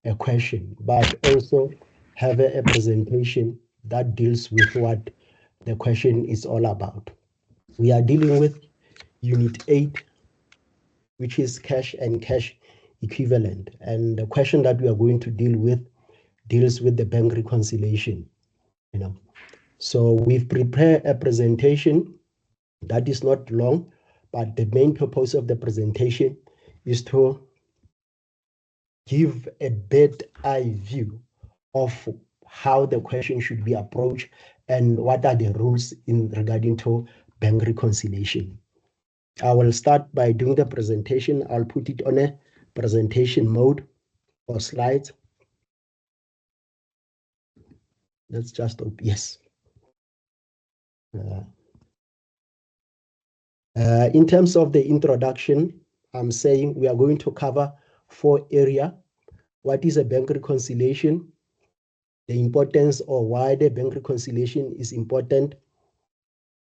a question, but also have a presentation that deals with what the question is all about. We are dealing with Unit 8, which is cash and cash equivalent. And the question that we are going to deal with deals with the bank reconciliation. So we've prepared a presentation that is not long, but the main purpose of the presentation is to give a bird-eye view of how the question should be approached and what are the rules in regarding to bank reconciliation. I will start by doing the presentation. I'll put it on a presentation mode or slides. Let's just open, yes. In terms of the introduction, I'm saying we are going to cover 4 areas. What is a bank reconciliation? The importance or why the bank reconciliation is important.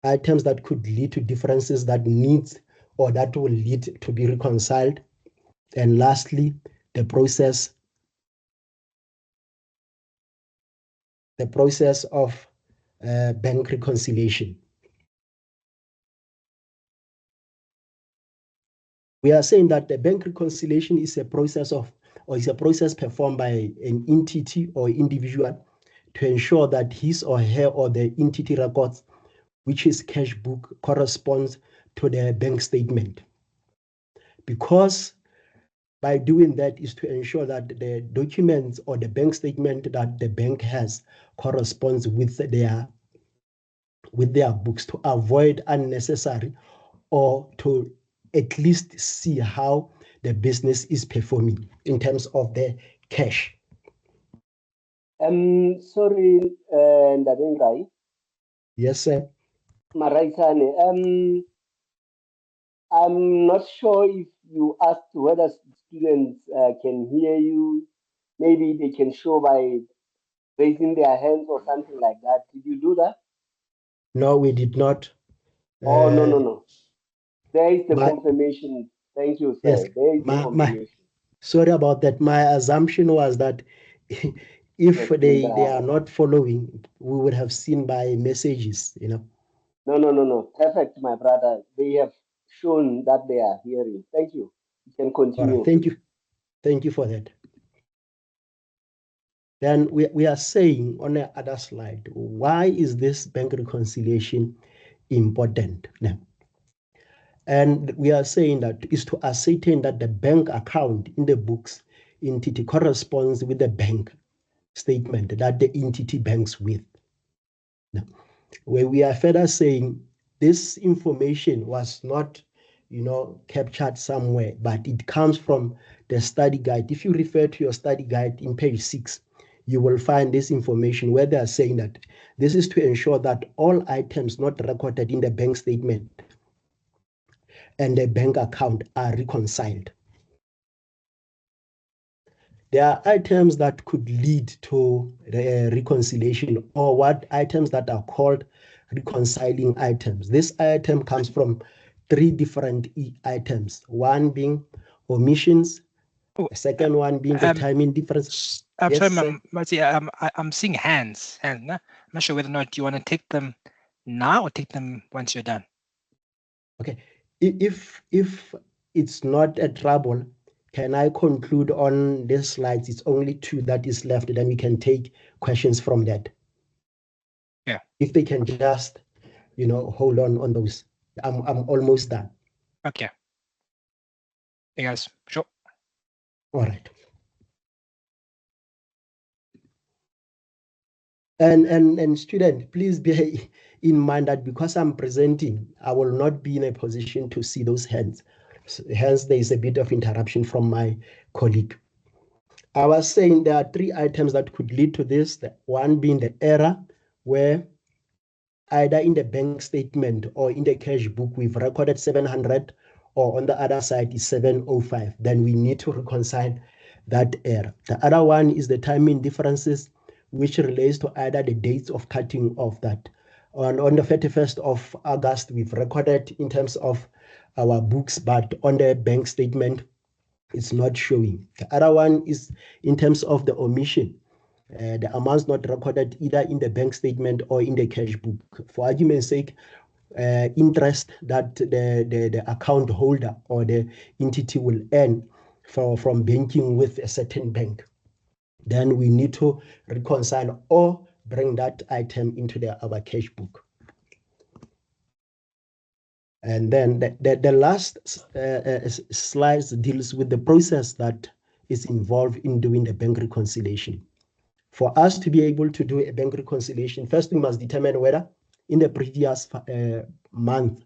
Items that could lead to differences that needs or that will lead to be reconciled. And lastly, the process of bank reconciliation. We are saying that the bank reconciliation is a process performed by an entity or individual to ensure that his or her or the entity records, which is cash book, corresponds to the bank statement. Because by doing that is to ensure that the documents or the bank statement that the bank has corresponds with their books, to avoid unnecessary or to at least see how the business is performing in terms of the cash. Sorry, Ndabengai. Yes, sir. Maraisane, I'm not sure if you asked whether students can hear you. Maybe they can show by raising their hands or something like that. Did you do that? No, we did not. Oh, no. There is the confirmation. Thank you, sir. Yes, there is the confirmation. Sorry about that. My assumption was that if they are not following, we would have seen by messages, No. Perfect, my brother. They have shown that they are hearing. Thank you. You can continue. Right, thank you. Thank you for that. Then we are saying on the other slide, why is this bank reconciliation important now? And we are saying that is to ascertain that the bank account in the books entity corresponds with the bank statement that the entity banks with. Now, where we are further saying this information was not, captured somewhere, but it comes from the study guide. If you refer to your study guide in page 6, you will find this information where they are saying that this is to ensure that all items not recorded in the bank statement and the bank account are reconciled. There are items that could lead to reconciliation, or what items that are called reconciling items. This item comes from 3 different items, one being omissions, the second one being the timing difference. I'm sorry, I'm seeing hands. I'm not sure whether or not you want to take them now or take them once you're done. Okay, if it's not a trouble, can I conclude on these slides? It's only 2 that is left, then we can take questions from that. Yeah. If they can just, hold on those. I'm almost done. Okay. Hey guys, sure. All right. And student, please bear in mind that because I'm presenting, I will not be in a position to see those hands. Hence, there is a bit of interruption from my colleague. I was saying there are 3 items that could lead to this. The one being the error, where either in the bank statement or in the cash book, we've recorded 700, or on the other side is 705. Then we need to reconcile that error. The other one is the timing differences, which relates to either the dates of cutting of that. On the 31st of August, we've recorded in terms of our books, but on the bank statement, it's not showing. The other one is in terms of the omission. The amounts not recorded either in the bank statement or in the cash book. For argument's sake, interest that the account holder or the entity will earn from banking with a certain bank. Then we need to reconcile or bring that item into our cash book. And then the last slide deals with the process that is involved in doing the bank reconciliation. For us to be able to do a bank reconciliation, first we must determine whether in the previous month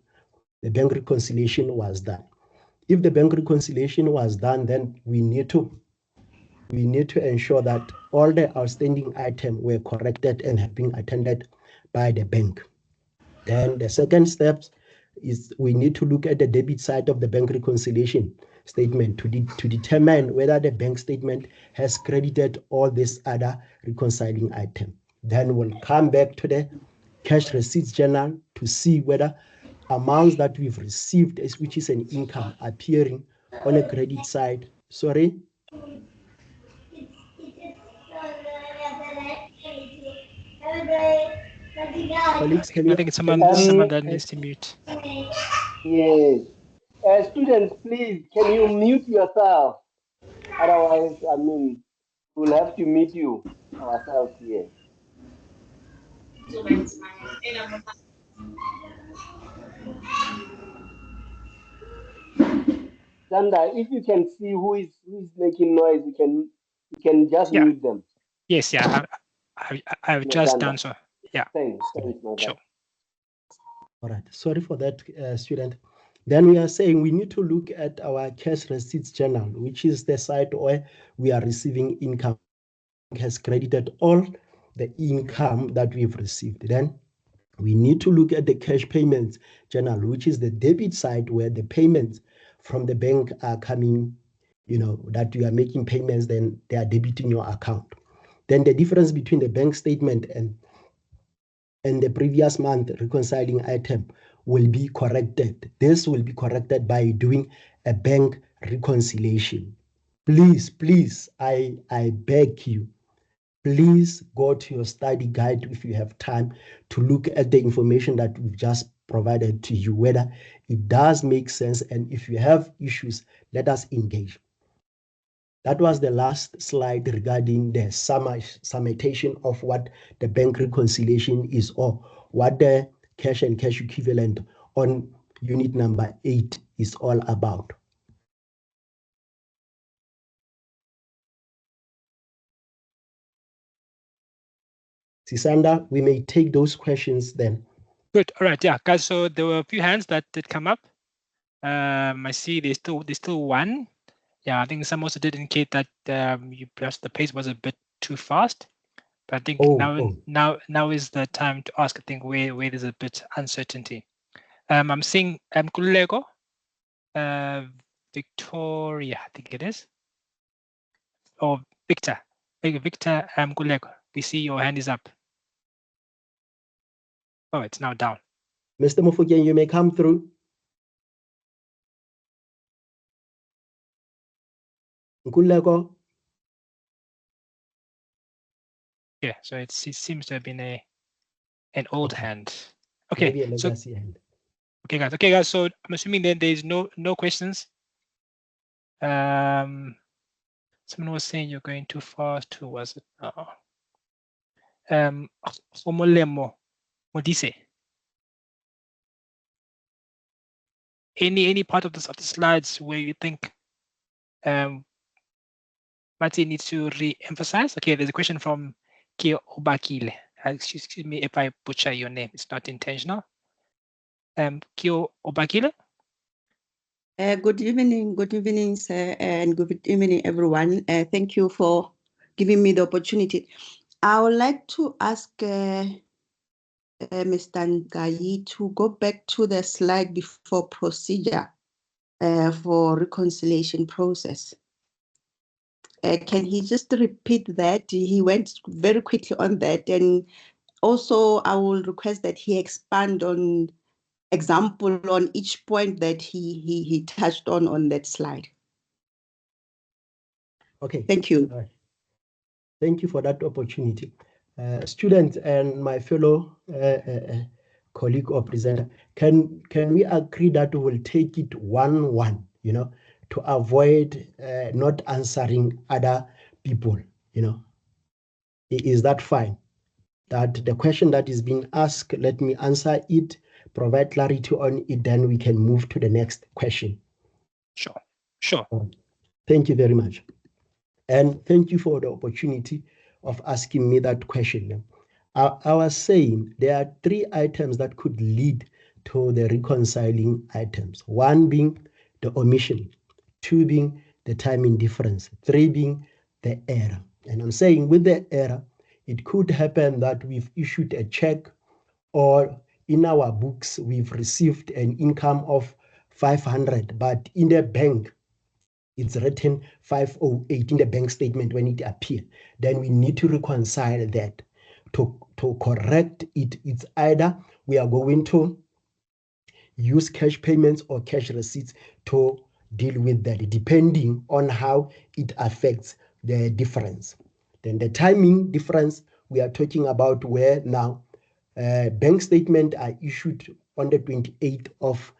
the bank reconciliation was done. If the bank reconciliation was done, then we need to ensure that all the outstanding items were corrected and have been attended by the bank. Then the second step is we need to look at the debit side of the bank reconciliation statement to determine whether the bank statement has credited all these other reconciling items. Then we'll come back to the cash receipts journal to see whether amounts that we've received, which is an income, appearing on a credit side. Sorry? Colleagues, I think someone that needs to mute. Yes. Students, please, can you mute yourself? Otherwise, we'll have to mute you ourselves here. Sanda, if you can see who is making noise, you can just mute them. Yes, yeah. I've just done so. Yeah. Thanks, sure. All right. Sorry for that, student. Then we are saying we need to look at our cash receipts journal, which is the site where we are receiving income, has credited all the income that we've received. Then we need to look at the cash payments journal, which is the debit side where the payments from the bank are coming, that you are making payments, then they are debiting your account. Then the difference between the bank statement and the previous month reconciling item will be corrected. This will be corrected by doing a bank reconciliation. Please, I beg you, please go to your study guide if you have time to look at the information that we've just provided to you, whether it does make sense, and if you have issues, let us engage. That was the last slide regarding the summation of what the bank reconciliation is, or what the cash and cash equivalent on unit number 8 is all about. Sisanda, we may take those questions then. Good. All right. Yeah, guys. So there were a few hands that did come up. I see there's still one. Yeah, I think some also did indicate that perhaps the pace was a bit too fast. But I think now is the time to ask. I think where there's a bit uncertainty. I'm seeing Kulego, Victoria, I think it is, or Victor. Victor Kulego. We see your hand is up. Oh, it's now down. Mr. Mofokeng, you may come through. Nkulego. Yeah, so it seems to have been an old hand. Okay, maybe a legacy hand. Okay, guys. So I'm assuming then there's no questions. Someone was saying you're going too fast. Who was it? Omolemo Modise. Any part of the slides where you think Mati needs to re-emphasize? Okay, there's a question from Kio Obakile. Excuse me if I butcher your name. It's not intentional. Kio Obakile. Good evening, sir, and good evening, everyone. Thank you for giving me the opportunity. I would like to ask Mr. Ngai to go back to the slide before procedure for reconciliation process. Can he just repeat that? He went very quickly on that, and also I will request that he expand on example on each point that he touched on that slide. Okay. Thank you. All right. Thank you for that opportunity. Students and my fellow colleague or presenter, can we agree that we will take it 1-1, to avoid not answering other people, Is that fine? That the question that is being asked, let me answer it, provide clarity on it, then we can move to the next question. Sure. Thank you very much. And thank you for the opportunity of asking me that question. I was saying there are 3 items that could lead to the reconciling items. 1 being the omission, 2 being the timing difference, 3 being the error. And I'm saying with the error, it could happen that we've issued a check, or in our books, we've received an income of 500, but in the bank, it's written 508 in the bank statement when it appears. Then we need to reconcile that. To correct it, it's either we are going to use cash payments or cash receipts to deal with that, depending on how it affects the difference. Then the timing difference, we are talking about where now bank statements are issued on the 28th of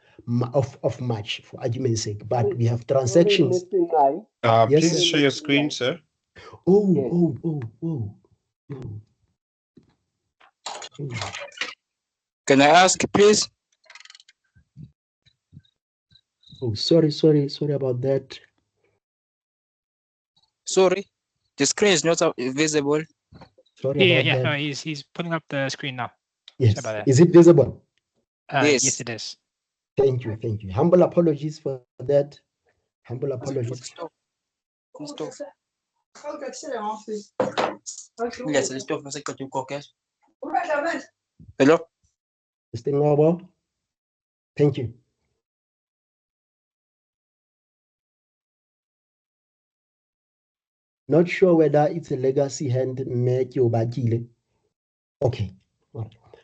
March, for argument's sake, but we have transactions. Sorry, Yes, please sir. show your screen, sir. Oh. Can I ask, please? Oh, sorry about that. Sorry, the screen is not visible. Sorry about that. No, he's putting up the screen now. Yes. About that. Is it visible? Yes. It is. Thank you. Humble apologies for that. Humble apologies. Stop. Hello? Mr. Ngobo, thank you. Not sure whether it's a legacy hand make you bakile. Okay.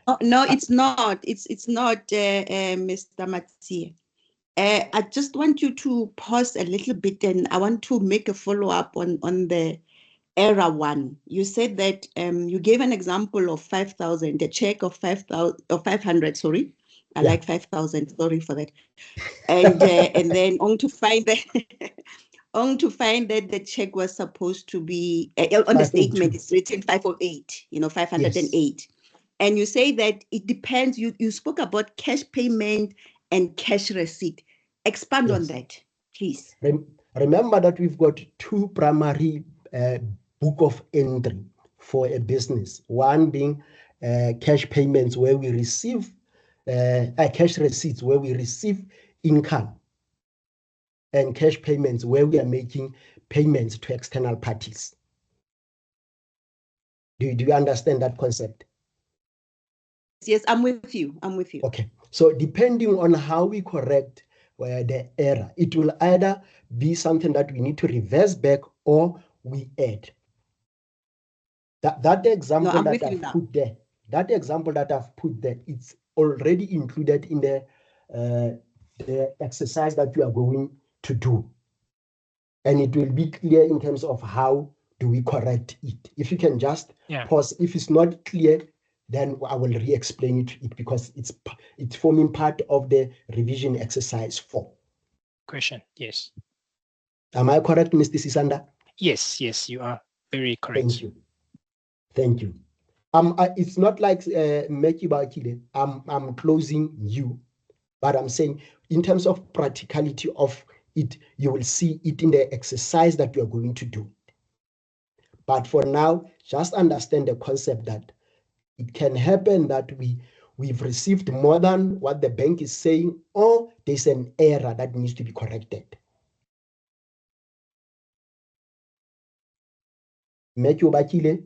Oh, no, it's not. It's not, Mr. Matsia. I just want you to pause a little bit, and I want to make a follow-up on the error one. You said that you gave an example of 5,000, a check of 5,000 or 500. Sorry, I like 5,000. Sorry for that. And then on to find that the check was supposed to be on the statement. It's written 508. 508. Yes. And you say that it depends. You spoke about cash payment and cash receipt. Expand on that, please. Remember that we've got 2 primary book of entry for a business. One being cash payments, where we receive cash receipts, where we receive income, and cash payments, where we are making payments to external parties. Do you understand that concept? Yes, I'm with you. Okay. So depending on how we correct the error, it will either be something that we need to reverse back or we add. That example that I've put there, it's already included in the exercise that we are going to do. And it will be clear in terms of how do we correct it. If you can just pause. If it's not clear, then I will re-explain it because it's forming part of the revision exercise 4. Question, yes. Am I correct, Mr. Sisanda? Yes, you are very correct. Thank you. It's not like Meki Bakile. I'm closing you, but I'm saying in terms of practicality of it, you will see it in the exercise that we are going to do. But for now, just understand the concept that it can happen that we've received more than what the bank is saying, or there's an error that needs to be corrected. Matthew Bakile?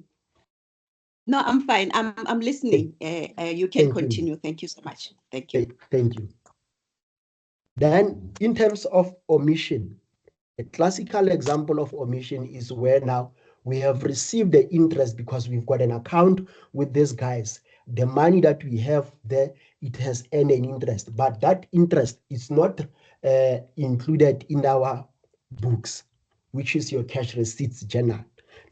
No, I'm fine. I'm listening. You can continue. Thank you so much. Thank you. Thank you. Then, in terms of omission, a classical example of omission is where now we have received the interest because we've got an account with these guys. The money that we have there, it has earned an interest, but that interest is not included in our books. which is your cash receipts journal,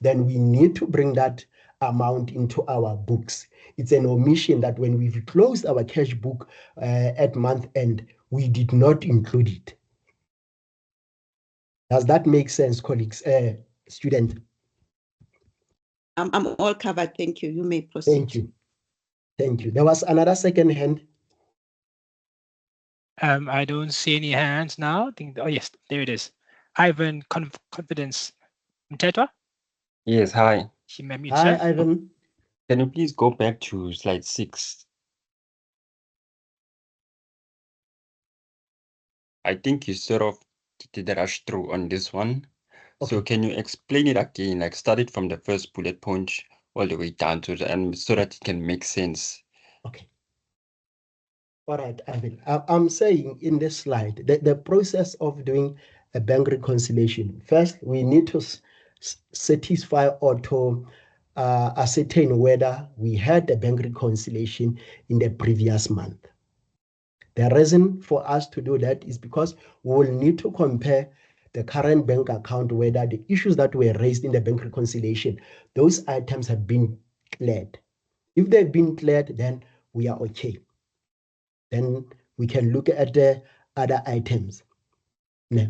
then we need to bring that amount into our books. It's an omission that when we've closed our cash book at month end, we did not include it. Does that make sense, colleagues, student? I'm all covered. Thank you. You may proceed. Thank you. Thank you. There was another second hand. I don't see any hands now. Oh yes, there it is. Ivan Confidence. Mtetwa? Yes, hi. Hi, Ivan. Can you please go back to slide 6? I think you sort of did a rush through on this one. Okay. So can you explain it again, like start it from the first bullet point all the way down to the end so that it can make sense? Okay. All right, Ivan. I'm saying in this slide, the process of doing a bank reconciliation, first we need to satisfy or to ascertain whether we had a bank reconciliation in the previous month. The reason for us to do that is because we will need to compare the current bank account, whether the issues that were raised in the bank reconciliation, those items have been cleared. If they've been cleared, then we are okay. Then we can look at the other items. Now,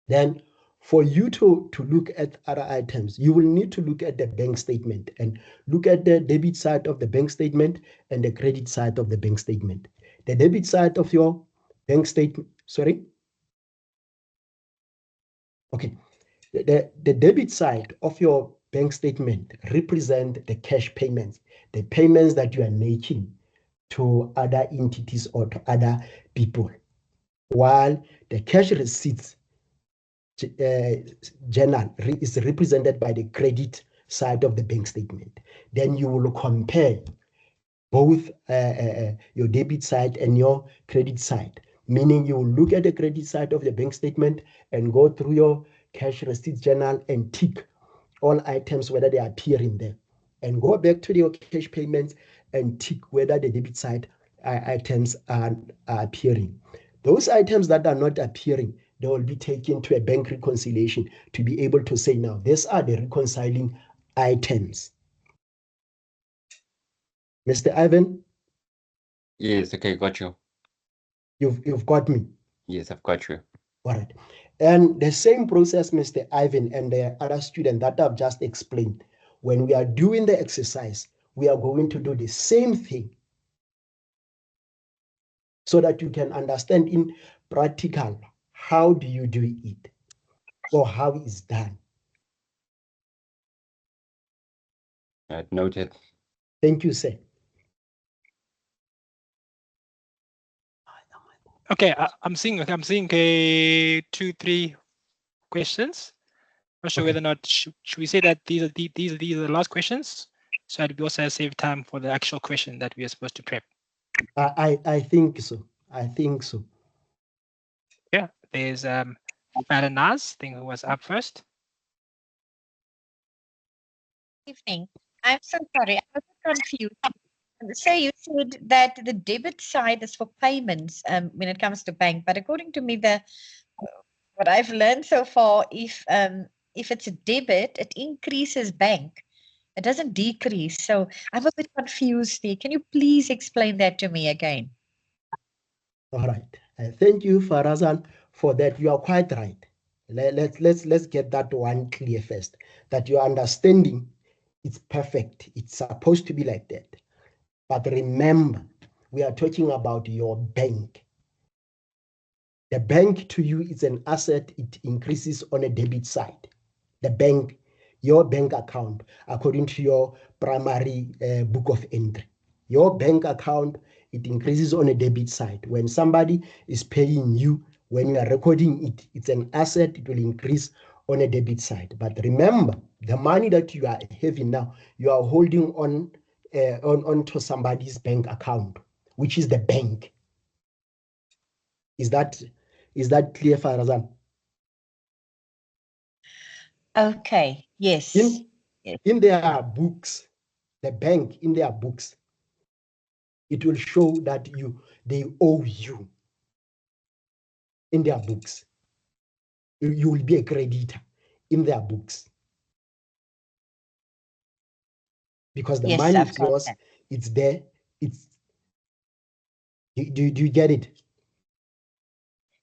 then for you to look at other items, you will need to look at the bank statement and look at the debit side of the bank statement and the credit side of the bank statement. The debit side of your bank statement, sorry? Okay. The debit side of your bank statement represent the cash payments, the payments that you are making to other entities or to other people, while the cash receipts journal is represented by the credit side of the bank statement. Then you will compare both your debit side and your credit side, meaning you will look at the credit side of the bank statement and go through your cash receipts journal and tick all items whether they appear in there, and go back to your cash payments and tick whether the debit side items are appearing. Those items that are not appearing, they will be taken to a bank reconciliation to be able to say, now these are the reconciling items. Mr. Ivan? Yes, okay, got you. You've got me. Yes, I've got you. All right. And the same process, Mr. Ivan and the other student that I've just explained, when we are doing the exercise, we are going to do the same thing so that you can understand in practical, how do you do it or how it's done. Right, noted. Thank you, sir. Okay, I'm seeing 2-3 questions. Not sure whether or not should we say that these are the last questions, so that we also save time for the actual question that we are supposed to prep. I think so. I think so. Yeah, there's Faranaz, I think, who was up first. Evening. I'm so sorry, I was confused. So you said that the debit side is for payments when it comes to bank, but according to me, what I've learned so far, if it's a debit, it increases bank. It doesn't decrease. So I'm a bit confused there. Can you please explain that to me again? All right. Thank you, Farazan, for that. You are quite right. Let's get that one clear first. That your understanding is perfect. It's supposed to be like that. But remember, we are talking about your bank. The bank to you is an asset. It increases on a debit side. The bank, your bank account, according to your primary book of entry. Your bank account, it increases on a debit side. When somebody is paying you, when you are recording it, it's an asset. It will increase on a debit side. But remember, the money that you are having now, you are holding on to somebody's bank account, which is the bank. Is that clear, Farazan? Okay. Yes. In their books, the bank in their books, it will show that they owe you. In their books, you will be a creditor. in their books. Because the Yes, money I've is got yours, that. it's there. It's do you get it?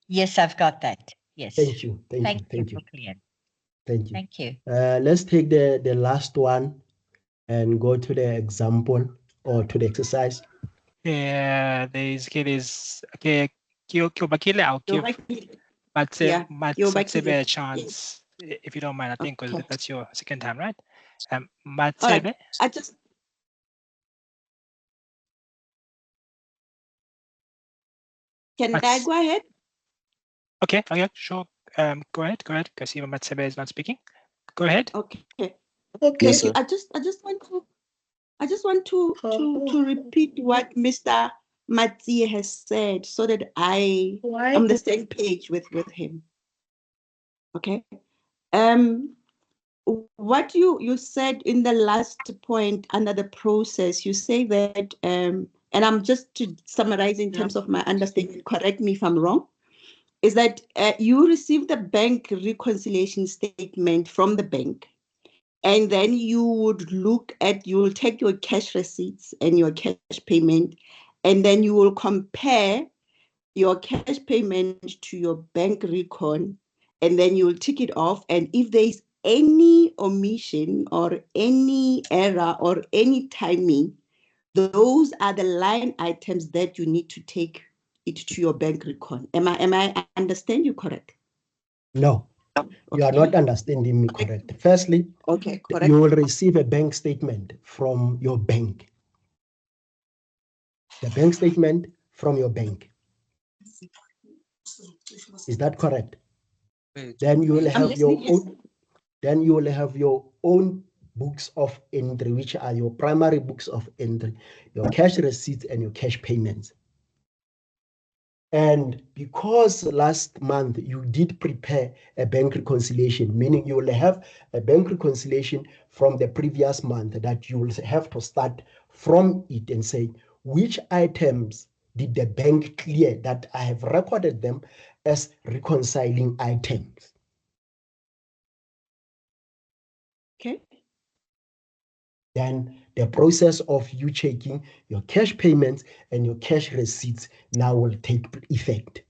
Yes, I've got that. Yes. Thank you. Thank you Thank for you. clear. Thank you. Thank you. Let's take the last one and go to the example or to the exercise. Yeah, there's okay. Bakile, I'll give Matsebe a chance if you don't mind. I think because that's your second time, right? Matsebe. Can I go ahead? Okay, sure. Go ahead, because even Matsebe is not speaking. Go ahead. Okay. Yes, sir. I just want to repeat what Mr. Matsi has said so that I'm on the same page with him. Okay. What you said in the last point under the process, you say that, and I'm just to summarize in terms of my understanding, correct me if I'm wrong, is that you receive the bank reconciliation statement from the bank, and then you will take your cash receipts and your cash payment, and then you will compare your cash payment to your bank recon, and then you'll tick it off. And if there is any omission or any error or any timing, those are the line items that you need to take it to your bank recon. Am I understand you correct? No, you are not understanding me correct. Firstly, correct. You will receive a bank statement from your bank. The bank statement from your bank. Is that correct? Then you will have your own. Then you will have your own books of entry, which are your primary books of entry, your cash receipts and your cash payments. And because last month you did prepare a bank reconciliation, meaning you will have a bank reconciliation from the previous month that you will have to start from it and say, which items did the bank clear that I have recorded them as reconciling items? Okay. Then the process of you checking your cash payments and your cash receipts now will take effect.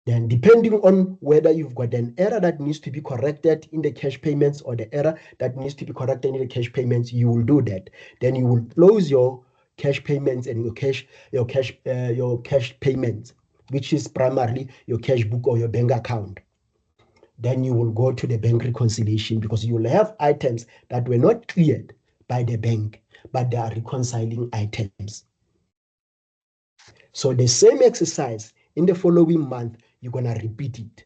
Then depending on whether you've got an error that needs to be corrected in the cash payments or the error that needs to be corrected in the cash payments, you will do that. Then you will close your cash payments and your cash payments, which is primarily your cash book or your bank account. Then you will go to the bank reconciliation because you will have items that were not cleared by the bank, but they are reconciling items. So the same exercise in the following month, you're going to repeat it.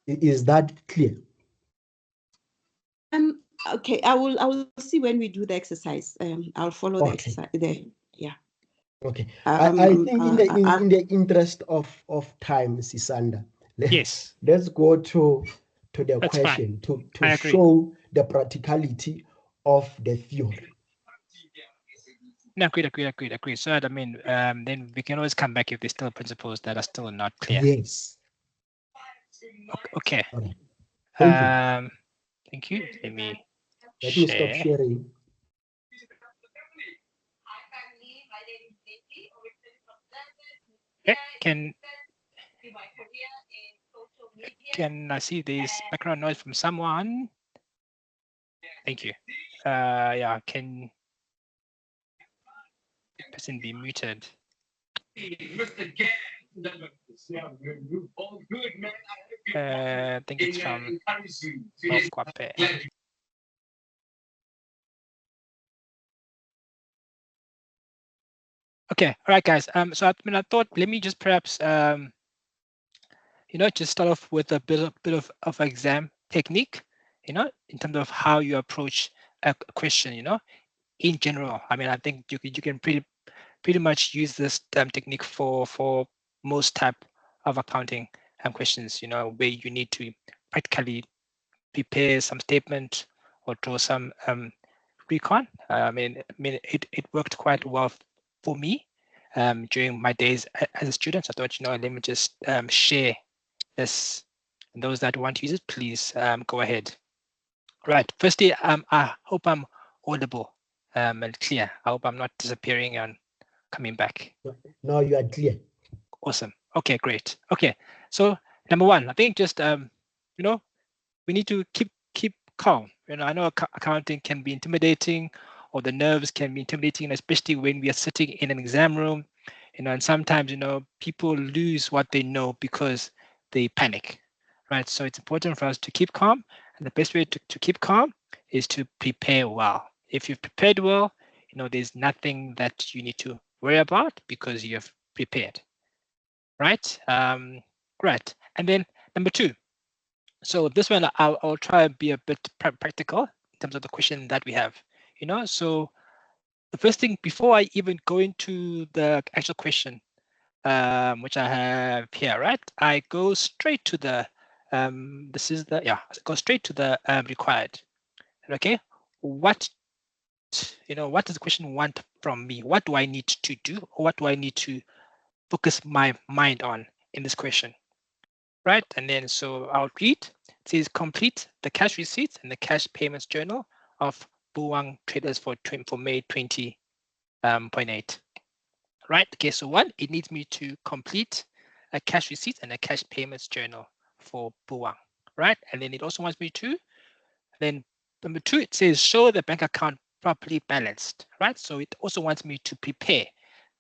Is that clear? Okay, I will see when we do the exercise. I'll follow the exercise there. Yeah. Okay. I think in the interest of time, Sisanda, yes, let's go to the that's question fine. to show the practicality of the theory. No, agreed. So I mean, then we can always come back if there's still principles that are still not clear. Yes. Okay. All right. Thank you. Thank you. Let me stop sharing. Okay. Can I see this background noise from someone? Thank you. Yeah, can the person be muted? I think it's from Okwape. Okay, all right, guys. So I thought let me just perhaps just start off with a bit of exam technique, in terms of how you approach a question, in general. I mean, I think you can pretty much use this technique for most type of accounting questions, where you need to practically prepare some statement or draw some recon. I mean, it worked quite well for me during my days as a student. So I thought, let me just share this. And those that want to use it, please go ahead. Right. Firstly, I hope I'm audible and clear. I hope I'm not disappearing and coming back. Now you are clear. Awesome. Okay, great. Okay, so number one, I think just we need to keep calm. I know accounting can be intimidating, or the nerves can be intimidating, especially when we are sitting in an exam room. And sometimes people lose what they know because they panic, right? So it's important for us to keep calm, and the best way to keep calm is to prepare well. If you've prepared well, there's nothing that you need to worry about because you have prepared. Right. Right. And then number two. So this one, I'll try and be a bit practical in terms of the question that we have. So the first thing before I even go into the actual question, which I have here, right? I go straight to the go straight to the required. Okay. What does the question want from me? What do I need to do, or what do I need to focus my mind on in this question? Right, and then so I'll read. It says complete the cash receipts and the cash payments journal of Buwang traders for May 20.8. Right, okay, so one, it needs me to complete a cash receipt and a cash payments journal for Buwang, right? And then it also wants me to, then number two, it says show the bank account properly balanced, right? So it also wants me to prepare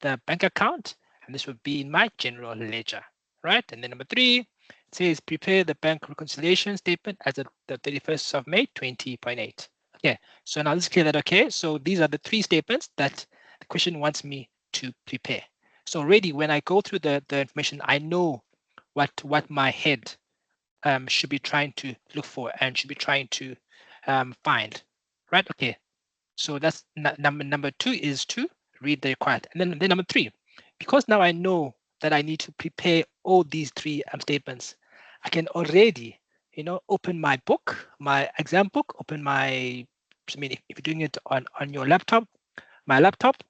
the bank account, and this would be in my general ledger, right? And then number three, it says prepare the bank reconciliation statement as of the 31st of May 20.8. Okay, so now let's clear that. Okay, so these are the three statements that the question wants me to prepare. So already when I go through the information, I know what my head should be trying to look for and should be trying to find, right? Okay, so that's number two, is to read the required. And then number three, because now I know that I need to prepare all these three statements, I can already, open my book, my exam book, open my, I mean, if you're doing it on your laptop, my laptop,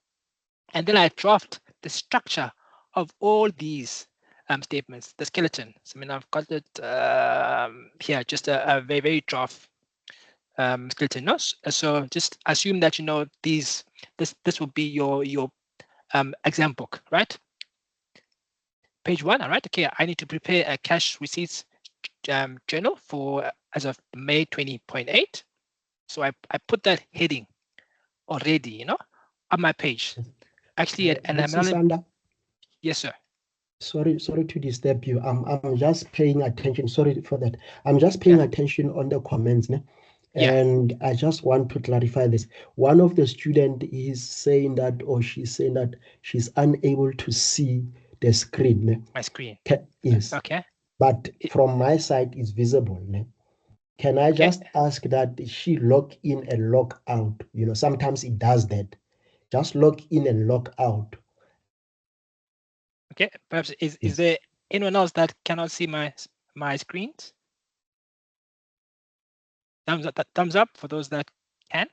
and then I draft the structure of all these statements, the skeleton. So, I mean, I've got it here, just a very, very draft skeleton. No? So just assume that this will be your exam book, right? Page one. All right. Okay. I need to prepare a cash receipts journal for as of May 20.8. So I put that heading already, on my page. Actually, yes, sir. Sorry to disturb you. I'm just paying attention. Sorry for that. I'm just paying attention on the comments. Ne? And I just want to clarify this. One of the students is saying that, or she's saying that she's unable to see the screen. Ne? My screen. Yes. Okay. But from my side, it's visible. Ne? Can I just ask that she log in and log out? Sometimes it does that. Just log in and log out. Okay, perhaps is there anyone else that cannot see my screens? Thumbs up for those that can.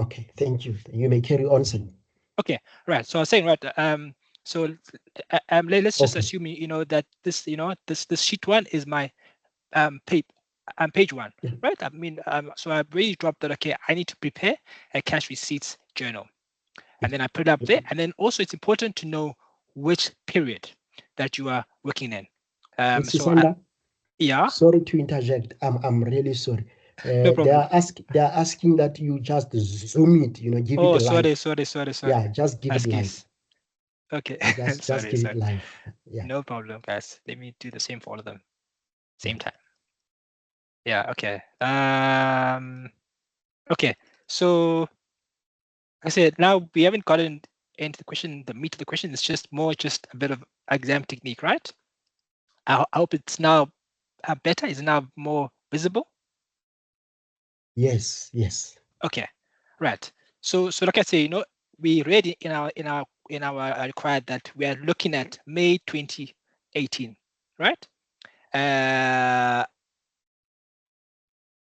Okay, thank you. You may carry on, sir. Okay, right. So I was saying, right. So let's just assume that this this sheet one is my page one, right? I mean, so I really dropped that. Okay, I need to prepare a cash receipts journal. And then I put it up there. And then also it's important to know which period that you are working in. Sorry to interject. I'm really sorry. No problem. They are asking that you just zoom it, give it a live. Sorry. Yeah, just give it live. Okay. Just give it live. Yeah. No problem, guys. Let me do the same for all of them. Same time. Yeah, okay. Okay, so I said now we haven't gotten into the question, the meat of the question. It's just a bit of exam technique, right? I hope it's now better. Is it now more visible? Yes. Okay, right. So like I say, we read in our required that we are looking at May 2018, right?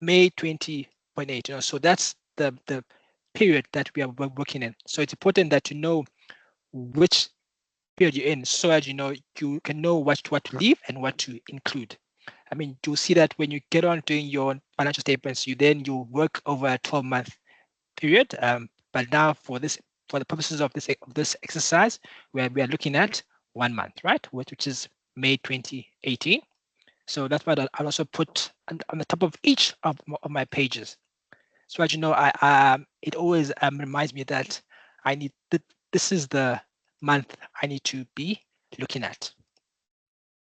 May 20.8. So that's the period that we are working in. So it's important that you know which period you're in, so as you know, you can know what to leave and what to include. I mean, you'll see that when you get on doing your financial statements, you work over a 12-month period. But now for the purposes of this exercise, where we are looking at 1 month, right, which is May 2018. So that's what I'll also put on the top of each of my pages. So as you know, it always reminds me that I need this is the month I need to be looking at.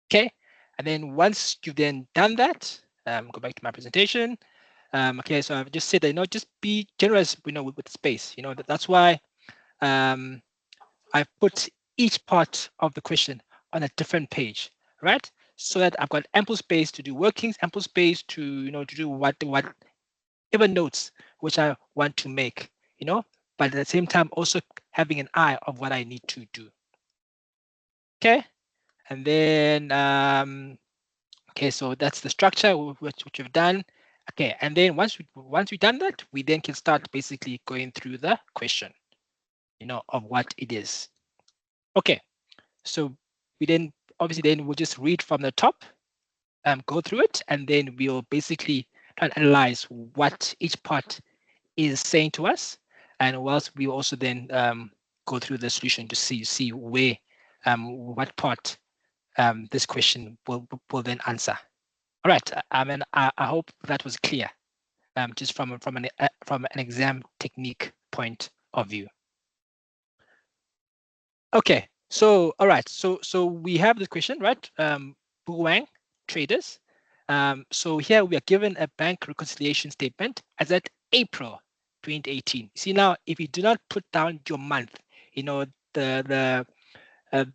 Okay, and then once you've then done that, go back to my presentation. Okay, so I've just said that, you know, just be generous, you know, with space. You know, that's why I've put each part of the question on a different page, right? So that I've got ample space to do workings, ample space to, you know, to do whatever notes which I want to make, you know, but at the same time also having an eye of what I need to do. Okay, and then okay, so that's the structure which we've done. Okay, and then once we've done that, we then can start basically going through the question, you know, of what it is. Okay, so we then obviously we'll just read from the top, go through it, and then we'll basically try and analyze what each part is saying to us, and whilst we also then go through the solution to see where what part this question will then answer. All right, I mean, I hope that was clear, just from an exam technique point of view. Okay, so all right, so we have the question, right? Buwang traders. So here we are given a bank reconciliation statement as at April 2018. See, now if you do not put down your month, you know,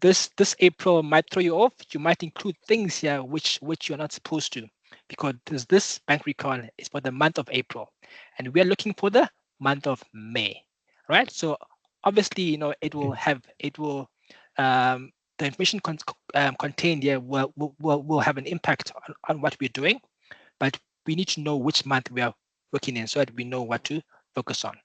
this April might throw you off. You might include things here which you're not supposed to, because this bank recon is for the month of April, and we are looking for the month of May, right? So obviously, you know, the information contained here will have an impact on what we're doing, but we need to know which month we are working in so that we know what to focus on,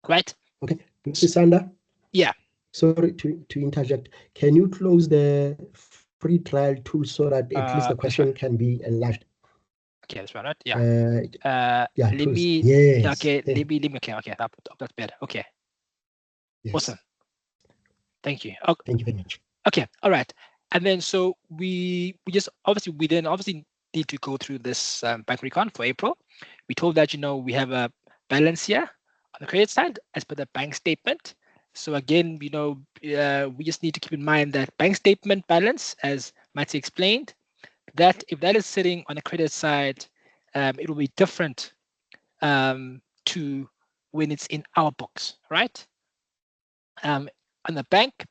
right? Okay, Sanda? Yeah. Sorry to interject. Can you close the free trial tool so that at least the question can be enlarged? Okay, that's right. Yeah. Yeah. Let me. Yes. Okay. Let me. Okay. That's better. Okay. Yes. Awesome. Thank you. Okay. Thank you very much. Okay. All right. And then so we obviously need to go through this bank recon for April. We told that, you know, we have a balance here on the credit side as per the bank statement. So again, you know, we just need to keep in mind that bank statement balance, as Matty explained, that if that is sitting on the credit side, it will be different to when it's in our books, right? On the bank,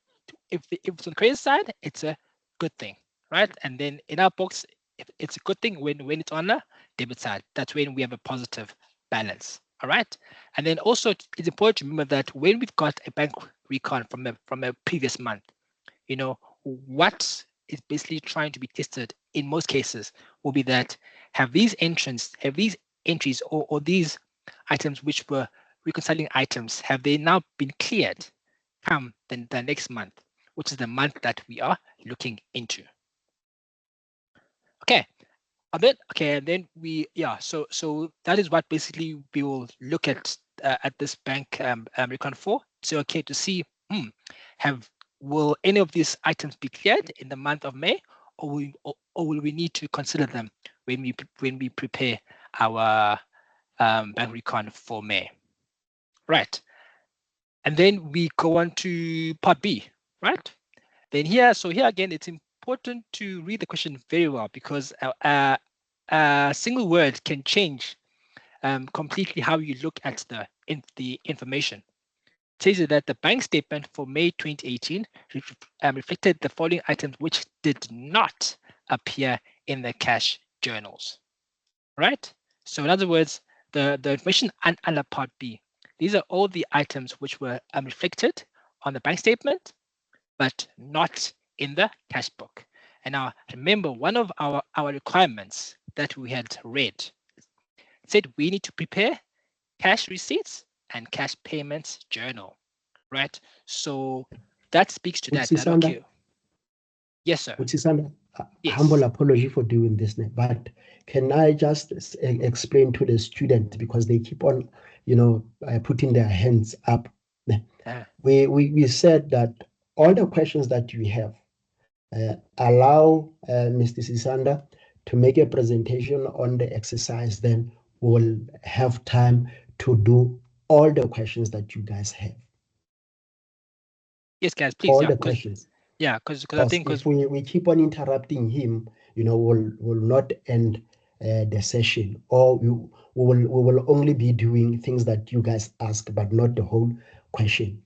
if it's on the credit side, it's a good thing, right? And then in our books, it's a good thing when it's on the debit side. That's when we have a positive balance. All right. And then also it's important to remember that when we've got a bank recon from a previous month, you know, what is basically trying to be tested in most cases will be that have these entries or these items which were reconciling items, have they now been cleared come the next month, which is the month that we are looking into. Okay. And then so that is what basically we will look at this bank recon for. So okay, to see will any of these items be cleared in the month of May, or will we need to consider them when we prepare our bank recon for May, right? And then we go on to part B, right? Then here again, it's important to read the question very well, because a single word can change completely how you look at the information. It says that the bank statement for May 2018 reflected the following items which did not appear in the cash journals, right? So in other words, the information under part B, these are all the items which were reflected on the bank statement, but not in the cash book. And now remember, one of our requirements that we had read said we need to prepare cash receipts and cash payments journal, right? So that speaks to that. Usisanda, Okay. Yes, sir. Usisanda, Yes. humble apology for doing this, but can I just explain to the students, because they keep on, putting their hands up. We said that all the questions that we have, allow Mr. Sisanda to make a presentation on the exercise, then we'll have time to do all the questions that you guys have. Yes, guys, please. All Yeah, the questions. Yeah, because I think if we keep on interrupting him, we'll not end the session, or we will only be doing things that you guys ask, but not the whole question.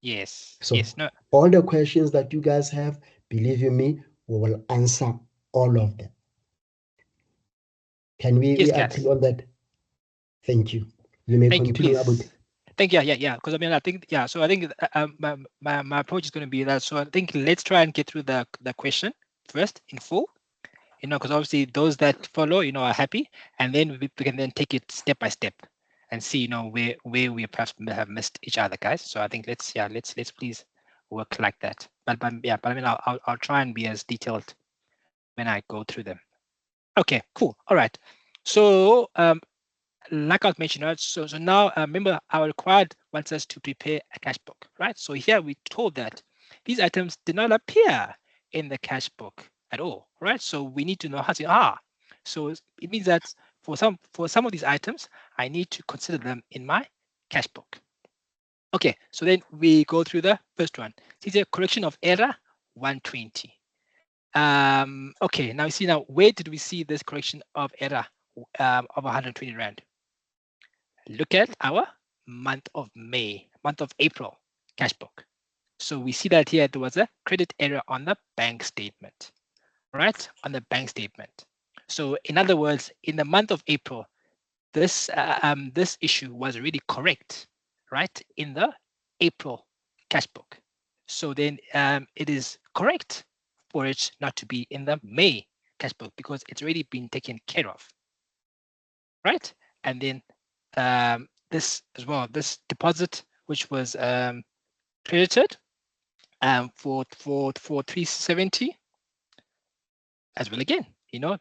Yes. So yes. No. all the questions that you guys have, believe you me, we will answer all of them. Can we agree on that? Thank you. You may continue, Abuti. Thank you. Yeah. Because I think So I think my approach is going to be that. So I think let's try and get through the question first in full. Because obviously those that follow, are happy, and then we can then take it step by step and see, where we perhaps have missed each other, guys. So I think let's please work like that. But I'll try and be as detailed when I go through them. Okay, cool. All right. So like I was mentioning, right? So now remember, our required wants us to prepare a cash book, right? So here we told that these items did not appear in the cash book at all, right? So we need to know how to so it means that for some of these items, I need to consider them in my cash book. Okay, so then we go through the first one. This is a correction of error 120. Okay, now you see, where did we see this correction of error of 120 Rand? Look at our month of April cash book. So we see that here there was a credit error on the bank statement, right? On the bank statement. So in other words, in the month of April, this this issue was already correct, right? In the April cash book. So then it is correct for it not to be in the May cash book because it's already been taken care of, right? And then this as well, this deposit which was credited for 370 as well. Again,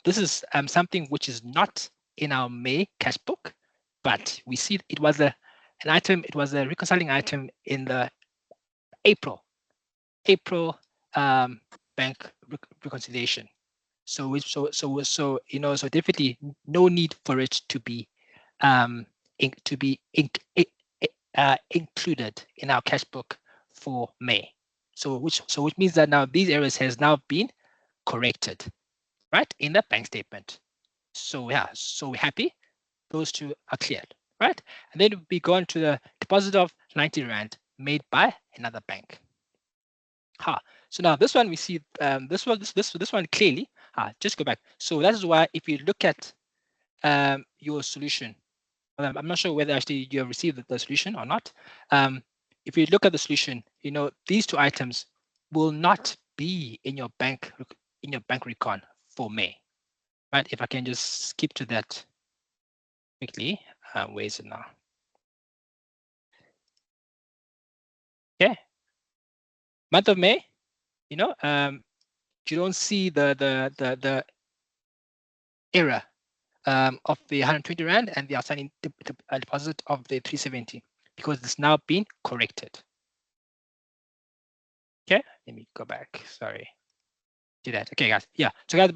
this is something which is not in our May cash book, but we see it was an item. It was a reconciling item in the April bank reconciliation. So definitely no need for it to be included in our cash book for May. So which means that now these errors has now been corrected, right, in the bank statement. So yeah, so we're happy. Those two are cleared, right? And then we go on to the deposit of 90 Rand made by another bank. So now this one we see this one clearly. Just go back. So that is why if you look at your solution, I'm not sure whether actually you have received the solution or not. If you look at the solution, these two items will not be in your bank recon for May, right? If I can just skip to that quickly, where is it now? Okay, month of May, you don't see the error of the 120 Rand and the outstanding deposit of the 370 because it's now been corrected. Okay, let me go back. Sorry. Do that. Okay, guys. Yeah. So guys,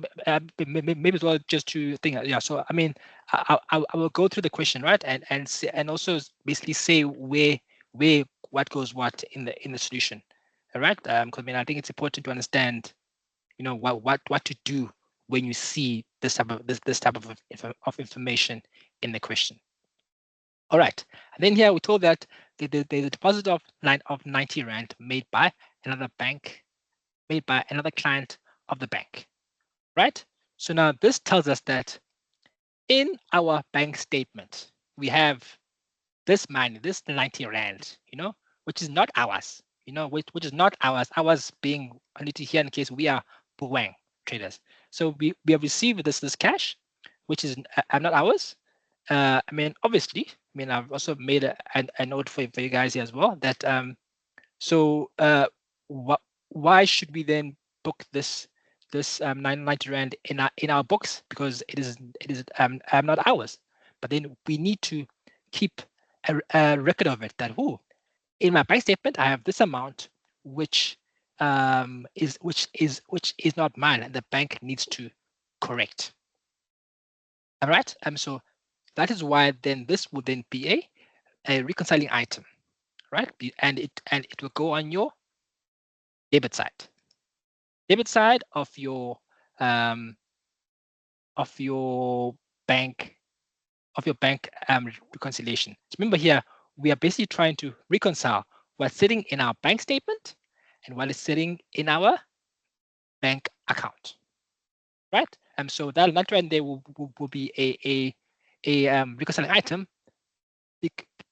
maybe as well just to think. Yeah. So I mean, I will go through the question, right, and also basically say where what goes what in the solution. All right. Because I think it's important to understand, what to do when you see this type of information in the question. All right. And then here we told that there's a deposit of 90 Rand made by another bank, made by another client of the bank, right? So now this tells us that in our bank statement, we have this money, this 90 Rand, which is not ours, which is not ours being only here in case we are Buwang traders. So we have received this cash, which is not ours, I mean, obviously, I mean, I've also made a note for you guys here as well that so why should we then book this 990 rand in our books, because it is not ours, but then we need to keep a record of it, that in my bank statement I have this amount which is not mine, and the bank needs to correct. All right. So that is why then this would then be a reconciling item, right? And it will go on your debit side of your bank reconciliation. So remember here, we are basically trying to reconcile what's sitting in our bank statement and what is sitting in our bank account, right? So that right there will be a reconciling item,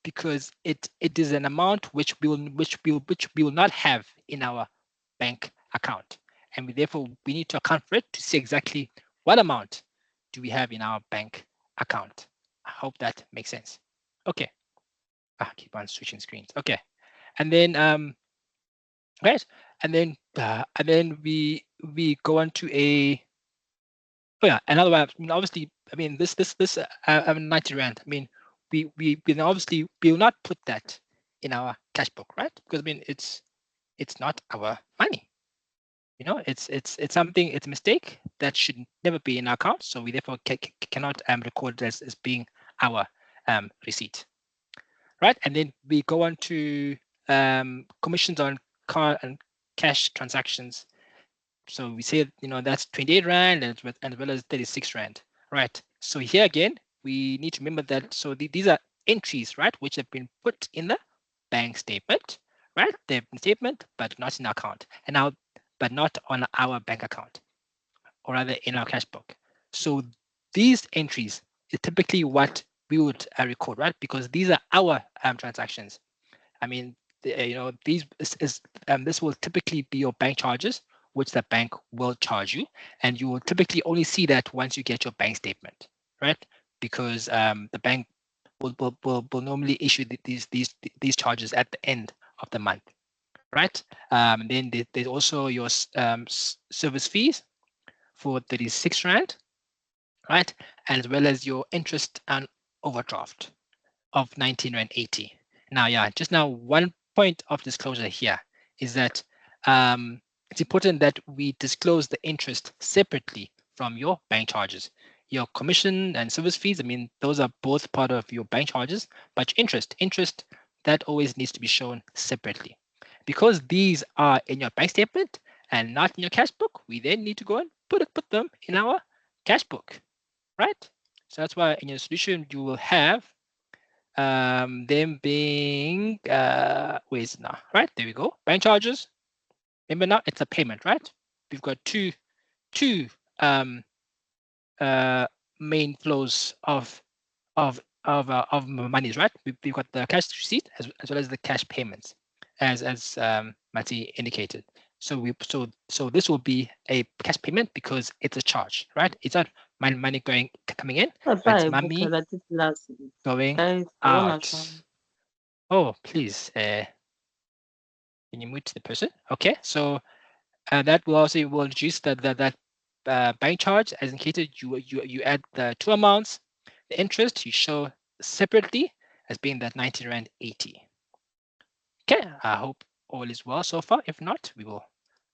because it is an amount which we will not have in our bank account, and therefore we need to account for it to see exactly what amount do we have in our bank account. I hope that makes sense. Okay. I keep on switching screens. Okay, and then right, and then we go on to another one. I mean, obviously, I mean this 90 rand. I mean, we obviously we will not put that in our cash book, right? Because I mean it's not our money. You know, it's something, it's a mistake that should never be in our account. So we therefore cannot record it as being our receipt, right? And then we go on to commissions on card and cash transactions. So we say, you know, that's 28 rand and as well as 36 rand, right? So here again, we need to remember that, so these are entries, right, which have been put in the bank statement, right? They've been statement, but not in our account, and now, but not on our bank account, or rather in our cash book. So these entries is typically what we would record, right? Because these are our transactions. I mean, you know, these this will typically be your bank charges, which the bank will charge you, and you will typically only see that once you get your bank statement, right? Because the bank will normally issue these charges at the end of the month, right? Then there's also your service fees for 36 rand, right? As well as your interest and overdraft of 19 rand 80. Now, yeah, just now one point of disclosure here is that it's important that we disclose the interest separately from your bank charges. Your commission and service fees, I mean, those are both part of your bank charges, but interest, that always needs to be shown separately. Because these are in your bank statement and not in your cash book, we then need to go and put them in our cash book, right? So that's why in your solution, you will have them being, where is it now? Right, there we go. Bank charges. Remember now, it's a payment, right? We've got two main flows of monies, right? We've got the cash receipt as well as the cash payments, as Mati indicated. So so this will be a cash payment because it's a charge, right? It's not money coming in, but it's money going out. Oh, please, can you mute the person? Okay, so that will also introduce that bank charge. As indicated, you add the two amounts. The interest you show separately as being that 19 rand 80. Okay, I hope all is well so far. If not, we will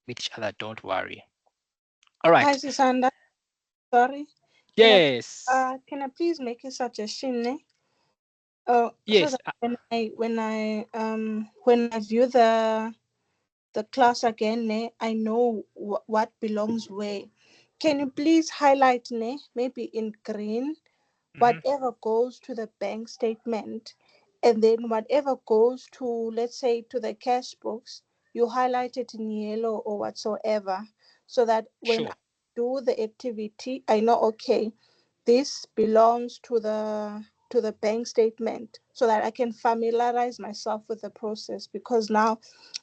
meet each other. Don't worry. All right. Hi, Sisanda. Sorry. Yes. Can I please make a suggestion? Yes. So that when I view the class again, I know what belongs where. Can you please highlight, maybe in green, whatever goes to the bank statement, and then whatever goes to, let's say, to the cash books, you highlight it in yellow or whatsoever, so that when I do the activity, I know, okay, this belongs to the bank statement, so that I can familiarize myself with the process, because now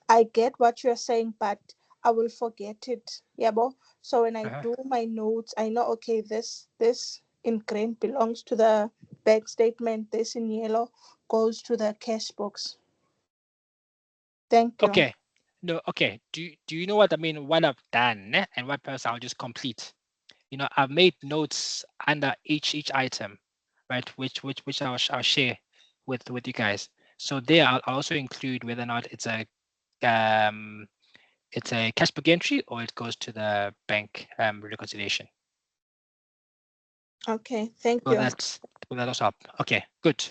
I get what you're saying, but I will forget it. Yeah, so when I do my notes, I know, okay, this in green belongs to the bank statement, this in yellow, goes to the cash box. Thank you. Okay. No, okay. Do you know what I mean? What I've done and what perhaps I'll just complete. I've made notes under each item, right? Which I'll share with you guys. So there I'll also include whether or not it's a cash book entry or it goes to the bank reconciliation. Okay, thank So you. will that also help? Okay, good.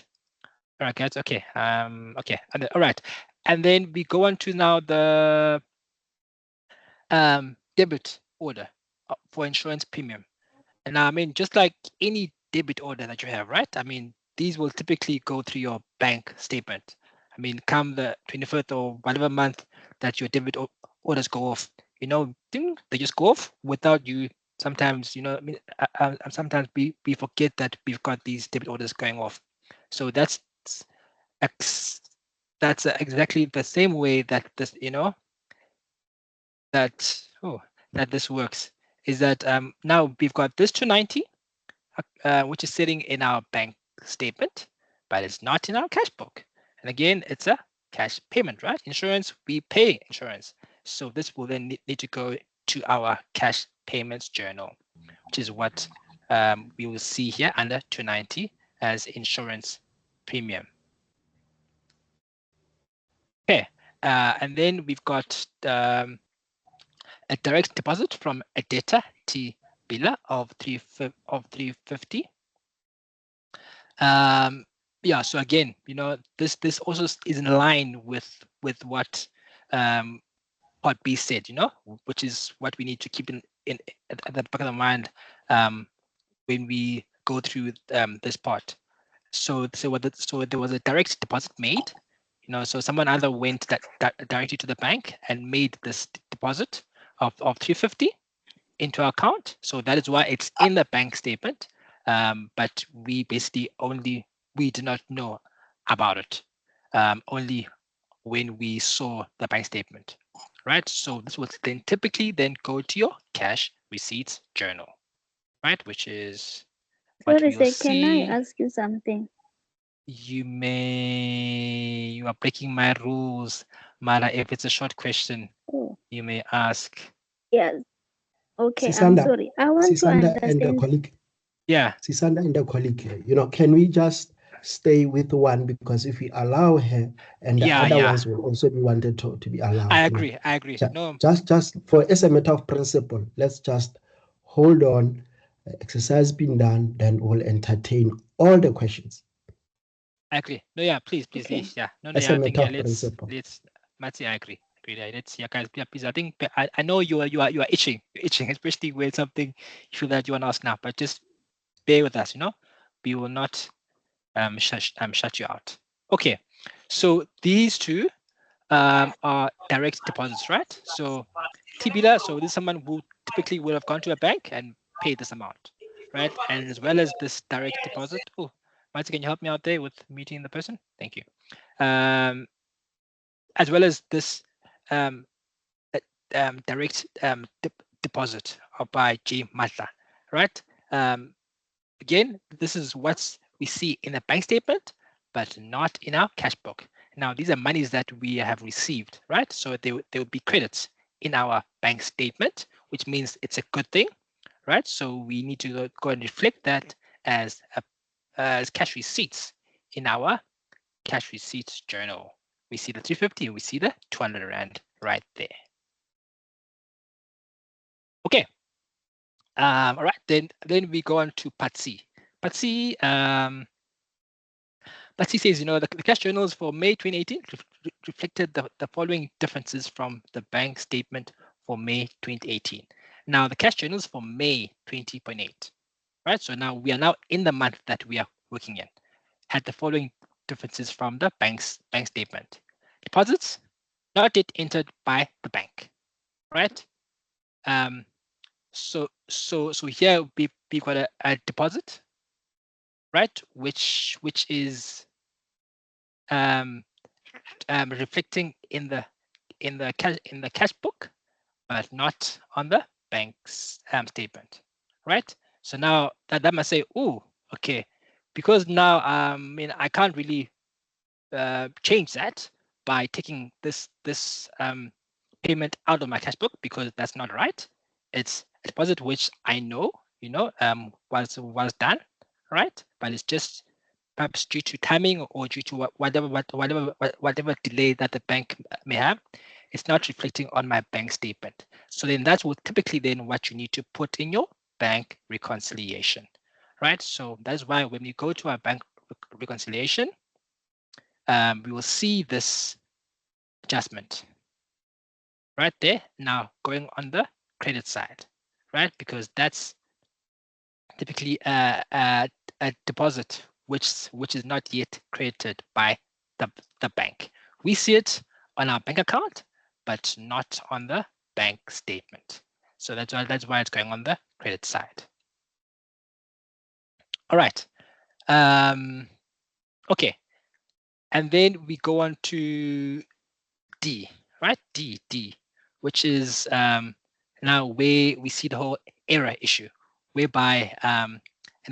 All right, guys. Okay. Okay. And all right. And then we go on to now the debit order for insurance premium. And now, I mean, just like any debit order that you have, right? I mean, these will typically go through your bank statement. I mean, come the 25th or whatever month that your debit orders go off, they just go off without you. Sometimes, I mean, sometimes we forget that we've got these debit orders going off. So that's exactly the same way that this, that this works. Is that now we've got this 290, which is sitting in our bank statement, but it's not in our cash book. And again, it's a cash payment, right? Insurance, we pay insurance. So this will then need to go to our cash payments journal, which is what we will see here under 290 as insurance premium. Okay, and then we've got a direct deposit from a debtor to biller of 350. Yeah, so again, this also is in line with what part B said, which is what we need to keep in at the back of the mind when we go through this part. So there was a direct deposit made, so someone either went directly to the bank and made this deposit of 350 into our account. So that is why it's in the bank statement. But we basically we did not know about it only when we saw the bank statement, right? So this would then typically go to your cash receipts journal, right? Which is what Sorry, we'll sir, can I see. ask you something? You are breaking my rules, Mara. If it's a short question, you may ask. Yes. Okay, Sisanda, I'm sorry. I want to Sisanda and the understand. colleague. Yeah. Sisanda and the colleague, can we just stay with one, because if we allow her and the other ones will also be wanted to be allowed. I agree. I agree. No. Just for as a matter of principle, let's just hold on. Exercise being done, then we'll entertain all the questions. I agree. No, yeah, please, Okay. yeah. No, As yeah, a I think matter of let's principle. Matsi, I agree. Let's guys, please. I think I know you are itching. You're itching, especially with something you feel that you want to ask now. But just bear with us, we will not shut you out. Okay, so these two are direct deposits, right? So Tibila, so this is someone who typically would have gone to a bank and paid this amount, right? And as well as this direct deposit. Oh, Matsi, can you help me out there with meeting the person? Thank you. As well as this direct deposit by J Matla, right? Again, this is what we see in a bank statement, but not in our cash book. Now, these are monies that we have received, right? So they would be credits in our bank statement, which means it's a good thing, right? So we need to go and reflect that as cash receipts in our cash receipts journal. We see the 350 and we see the 200 Rand right there. Okay. All right, then we go on to Part C. Part C, Patsy says, the cash journals for May 2018 reflected the following differences from the bank statement for May 2018. Now, the cash journals for May 20.8, right? So now we are now in the month that we are working in, had the following differences from the bank statement. Deposits not yet entered by the bank, right? So here we've got a deposit, right? Which is reflecting in the cash book, but not on the bank's statement, right? So now that must say, oh, okay, because now I can't really change that by taking this payment out of my cash book, because that's not right. It's a deposit which I know, was done, right? But it's just perhaps due to timing or due to whatever delay that the bank may have, it's not reflecting on my bank statement. So then that's what typically then what you need to put in your bank reconciliation, right? So that's why when we go to our bank reconciliation, we will see this adjustment right there. Now going on the credit side, right? Because that's typically a deposit which is not yet credited by the bank. We see it on our bank account, but not on the bank statement. So that's why it's going on the credit side. All right. Okay. And then we go on to D, right? D, which is now where we see the whole error issue, whereby an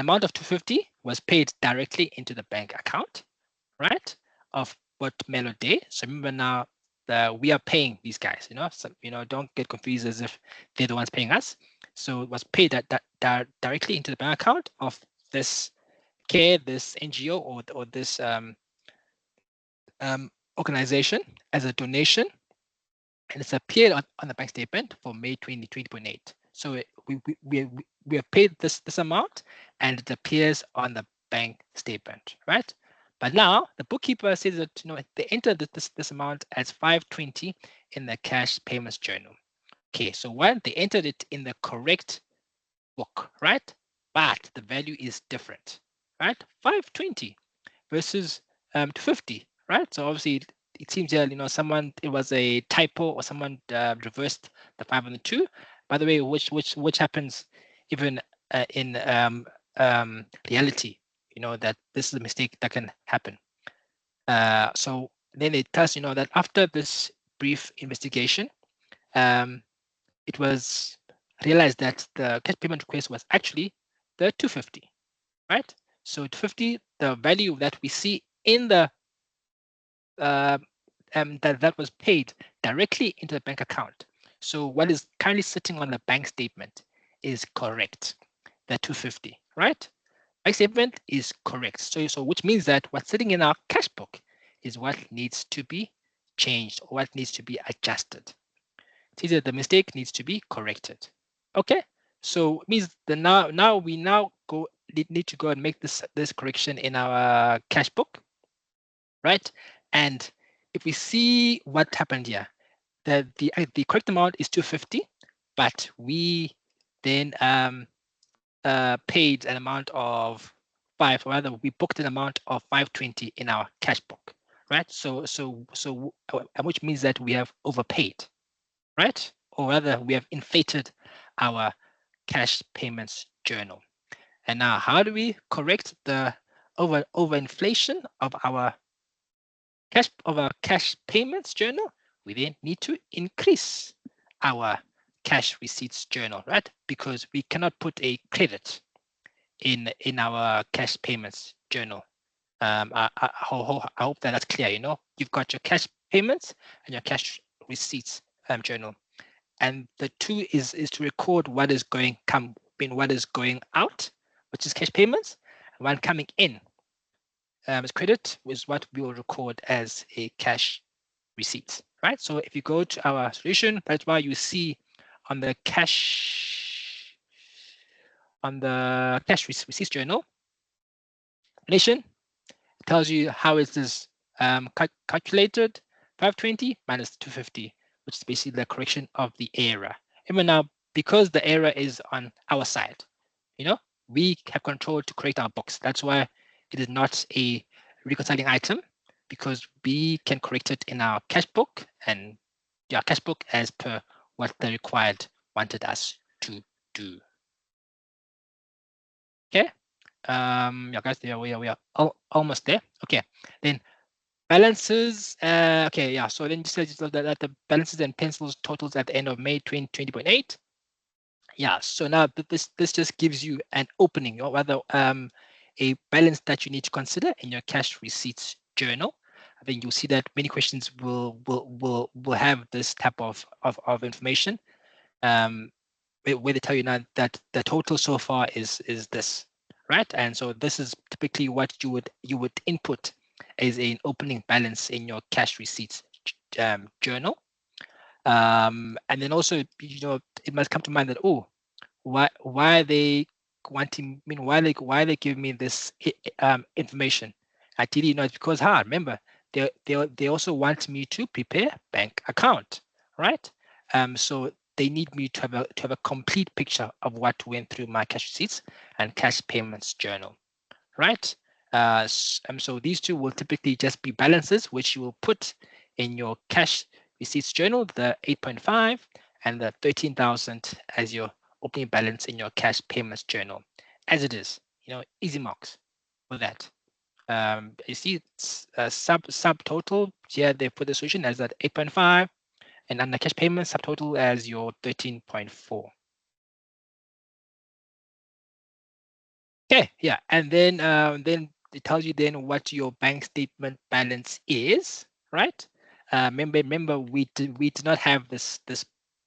amount of 250 was paid directly into the bank account, right, of Melo Day. So remember now that we are paying these guys, so don't get confused as if they're the ones paying us. So it was paid that directly into the bank account of this this NGO or this organization as a donation, and it's appeared on the bank statement for May 2020.8. So we have paid this amount, and it appears on the bank statement, right? But now the bookkeeper says that they entered this amount as 520 in the cash payments journal. Okay, so one, they entered it in the correct book, right? But the value is different, right? 520 versus 250, right? So obviously it seems here, it was a typo, or someone reversed the 5 and the 2. By the way, which happens even in reality, that this is a mistake that can happen. So then it tells that after this brief investigation, it was realized that the cash payment request was actually the 250, right? So 250, the value that we see in the that was paid directly into the bank account. So what is currently sitting on the bank statement is correct, the 250, right? Bank statement is correct. So which means that what's sitting in our cash book is what needs to be changed, or what needs to be adjusted. It's either the mistake needs to be corrected. Okay, so it means that now we need to go and make this correction in our cash book, right? And if we see what happened here, the correct amount is 250, but we then paid an amount of 5, or rather we booked an amount of 520 in our cash book, right? So which means that we have overpaid, right? Or rather we have inflated our cash payments journal. And now how do we correct the overinflation of our cash payments journal? We then need to increase our cash receipts journal, right? Because we cannot put a credit in our cash payments journal. I hope that that's clear. You've got your cash payments and your cash receipts journal, and the two is to record what is going out, which is cash payments, and what coming in as credit is what we will record as a cash receipt, right? So if you go to our solution, that's why you see on the cash receipts journal nation, it tells you how is this calculated. 520 minus 250, which is basically the correction of the error. Even now, because the error is on our side, we have control to create our books. That's why it is not a reconciling item, because we can correct it in our cash book, and cash book as per what the required wanted us to do. Okay. Guys, we are almost there. Okay, then balances. Okay, yeah. So then just that the balances and pencils totals at the end of May 2020.8. Yeah. So now this just gives you an opening, or rather, a balance that you need to consider in your cash receipts journal. I think you'll see that many questions will have this type of information, where they tell you now that the total so far is this, right? And so this is typically what you would input as an opening balance in your cash receipts journal. And then also, it must come to mind that, oh, why are they wanting, why are they giving me this information? Ideally, it's because hard. Remember, they also want me to prepare bank account, right? So they need me to have a complete picture of what went through my cash receipts and cash payments journal, right? So these two will typically just be balances which you will put in your cash receipts journal, the 8.5 and the 13,000 as your opening balance in your cash payments journal, as it is. Easy marks for that. You see subtotal here, they put the solution as that 8.5, and under cash payments subtotal as your 13.4. Okay, yeah, and then it tells you then what your bank statement balance is, right? Remember we did not have this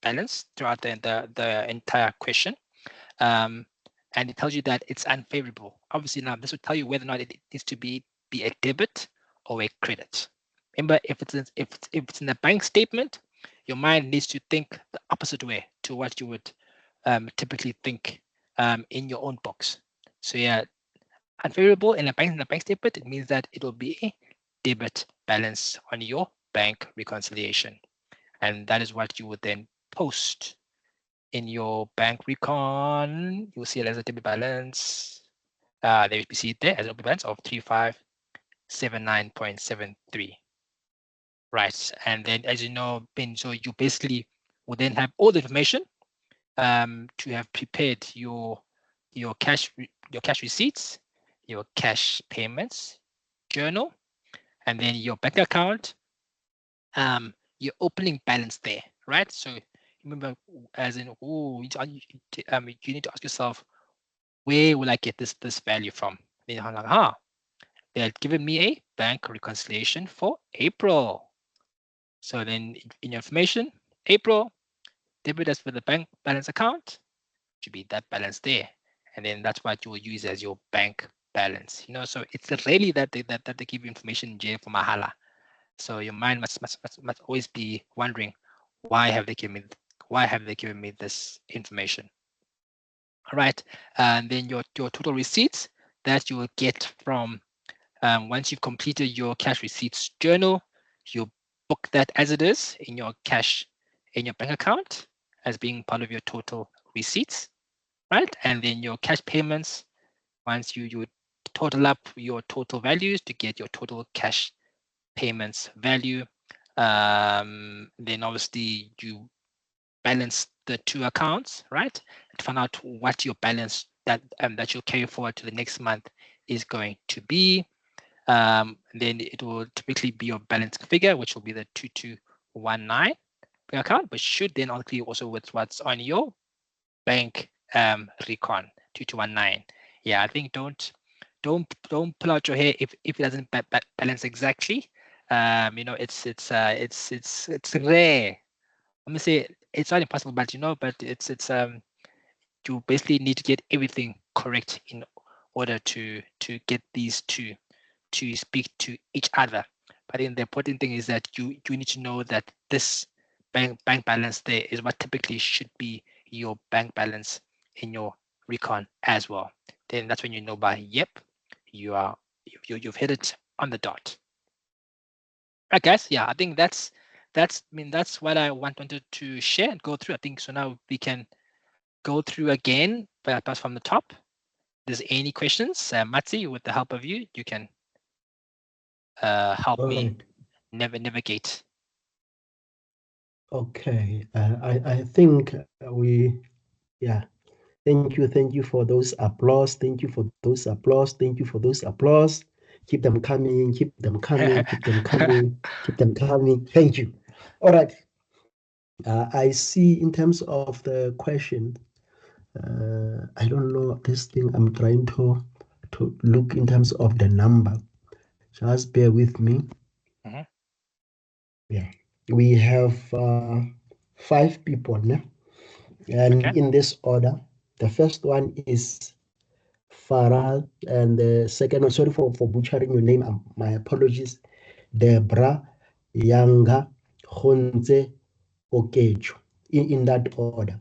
balance throughout the entire question, and it tells you that it's unfavorable. Obviously, now this will tell you whether or not it needs to be a debit or a credit. Remember, if it's in the bank statement, your mind needs to think the opposite way to what you would typically think in your own books. So yeah, unfavorable in the bank statement, it means that it will be a debit balance on your bank reconciliation, and that is what you would then post in your bank recon. You'll see it as a debit balance. There you see it there as a debit balance of 3579.73. Right, and then as you know, so you basically will then have all the information to have prepared your cash receipts, your cash payments journal, and then your bank account, your opening balance there, right? So remember, as in, you need to ask yourself, where will I get this value from? Then I'm like, they had given me a bank reconciliation for April. So then in your information, April, debit as for the bank balance account, should be that balance there. And then that's what you will use as your bank balance. So it's rarely that they give you information in J for Mahala. So your mind must always be wondering, why have they given me this information? All right, and then your total receipts that you will get from once you've completed your cash receipts journal, you book that as it is in your bank account as being part of your total receipts, right? And then your cash payments, once you total up your total values to get your total cash payments value, then obviously you balance the two accounts, right? To find out what your balance that you'll carry forward to the next month is going to be. Then it will typically be your balance figure, which will be the 2219 account, but should then ultimately also with what's on your bank recon 2219. Yeah, I think don't pull out your hair if it doesn't balance exactly. It's rare. Let me say it's not impossible, but it's you basically need to get everything correct in order to get these two to speak to each other. But then the important thing is that you need to know that this bank balance there is what typically should be your bank balance in your recon as well. Then that's when you know by yep, you've hit it on the dot. Right, guys. Yeah, I think that's what I wanted to share and go through. I think so now we can go through again, perhaps from the top. If there's any questions, Matsi, with the help of you can help me navigate. Okay, I think yeah. Thank you for those applause. Thank you for those applause. Thank you for those applause. Keep them coming. Keep them coming. Keep them coming. Keep them coming. Thank you. All right. I see in terms of the question. I don't know this thing. I'm trying to to look in terms of the number. Just bear with me. Mhm. Yeah, we have 5 people, né? And Okay. in this order, the first one is Farah, and the second one, sorry for butchering your name, my apologies, Debra, Yanga, Khonze, Okecho, in that order.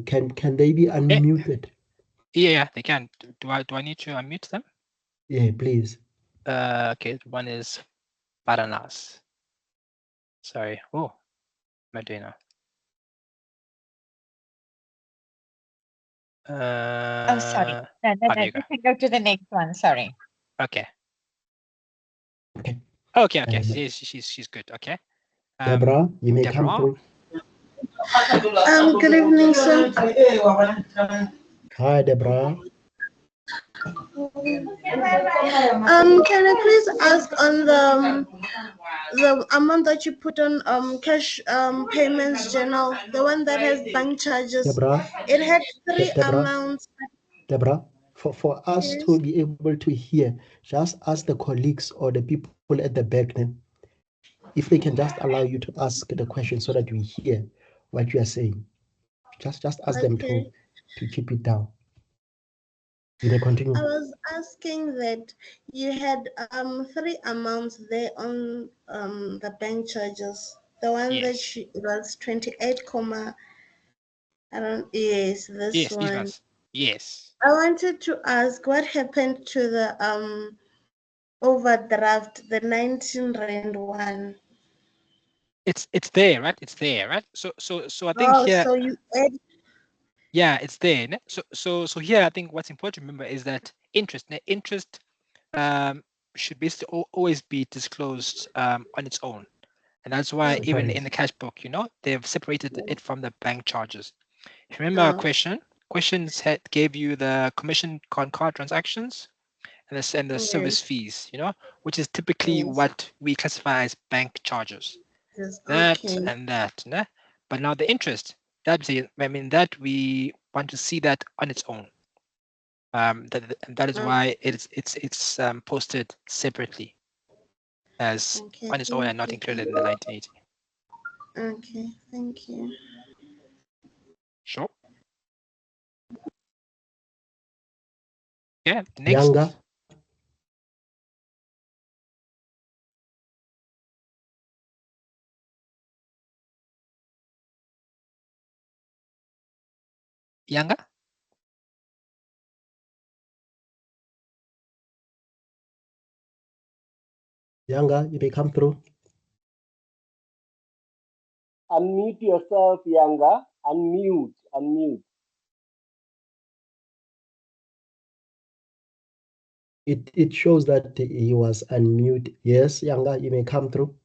Can they be unmuted? Yeah, they can. Do I need to unmute them? Yeah, please. Okay, one is Paranas. Sorry. Oh, Medina. Oh, sorry. No, there you go. you can go to the next one. Sorry. Okay. Okay. Okay. And She's good. Okay. Deborah, you may Deborah. come through. Good evening, sir. Hi, Deborah. Can I please ask on the amount that you put on cash payments journal, the one that has bank charges? Deborah. It had 3 Deborah. amounts. Deborah, for us Yes. to be able to hear, just ask the colleagues or the people at the back then if they can just allow you to ask the question so that we hear what you are saying. Just ask them to keep it down. You may continue. I was asking that you had 3 amounts there on the bank charges. The one that was 28, I don't. Yes, this Yes, these one. ones. Yes. I wanted to ask what happened to the overdraft, the 19 rand one. It's there, right? It's there, right? So I think here. So you add. Yeah, it's there. Ne? So here I think what's important to remember is that interest should basically always be disclosed on its own. And that's why even in the cash book, they've separated it from the bank charges. If you remember our questions gave you the commission on card transactions and the service fees, which is typically what we classify as bank charges. That and that. Né? But now the interest, that we want to see that on its own. That is why it's posted separately as on its own and not included in the 1980. Okay, thank you. Sure. Yeah, next. Younger. Younger? Younger, you may come through. Unmute yourself, Younger. Unmute. It shows that he was unmute. Yes, Younger, you may come through.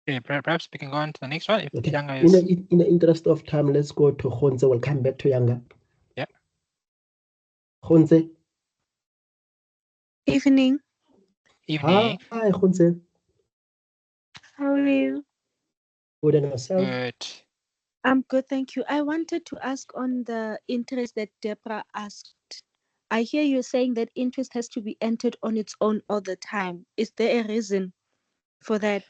Okay, perhaps we can go on to the next one. If Okay. Younger is... In the interest of time, let's go to Khonze. We'll come back to Younger. Yeah. Khonze. Evening. Evening. Hi, Khonze. How are you? Good, and yourself? Good. I'm good, thank you. I wanted to ask on the interest that Deborah asked. I hear you saying that interest has to be entered on its own all the time. Is there a reason for that?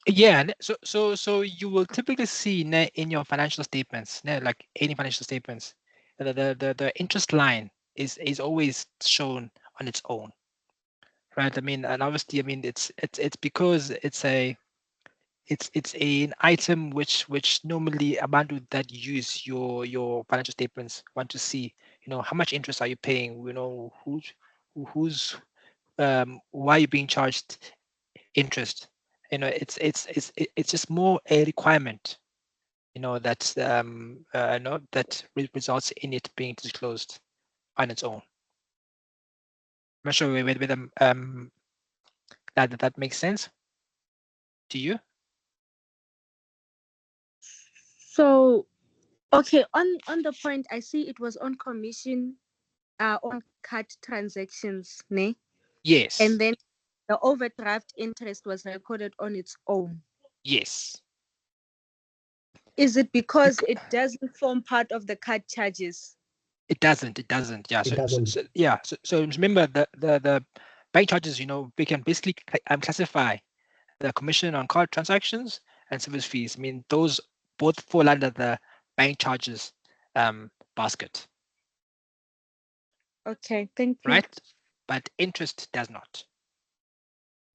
Yeah, so you will typically see in your financial statements, like any financial statements, the interest line is always shown on its own, right? And obviously, it's because it's an item which normally a bank that use your financial statements want to see, how much interest are you paying, who's why are you being charged interest. It's just more a requirement, that that results in it being disclosed on its own. I'm not sure whether that makes sense to you. So, okay, on the point, I see it was on commission on card transactions, ne? Yes. And then the overdraft interest was recorded on its own. Yes. Is it because it doesn't form part of the card charges? It doesn't. Yeah. It doesn't. So remember the bank charges. We can basically classify the commission on card transactions and service fees. I mean, those both fall under the bank charges basket. Okay, thank you. Right, but interest does not.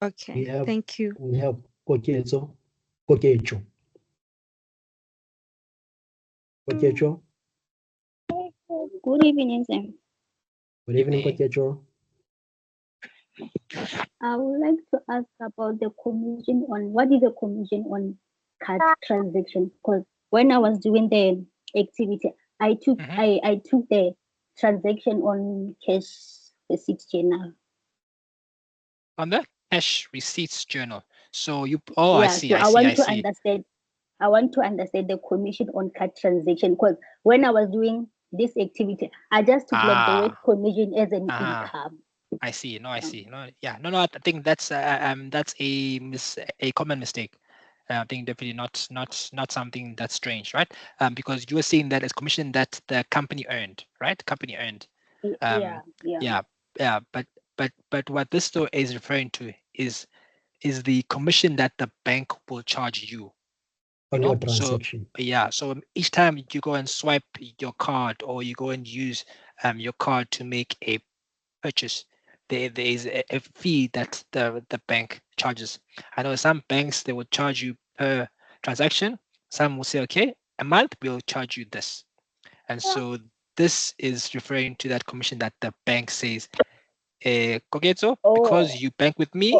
Okay, thank you. We have Koketso. Good evening, sir. Good evening, Koketso. I would like to ask about the commission on what is the commission on card transaction? Because when I was doing the activity, I took I took the transaction on cash receipts journal. On the cash receipts journal. So you I see. I want to understand the commission on card transaction, because when I was doing this activity, I just took like the word commission as an income. I see. No, I see. No, yeah, no. I think that's a common mistake. I think definitely not something that's strange, right? Because you were saying that as commission that the company earned, right? Company earned. Yeah. But what this though is referring to is the commission that the bank will charge you. On your transaction. So each time you go and swipe your card or you go and use your card to make a purchase, there is a fee that the bank charges. I know some banks, they will charge you per transaction. Some will say, okay, a month we'll charge you this. And so this is referring to that commission that the bank says, Kogetso, because you bank with me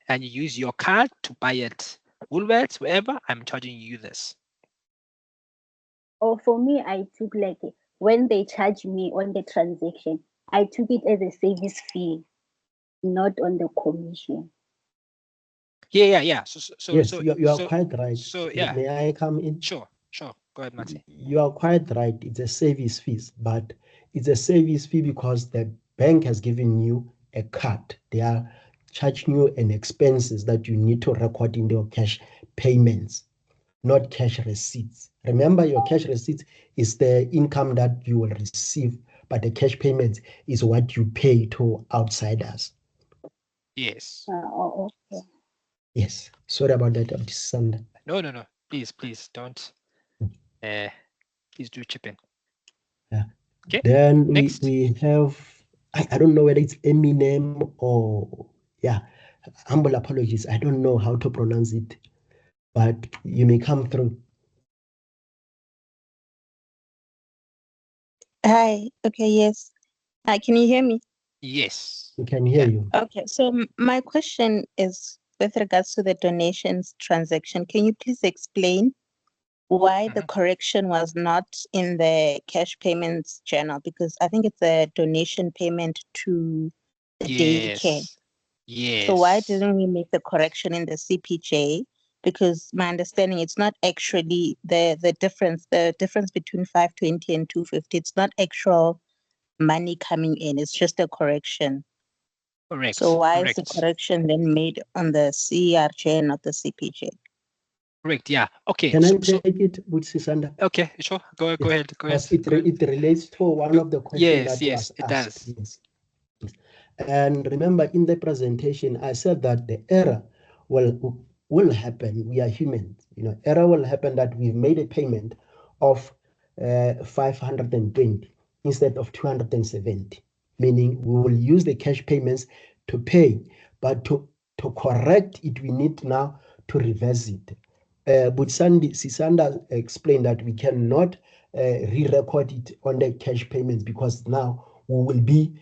and you use your card to buy it Woolworths, wherever, I'm charging you this. For me, I took like when they charge me on the transaction, I took it as a service fee, not on the commission. Yeah. So you are quite right. So may I come in? Sure. Go ahead, Mati. You are quite right. It's a service fee, but it's a service fee because the bank has given you a card. They are charging you an expenses that you need to record in your cash payments, not cash receipts. Remember, your cash receipts is the income that you will receive, but the cash payments is what you pay to outsiders. Yes. Okay. Yes. Sorry about that, Sandra. No. Please don't. Please do chip in. Yeah. Okay. Then Next. we have, I don't know whether it's Eminem or humble apologies. I don't know how to pronounce it, but you may come through. Hi. Okay. Yes. Can you hear me? Yes. We can hear you. Okay. So my question is with regards to the donations transaction. Can you please explain why the correction was not in the cash payments journal? Because I think it's a donation payment to the daycare. Yes. So why didn't we make the correction in the CPJ? Because my understanding, it's not actually the difference between 520 and 250. It's not actual money coming in. It's just a correction. Correct. So why is the correction then made on the CRJ and not the CPJ? Correct. Yeah. Okay. Can I take it with Sisanda? Okay. Sure. Go ahead. Because it relates to one of the questions that was asked. Does. Yes. And remember, in the presentation, I said that the error will happen. We are humans. Error will happen that we've made a payment of 520 instead of 270, meaning we will use the cash payments to pay, but to correct it, we need now to reverse it. But Sisanda explained that we cannot re-record it on the cash payments because now we will be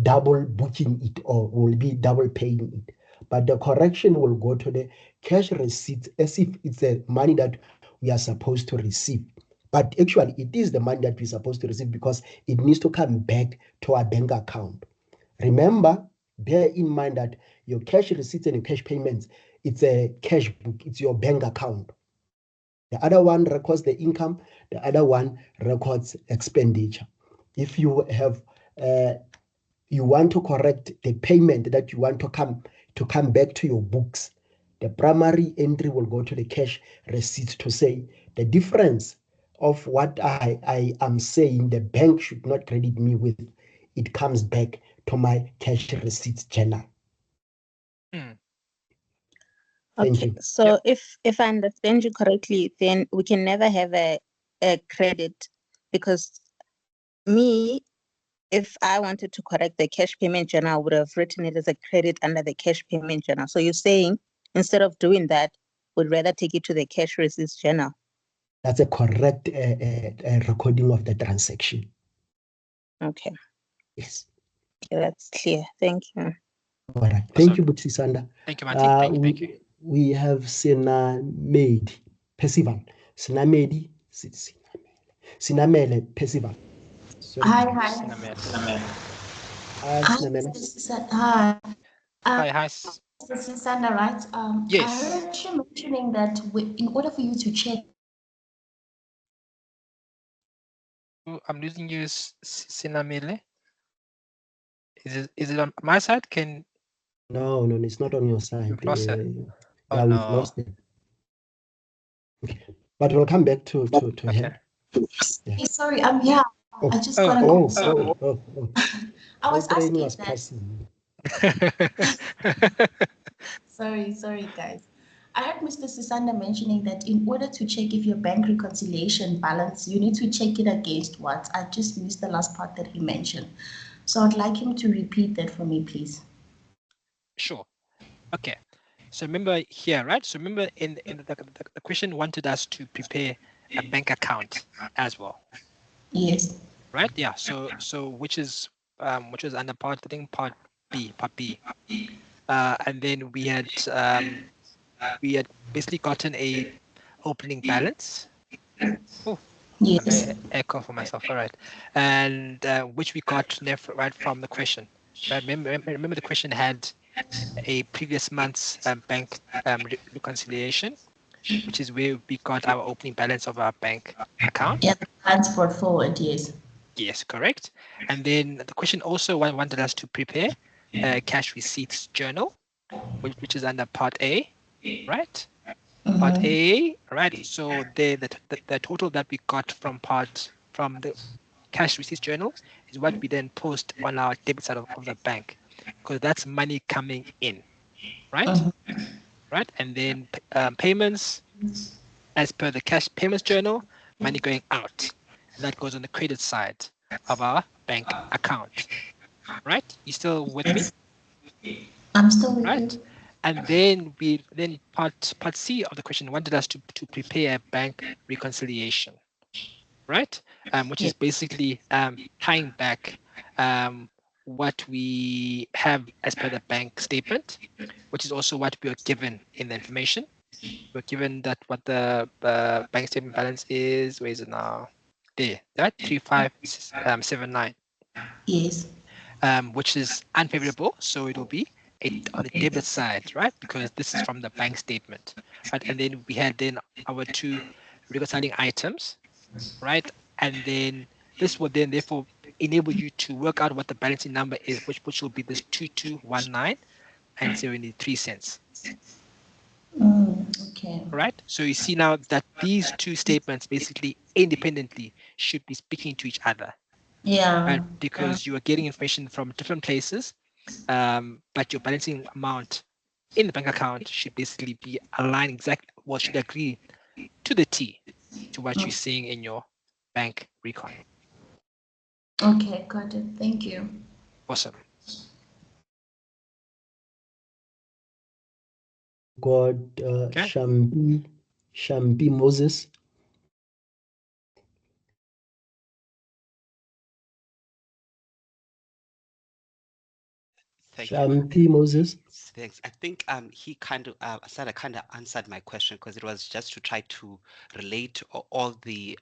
double booking it or we will be double paying it. But the correction will go to the cash receipts as if it's the money that we are supposed to receive. But actually, it is the money that we're supposed to receive because it needs to come back to our bank account. Remember, bear in mind that your cash receipts and your cash payments, it's a cash book, it's your bank account. The other one records the income, the other one records expenditure. If you have you want to correct the payment that you want to come back to your books, the primary entry will go to the cash receipt to say the difference of what I am saying the bank should not credit me with, it comes back to my cash receipts journal. Thank Okay, you. so if I understand you correctly, then we can never have a credit, because me, if I wanted to correct the cash payment journal, I would have written it as a credit under the cash payment journal. So you're saying instead of doing that, we'd rather take it to the cash receipts journal. That's a correct recording of the transaction. Okay. Yes. Okay, that's clear. Thank you. All right. Thank you, Butsisanda. Thank you, Martin. Thank you. We have Sinamedi Percival. Sinamedi Sinamele Percival. Sorry. Hi. Hi, Sinamele. Hi. Hi. This is Sandra, right? Yes. I heard you mentioning that in order for you to check. I'm losing you, Sinamele. Is it on my side? No, it's not on your side. We've lost it. Yeah, we've lost it. Okay. But we'll come back to her. Yeah. Sorry, I'm here. Oh. I just got a call. Oh. I was train asking was that. passing. Sorry, guys. I heard Mr. Sisanda mentioning that in order to check if your bank reconciliation balance, you need to check it against what? I just missed the last part that he mentioned. So I'd like him to repeat that for me, please. Sure. Okay. So remember here, right? So remember in the question wanted us to prepare a bank account as well. Yes. Right? Yeah. So which is under part, I think part B. And then we had basically gotten a opening balance. Oh, yes. I'm echo for myself. All right. And which we got right from the question. Right? Remember the question had a previous month's bank reconciliation, which is where we got our opening balance of our bank account. Yeah, that's brought forward, yes. Yes, correct. And then the question also wanted us to prepare a cash receipts journal, which is under part A, right? Part A, right? So the total that we got from the cash receipts journal is what we then post on our debit side of the bank, because that's money coming in, right? Right, and then payments as per the cash payments journal, money going out, and that goes on the credit side of our bank account. Right? You still with me? I'm still with right? you. And then part C of the question wanted us to prepare a bank reconciliation, right? Which is basically tying back what we have as per the bank statement, which is also what we are given in the information. We're given that what the bank statement balance is. Where is it now? There, right? 3579. Yes. Which is unfavorable, so it will be on the debit side, right? Because this is from the bank statement, right? And then we had our two reconciling items, right? And then this will then therefore enable you to work out what the balancing number is, which will be this 2219 and 73 cents. Okay. Right. So you see now that these two statements basically independently should be speaking to each other. Yeah. Right? Because you are getting information from different places, but your balancing amount in the bank account should basically be aligned exactly, well, should agree to the T to what you're seeing in your bank recon. Okay, got it. Thank you. Awesome. Got Shampi Moses. Thank Shampi Moses. Thanks. I think he kind of Asada kind of answered my question because it was just to try to relate all the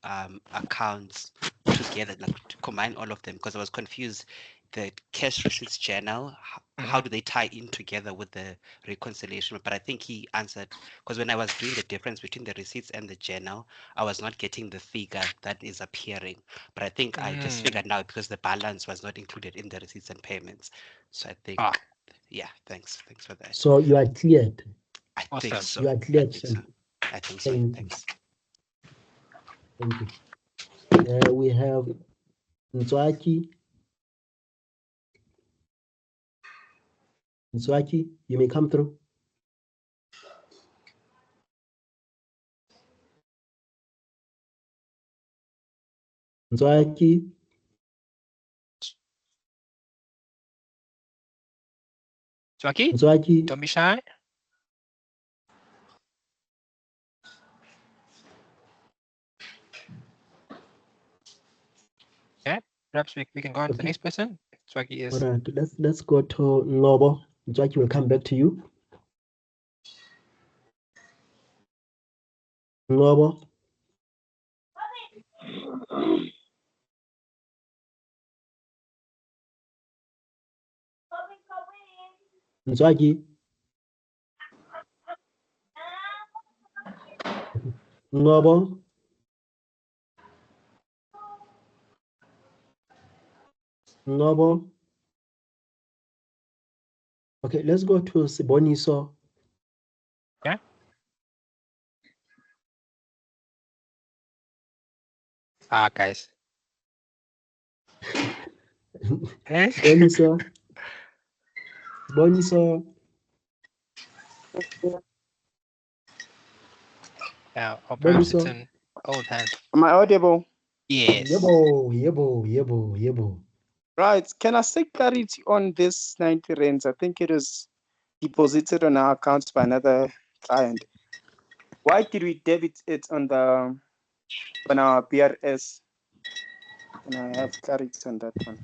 accounts together, like to combine all of them, because I was confused. The cash receipts journal, how do they tie in together with the reconciliation? But I think he answered, because when I was doing the difference between the receipts and the journal, I was not getting the figure that is appearing. But I think I just figured now because the balance was not included in the receipts and payments. So I think, yeah, thanks for that. So you are cleared. I think so. You are cleared. I think so. Thanks. Thank you. We have Nzwaki. Nzwaki, you may come through. Nzwaki. Nzwaki, don't be shy. Yeah, perhaps we can go on to the next person. Nzwaki is. All right, let's go to Nobo. Nzwaki will come back to you. Nobo. Nzwaki. Nobo. Nobo. Okay, let's go to Siboniso. Yeah. Guys. Siboniso. Siboniso. Yeah, or perhaps it's an old hand. Am I audible? Yes. Yebo. Right. Can I seek clarity on this 90 rands? I think it is deposited on our accounts by another client. Why did we debit it on our BRS? Can I have clarity on that one?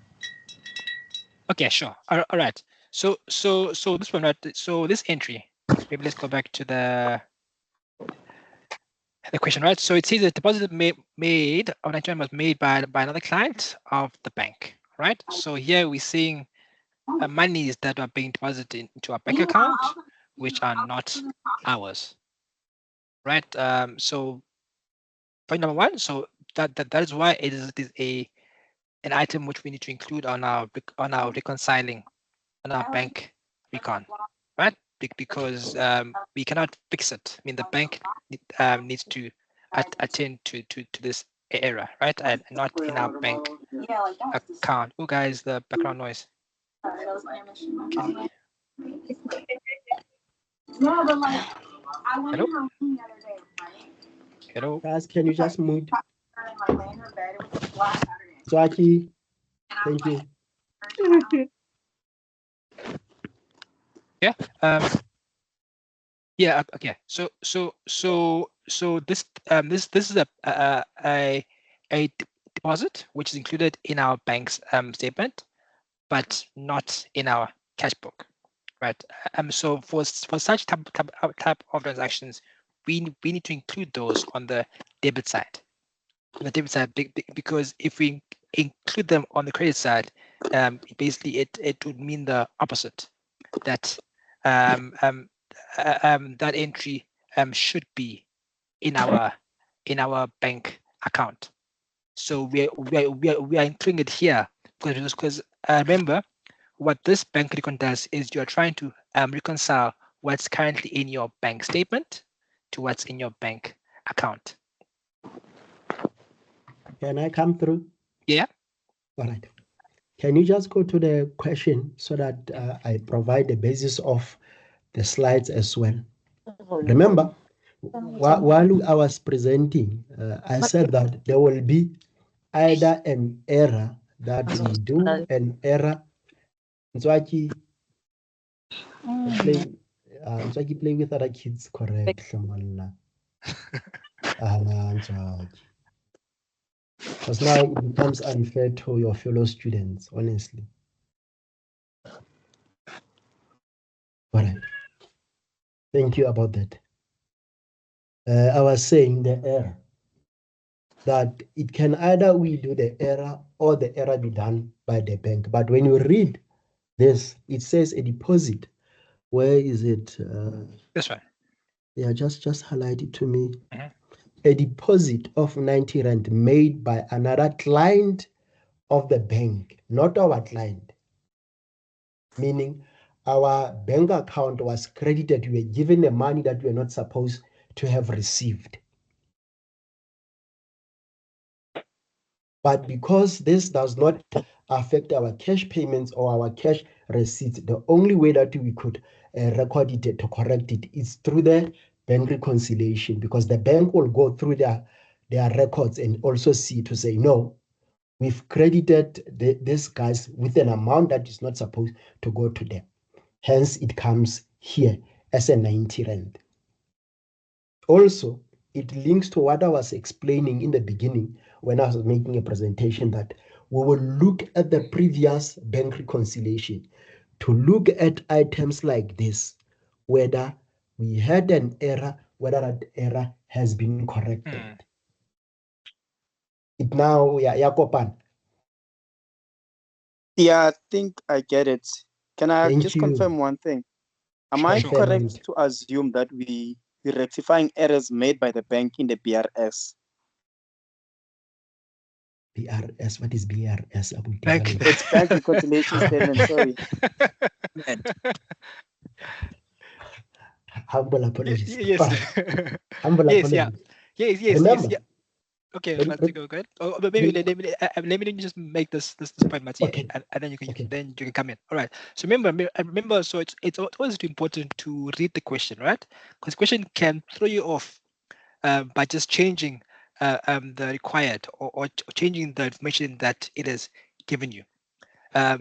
Okay, sure. All right. So this one, right? So this entry. Maybe let's go back to the question, right? So it says the deposit made on a was made by another client of the bank, right? So here we're seeing monies that are being deposited into our bank account, which are not ours, right? So point number one. So that is why it is an item which we need to include on our reconciling on our bank recon, right? Because we cannot fix it. I mean, the bank needs to attend to this error, right? And not in our bank account. Oh, guys, the background noise. Okay. Hello. Hello. Guys, can you just mute? Zwaki, thank you. Yeah. Yeah. Okay. So this is a deposit which is included in our bank's statement, but not in our cash book, right? So for such type of transactions, we need to include those on the debit side. On the debit side, because if we include them on the credit side, basically it would mean the opposite, that that entry should be in our bank account. So we are including it here because remember what this bank recon does is you're trying to reconcile what's currently in your bank statement to what's in your bank account. Can I come through? Yeah. All right. Can you just go to the question so that I provide the basis of the slides as well? Remember, while I was presenting, I said that there will be either an error that we do an error. Nzwaki, play with other kids, correct? Nzwaki. Because now it becomes unfair to your fellow students, honestly. All right. Thank you about that. I was saying the error, that it can either we do the error or the error be done by the bank. But when you read this, it says a deposit. Where is it? This one. Yeah, just highlight it to me. A deposit of 90 rand made by another client of the bank, not our client. Meaning our bank account was credited, we were given the money that we were not supposed to have received. But because this does not affect our cash payments or our cash receipts, the only way that we could record it to correct it is through the bank reconciliation, because the bank will go through their records and also see to say, no, we've credited these guys with an amount that is not supposed to go to them. Hence, it comes here as a 90 rand. Also, it links to what I was explaining in the beginning when I was making a presentation, that we will look at the previous bank reconciliation to look at items like this, whether we had an error, whether that error has been corrected. It now, Yakopan. Yeah, I think I get it. Can I Thank just you. confirm one thing? Am I correct to assume that we're rectifying errors made by the bank in the BRS? BRS, what is BRS? It's bank reconciliation statement, sorry. Humble apologies. Yes. Humble Yes, apologies. Yes. Remember, Yeah. Okay, let's go ahead. Oh, but maybe let me just make this point, Mati, okay. and then you can come in. All right. So remember. So it's always important to read the question, right? Because question can throw you off by just changing the required or changing the information that it has given you.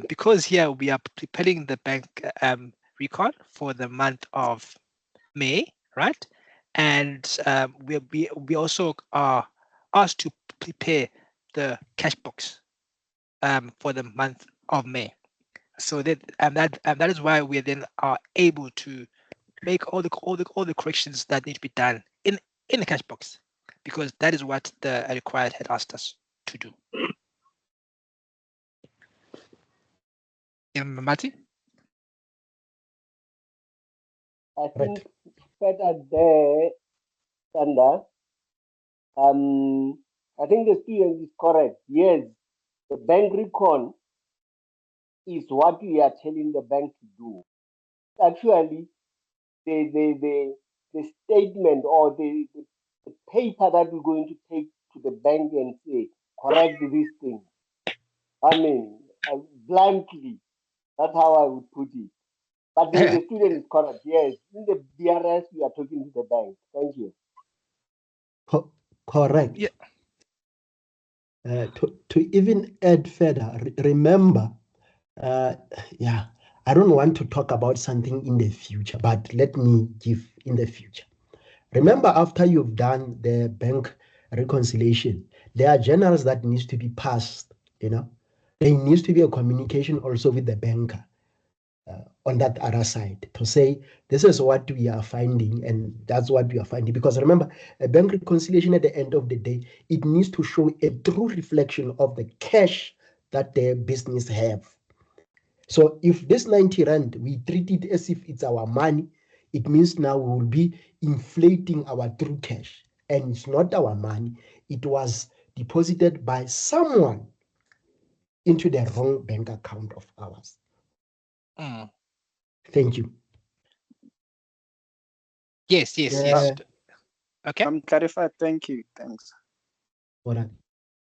Because here we are preparing the bank record for the month of May, right? And we also are asked to prepare the cash box for the month of May. So that is why we then are able to make all the corrections that need to be done in the cash box, because that is what the required had asked us to do. Yeah, Mati? I think better there, Sanda. I think the student is correct. Yes, the bank recon is what we are telling the bank to do. Actually, the statement or the paper that we're going to take to the bank and say, correct this thing. I mean, blankly, that's how I would put it. But the student is correct. Yes, in the BRS, we are talking to the bank. Thank you. Correct. Yeah. To even add further, remember, I don't want to talk about something in the future, but let me give in the future. Remember, after you've done the bank reconciliation, there are journals that needs to be passed. There needs to be a communication also with the banker on that other side to say, this is what we are finding and that's what we are finding. Because remember, a bank reconciliation at the end of the day, it needs to show a true reflection of the cash that the business have. So if this 90 rand, we treat it as if it's our money, it means now we will be inflating our true cash. And it's not our money. It was deposited by someone into the wrong bank account of ours. Thank you. Yes. Okay. I'm clarified. Thank you. Thanks. All right.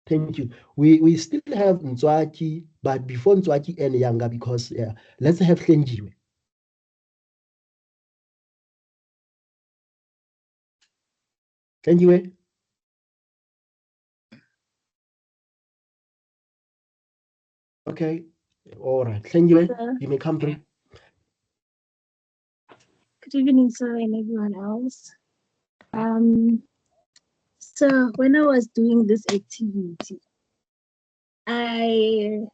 Thank you. We still have Nzwaki, but before Nzwaki and Younger, because let's have Hlenjiwe. Hlenjiwe? Okay. All right. Hlenjiwe, you may come through. Good evening, sir, and everyone else. So when I was doing this activity, my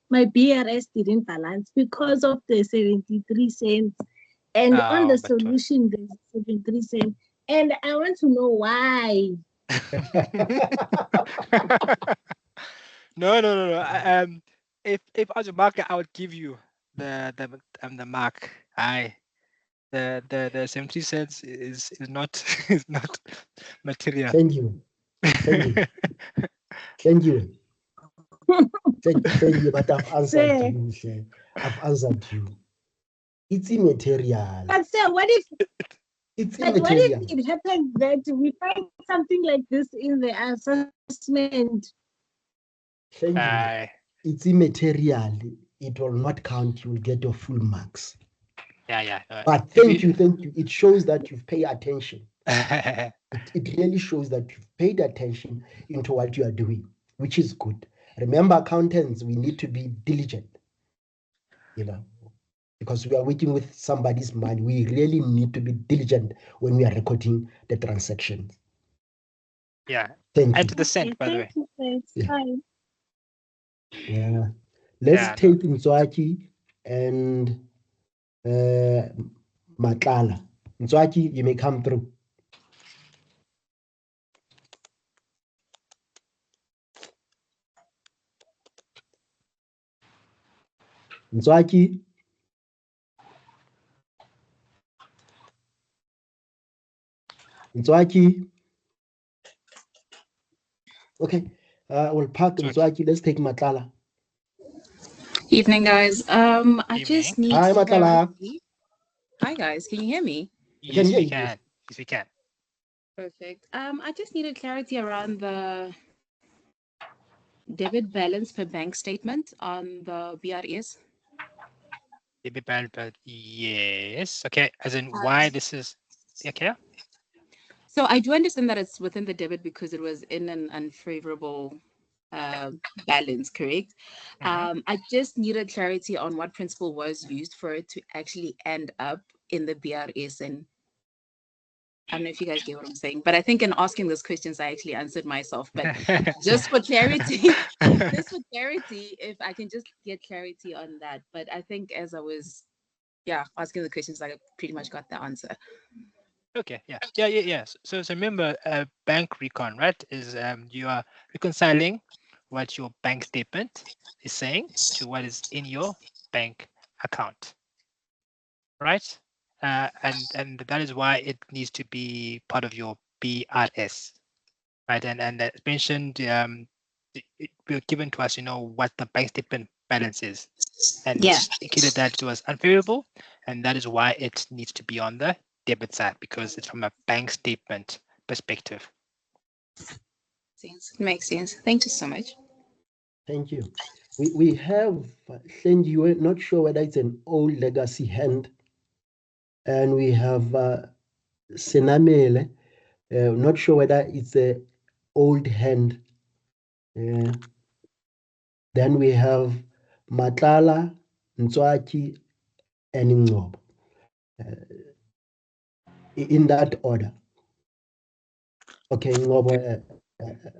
my BRS didn't balance because of the 73 cents. And on the solution, there's 73 cents. And I want to know why. No. If I was a marker, I would give you the mark. The 70 cents is not is not material. Thank you. Thank you, but I've answered you, sir. I've answered you. It's immaterial. But sir, what if it's but what if it happens that we find something like this in the assessment? Thank you. It's immaterial. It will not count. You will get your full marks. Yeah. But thank you. It shows that you've paid attention. It really shows that you've paid attention into what you are doing, which is good. Remember, accountants, we need to be diligent, because we are working with somebody's money. We really need to be diligent when we are recording the transactions. Yeah. Thank and you. to the cent, by the way. It's fine. Yeah. Let's take Nzwaki and Matlala. Nzwaki, you may come through. Nzwaki. Nzwaki. Okay. We'll park Nzwaki. Let's take Matlala. Evening, guys. I just need Hi, Matlala. clarity. Hi, guys. Can you hear me? Yes, we can. Yes, we can. Perfect. I just needed clarity around the debit balance per bank statement on the BRS. Debit balance, yes. Okay, as in why this is okay. So I do understand that it's within the debit because it was in an unfavorable balance, correct? I just needed clarity on what principle was used for it to actually end up in the BRS, and I don't know if you guys get what I'm saying, but I think in asking those questions, I actually answered myself. But just for clarity, if I can just get clarity on that. But I think as I was, asking the questions, I pretty much got the answer. Okay, yeah. So remember, bank recon, right? Is you are reconciling what your bank statement is saying to what is in your bank account, right? And that is why it needs to be part of your BRS, right? And as mentioned, it will given to us, what the bank statement balance is, and indicated that it was unfavorable, and that is why it needs to be on the debit side because it's from a bank statement perspective. Makes sense. Thank you so much. Thank you. We have Senjiwe, not sure whether it's an old legacy hand, and we have Senamele, not sure whether it's a old hand. Then we have Matlala, Nzwaki, and Ngcobo. In that order. Okay, Ngcobo,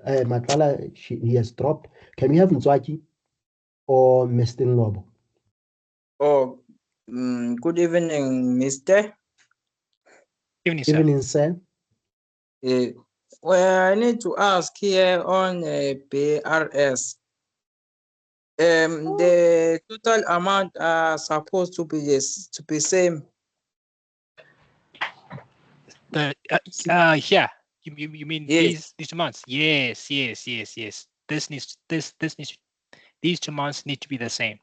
Matlala, he has dropped. Can we have Nzwaki or Mr. Ngcobo? Oh, good evening, Mr. Evening, sir. Well, I need to ask here on BRS. The total amount are supposed to be same. You mean these 2 months? Yes. These 2 months need to be the same.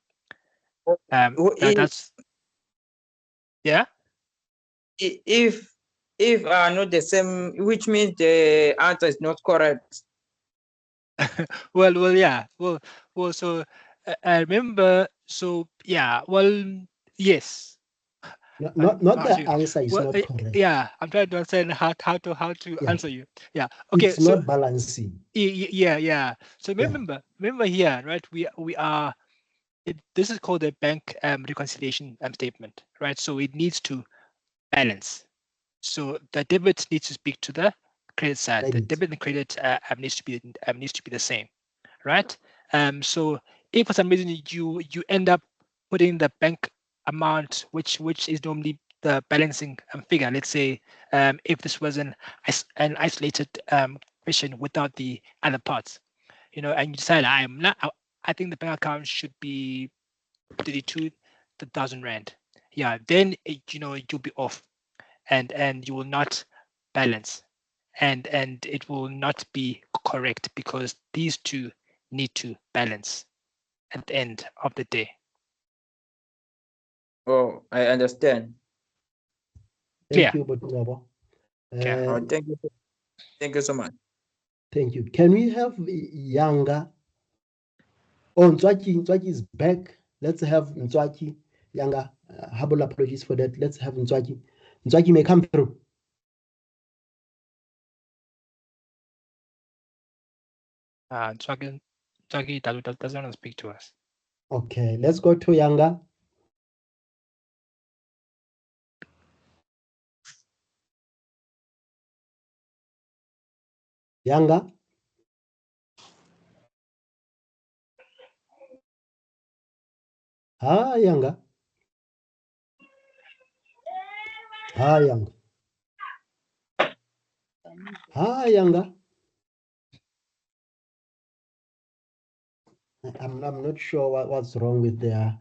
That's If are not the same, which means the answer is not correct. Well, so I remember. So yes. Not the answer is not correct. Yeah, I'm trying to understand how to answer you. Yeah. Okay. It's not balancing. Yeah. So remember here, right? We are. This is called a bank reconciliation statement, right? So it needs to balance. So the debit needs to speak to the credit side. The debit and credit needs to be the same, right? So if for some reason you end up putting the bank amount, which is normally the balancing figure, let's say if this was an isolated question without the other parts, and you decide I think the bank account should be 32,000 rand. Yeah, then you'll be off, and you will not balance, and it will not be correct because these two need to balance at the end of the day. Oh, I understand. Thank you, Botwabo. Thank you. Thank you so much. Thank you. Can we have Younger? Oh, Ntswaki is back. Let's have Ntswaki. Younger, humble apologies for that. Let's have Ntswaki. Ntswaki may come through. Ntswaki doesn't want to speak to us. Okay, let's go to Younger. Younger. Hi, Younger. Hi, Younger. Hi, Younger. I'm not sure what's wrong with their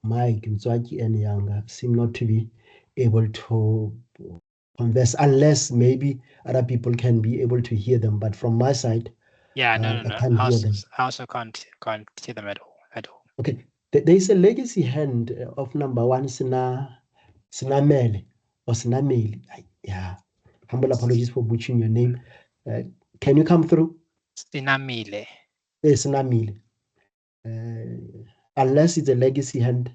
mic. Ntswaki and Younger seem not to be able to converse unless maybe other people can be able to hear them. But from my side, Yeah, no. I can't hear them. I also can't hear them at all. Okay, there is a legacy hand of number one, Sinamele or Sinameli. Yeah, humble apologies for butchering your name. Can you come through? Sinamile. Sinamile. Unless it's a legacy hand.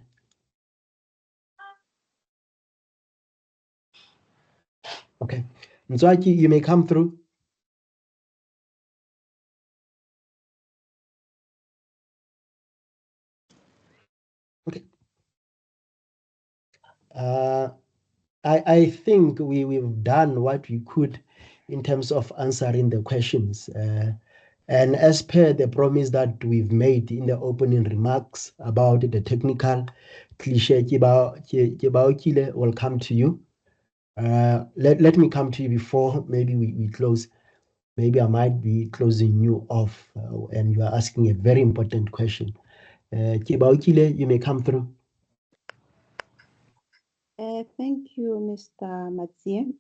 Okay, Ntswaki, you may come through. Okay. I think we've done what we could in terms of answering the questions. And as per the promise that we've made in the opening remarks about the technical cliche, Kibaokile will come to you. Let me come to you before maybe we close. Maybe I might be closing you off and you are asking a very important question. Kibaokile, you may come through. Thank you, Mr. Matsie.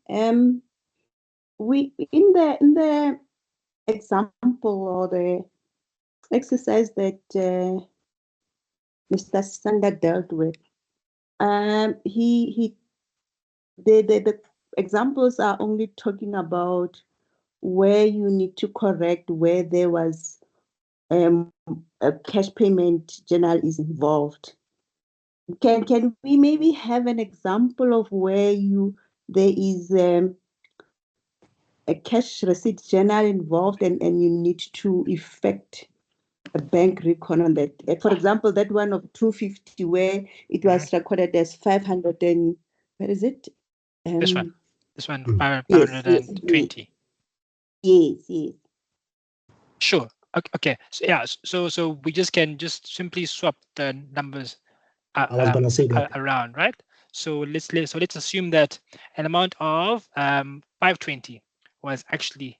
We in the example or the exercise that Mr. Sander dealt with, the examples are only talking about where you need to correct where there was a cash payment journal is involved. Can we maybe have an example of where there is a cash receipt journal involved and you need to effect a bank recon on that? For example, that one of 250 where it was recorded as 500 and where is it? This one, 520. Yes. Sure. Okay. So yeah. So we can simply swap the numbers I was gonna say that. around, right? So let's assume that an amount of 520 was actually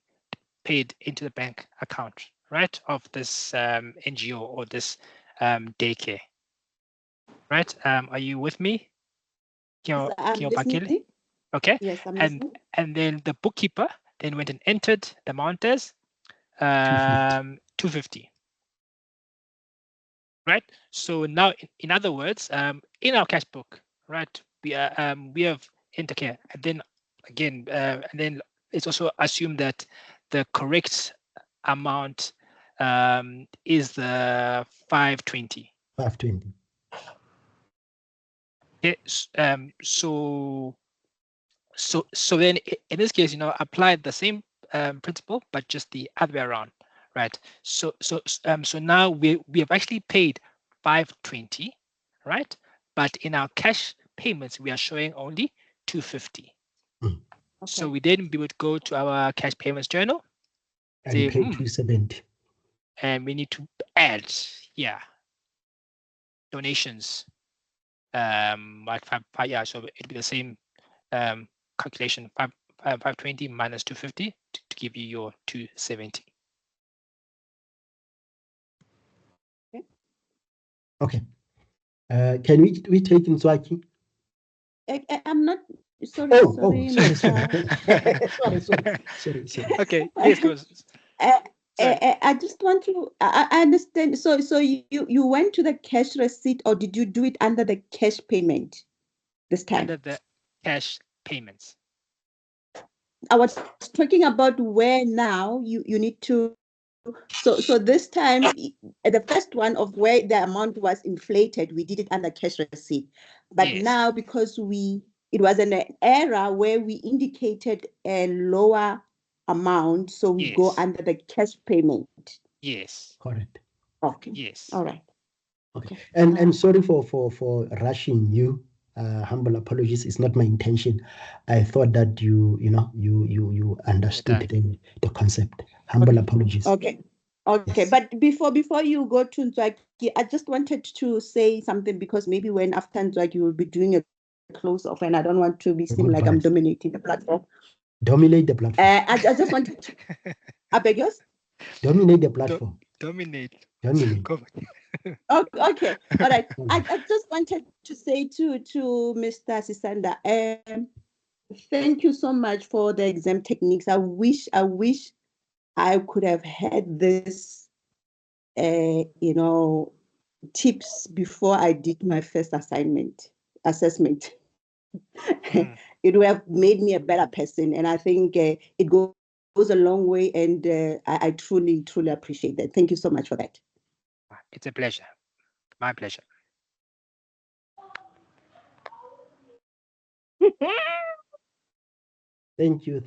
paid into the bank account, right, of this NGO or this daycare, right? Are you with me? Yes, I'm listening. Okay. Yes, I'm listening. And then the bookkeeper then went and entered the amount as 250. Right. So now, in other words, in our cash book, right, we have entered here, and then again, and then it's also assumed that the correct amount is the 520. 520. Okay. So then in this case, apply the same principle, but just the other way around, right? So now we have actually paid 520, right? But in our cash payments, we are showing only 250. Okay. So we would go to our cash payments journal and pay 270. And we need to add, donations. Like yeah, so it'd be the same calculation, 520 minus 250 to give you your 270. Okay. Can we take Ntswaki? I'm not sorry. Oh, sorry, sorry. Okay. Yes, goes. I just want to. I understand. So you went to the cash receipt, or did you do it under the cash payment this time? Under the cash payments. I was talking about where now you need to. So this time, the first one of where the amount was inflated, we did it under cash receipt. But Yes. now, because it was an error where we indicated a lower amount, so we go under the cash payment. Yes. Correct. Okay. Yes. All right. Okay. And sorry for rushing you. Humble apologies. It's not my intention. I thought that you understood the concept. Humble apologies. Okay. Okay, yes. But before you go to Ntswaki, I just wanted to say something, because maybe when after Ntswaki you will be doing a close off, and I don't want to seem like I'm dominating the platform. Dominate the platform. I just wanted to. I beg yours? Dominate the platform. Dominate. Okay. All right. I just wanted to say to Mr. Sisanda, thank you so much for the exam techniques. I wish I could have had this, tips before I did my first assessment. It would have made me a better person, and I think it goes a long way, and I truly appreciate that. Thank you so much for that. It's a pleasure. My pleasure. Thank you.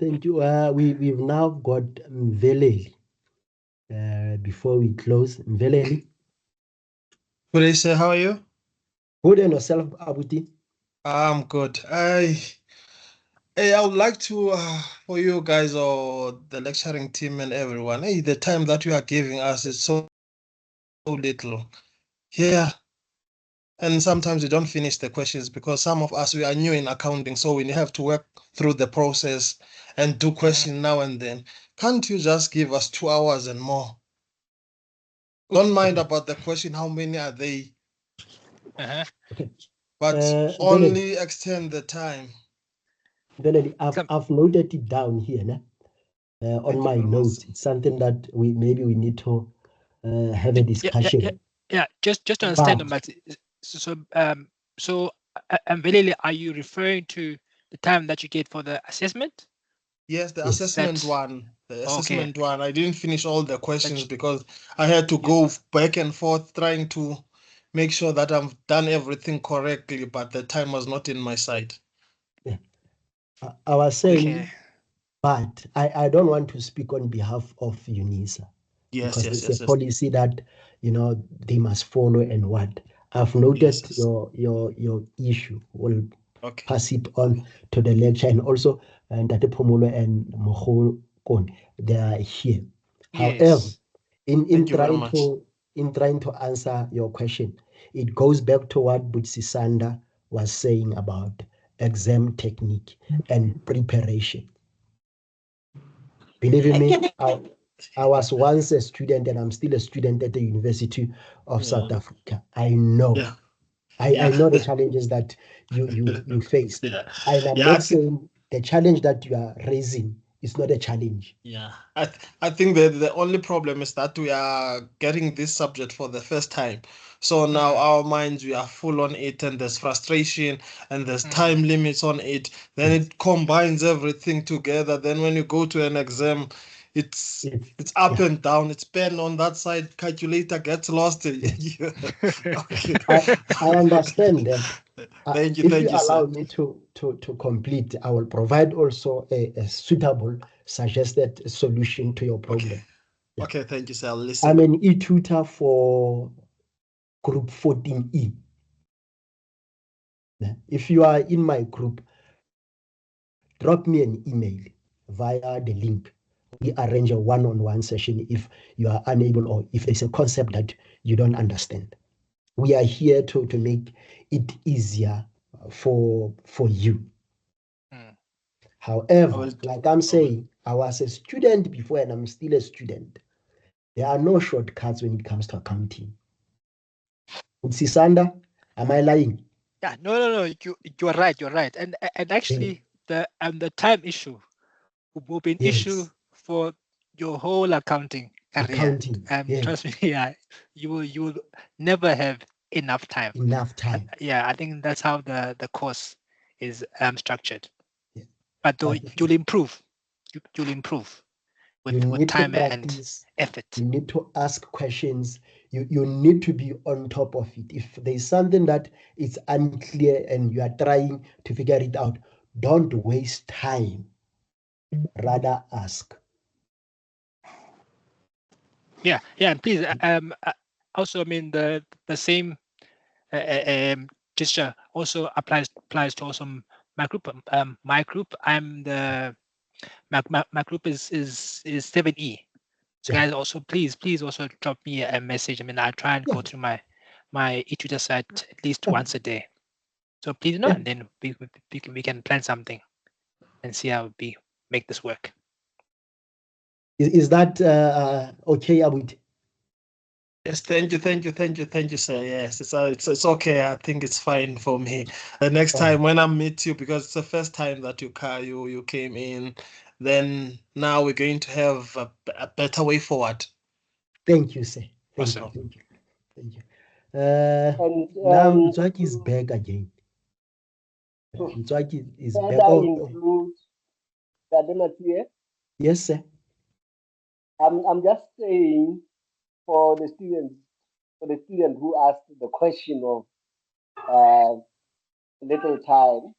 We've now got Mveleli. Before we close, Mveleli. Good day, sir. How are you? Good, and yourself, Abuti? I'm good. I would like to, for you guys or the lecturing team and everyone, the time that you are giving us is so little. Yeah. And sometimes we don't finish the questions because some of us, we are new in accounting, so we have to work through the process and do questions now and then. Can't you just give us 2 hours and more? Don't mind about the question, how many are they? Okay. But only extend the time. Valerie, I've noted it down here on my notes. It's something that we need to have a discussion. Yeah. Just to understand, so Mveleli, are you referring to the time that you get for the assessment? Yes, the assessment one. The assessment one. I didn't finish all the questions because I had to go back and forth trying to make sure that I've done everything correctly, but the time was not in my side. Yeah. I was saying, but I don't want to speak on behalf of UNISA. Because it's a policy that they must follow, and what I've noted your issue. Will pass it on to the lecturer, and also Ntate Phumulo and Mogokone, they are here. However, in trying to answer your question, it goes back to what Butsisanda was saying about exam technique and preparation. Believe me, I was once a student, and I'm still a student at the University of South Africa. I know. I know the challenges that you faced. And I'm not saying the challenge that you are raising is not a challenge. Yeah, I think that the only problem is that we are getting this subject for the first time. So now our minds, we are full on it, and there's frustration and there's time limits on it. Then it combines everything together. Then when you go to an exam, it's up and down. It's pen on that side, calculator gets lost. I understand that. Thank you, if you sir. allow me to complete, I will provide also a suitable suggested solution to your problem. Okay, thank you, sir. I'll listen. I'm an e-tutor for group 14E. If you are in my group, drop me an email via the link. We arrange a one-on-one session if you are unable, or if there's a concept that you don't understand. We are here to make it easier for you. However, like I'm saying, I was a student before and I'm still a student. There are no shortcuts when it comes to accounting. Sisanda, am I lying? Yeah, no. You are right. You're right. And actually, the time issue will be an issue for your whole accounting career. Trust me, yeah, you will never have enough time. Yeah, I think that's how the course is structured. But though you'll improve. You'll improve with time and effort. You need to ask questions. You need to be on top of it. If there's something that is unclear and you are trying to figure it out, don't waste time. Rather ask. Yeah, and please, also, I mean, the same gesture also applies to also my group. My group, I'm the my group is 7E. So guys, also please also drop me a message. I mean, I try and go through my e-tutor site at least once a day. So please know, and then we can plan something and see how we make this work. Is that okay, Abud? Yes, thank you, sir. Yes, it's okay. I think it's fine for me. The next time when I meet you, because it's the first time that you came in, then now we're going to have a better way forward. Thank you, sir. Thank you. Now Mzwaki is back again. Mzwaki is back. Yes, sir. I'm just saying for the student who asked the question of little time,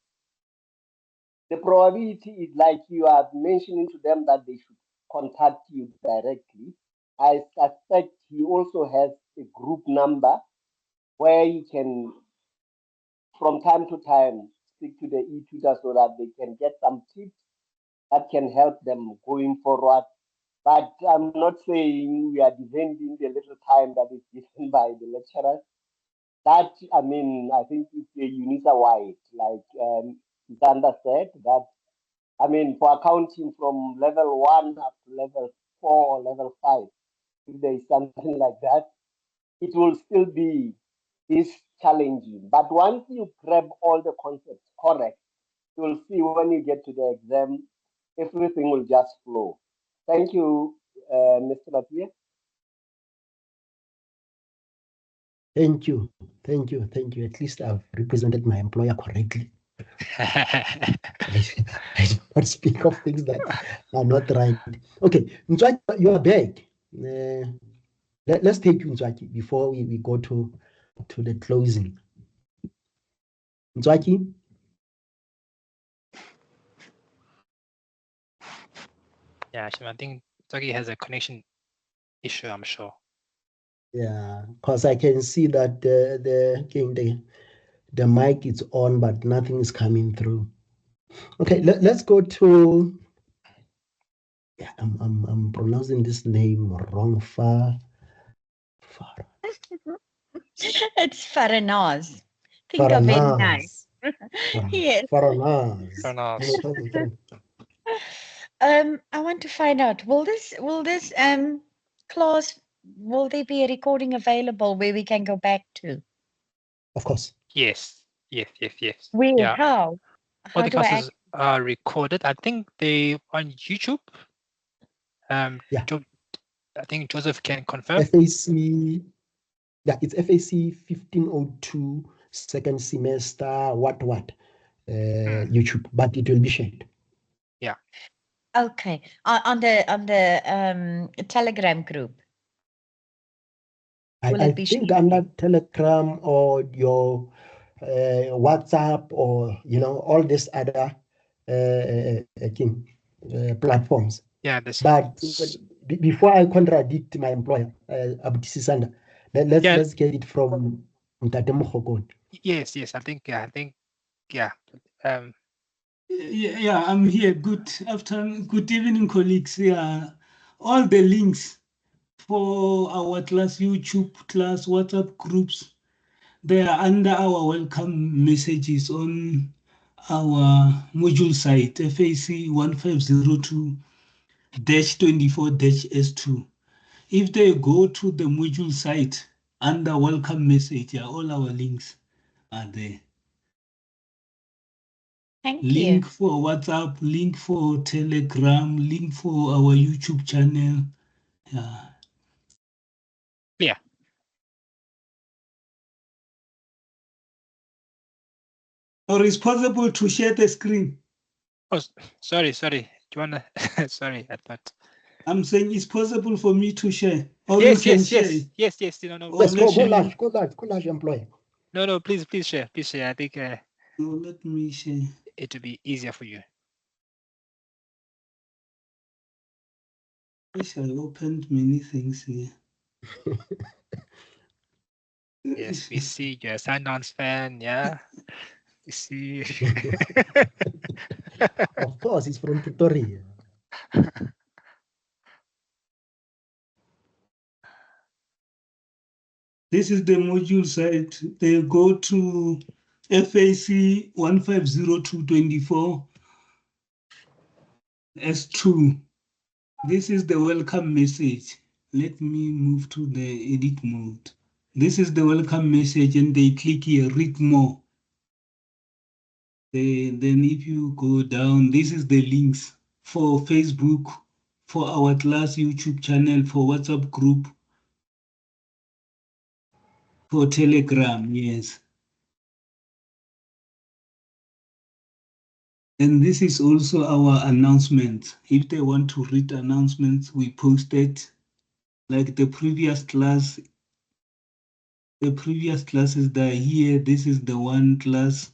the probability is like you are mentioning to them that they should contact you directly. I suspect he also has a group number where you can, from time to time, speak to the e-tutor so that they can get some tips that can help them going forward. But I'm not saying we are defending the little time that is given by the lecturers. That, I mean, I think it's a UNISA wide, like Zanda said, that, I mean, for accounting from level 1 up to level 4 or level 5, if there is something like that, it will still be this challenging. But once you grab all the concepts correct, you'll see when you get to the exam, everything will just flow. Thank you, Mr. Latia. Thank you. At least I've represented my employer correctly. I do not speak of things that are not right. Okay, Mzwaki, you are back. Let's take you, Mzwaki, before we go to the closing. Mzwaki? Yeah, I think Mzwaki has a connection issue, I'm sure. Yeah, because I can see that the mic is on, but nothing is coming through. Okay, let's go to. Yeah, I'm pronouncing this name wrong. It's Faranaz. Think of it nice. Yes. Faranaz. I want to find out, will this class, will there be a recording available where we can go back to? Of course. Yes. Where? Yeah. How? All the classes are recorded. I think they on YouTube. Yeah. I think Joseph can confirm. FAC, yeah, it's FAC 1502 second semester, what, YouTube, but it will be shared. Yeah. Okay. On the Telegram group. I think under Telegram or your WhatsApp or, all these other platforms. Yeah. But before I contradict my employer, Abdi Sisanda, let's get it from Mtate Mokgokong. Yes. I think. Yeah. Yeah, I'm here. Good afternoon, good evening, colleagues. Yeah, all the links for our class, YouTube class, WhatsApp groups, They are under our welcome messages on our module site, FAC 1502-24-S2. If they go to the module site under welcome message, all our links are there. Thank Link you. for WhatsApp, link for Telegram, link for our YouTube channel. Yeah. Clear. Or it's possible to share the screen. Oh, sorry. Do you wanna? Sorry, I thought. I'm saying it's possible for me to share. Or Yes. you can share. Yes. No. Or Let's go let large employer. No. Please share. I think let me share. it will be easier for you. Wish I opened many things here. Yes, we see you're a Sundance fan. Yeah, we see. Of course, it's from Pretoria. This is the module site. They go to FAC 150224 S2. This is the welcome message. Let me move to the edit mode. This is the welcome message, and they click here, read more. Then if you go down, this is the links for Facebook, for our class YouTube channel, for WhatsApp group, for Telegram, yes. And this is also our announcement. If they want to read announcements, we posted like the previous class. The previous classes that are here, this is the one class.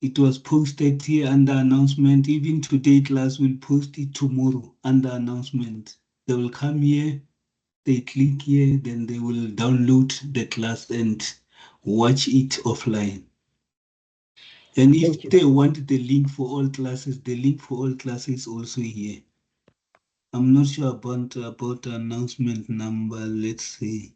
It was posted here under announcement. Even today class will post it tomorrow under announcement. They will come here, they click here, then they will download the class and watch it offline. And if they want the link for all classes, the link for all classes is also here. I'm not sure about the announcement number. Let's see.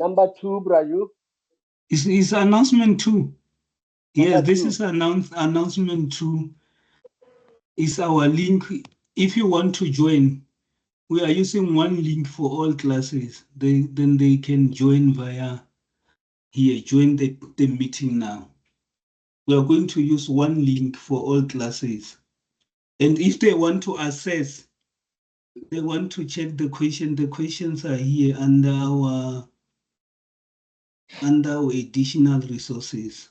Number 2, Braju. It's announcement 2. Number Yes, this 2. is announcement 2. Is our link. If you want to join, we are using one link for all classes. Then they can join via here. Join the meeting now. We are going to use one link for all classes. And if they want to access, they want to check the questions are here under our additional resources.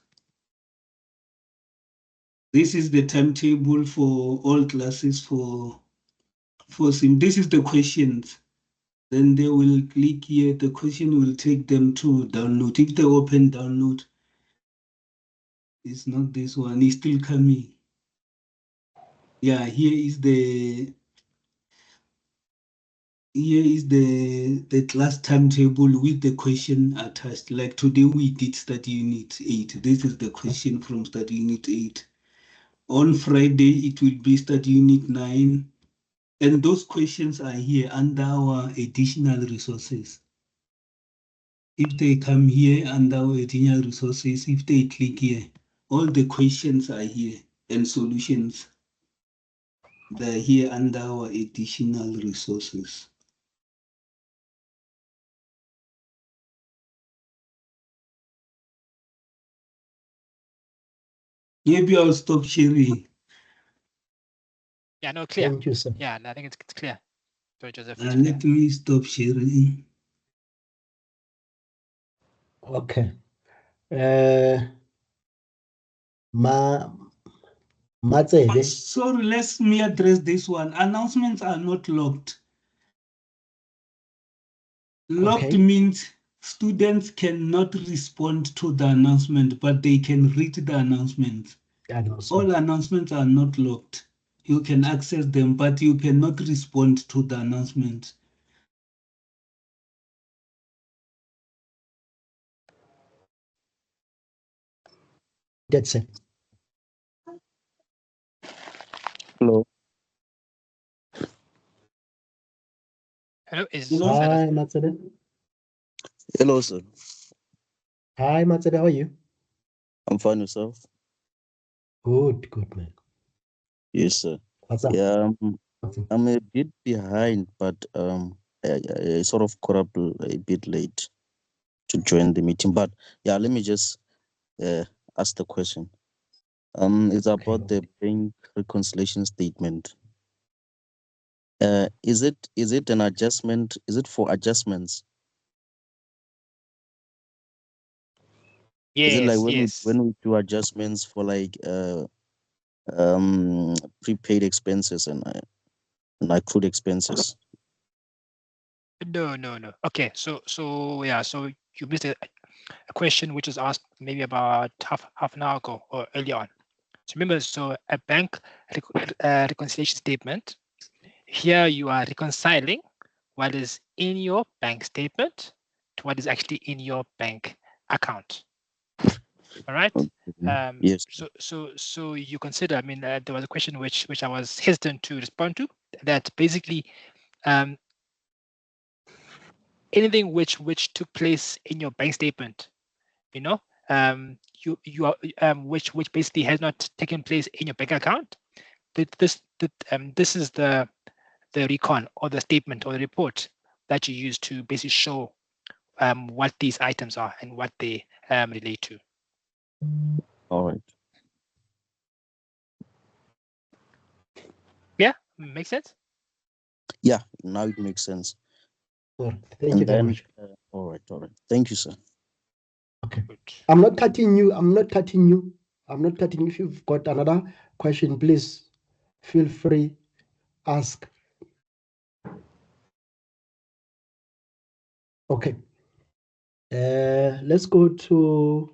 This is the timetable for all classes for SIM. This is the questions. Then they will click here. The question will take them to download. If they open download, it's not this one. It's still coming. Yeah, here is the class timetable with the question attached. Like today we did study unit 8. This is the question from study unit 8. On Friday it will be study unit 9. And those questions are here under our additional resources. If they come here under our additional resources, if they click here, all the questions are here and solutions. They're here under our additional resources. Maybe I'll stop sharing. Yeah, no, clear. Thank you, sir. Yeah, I think it's clear. So Joseph, Let me stop sharing. Okay. Sorry, let me address this one. Announcements are not locked. Locked means students cannot respond to the announcement, but they can read the announcement. All announcements are not locked. You can access them, but you cannot respond to the announcement. That's it. Hello. Hello, is Hi, Matsede. Hello, sir. Hi, Matsede. How are you? I'm fine, yourself? Good, good, man. Yes, sir. What's up? Yeah, I'm a bit behind, but I sort of caught up a bit late to join the meeting. But yeah, let me just ask the question. It's about the bank reconciliation statement. Is it an adjustment? Is it for adjustments? Is it like when we do adjustments for like prepaid expenses and accrued expenses? No. Okay, so yeah, so you missed a question which was asked maybe about half an hour ago or early on. So remember, so a bank reconciliation statement. Here you are reconciling what is in your bank statement to what is actually in your bank account. All right. Yes. So you consider. I mean, there was a question which I was hesitant to respond to. That basically, anything which took place in your bank statement, you know, you are which basically has not taken place in your bank account. This is the recon or the statement or the report that you use to basically show what these items are and what they relate to. All right. Yeah, makes sense. Yeah, now it makes sense. Thank you very much. All right. Thank you, sir. Okay. I'm not cutting you. If you've got another question, please feel free, ask. Okay. Let's go to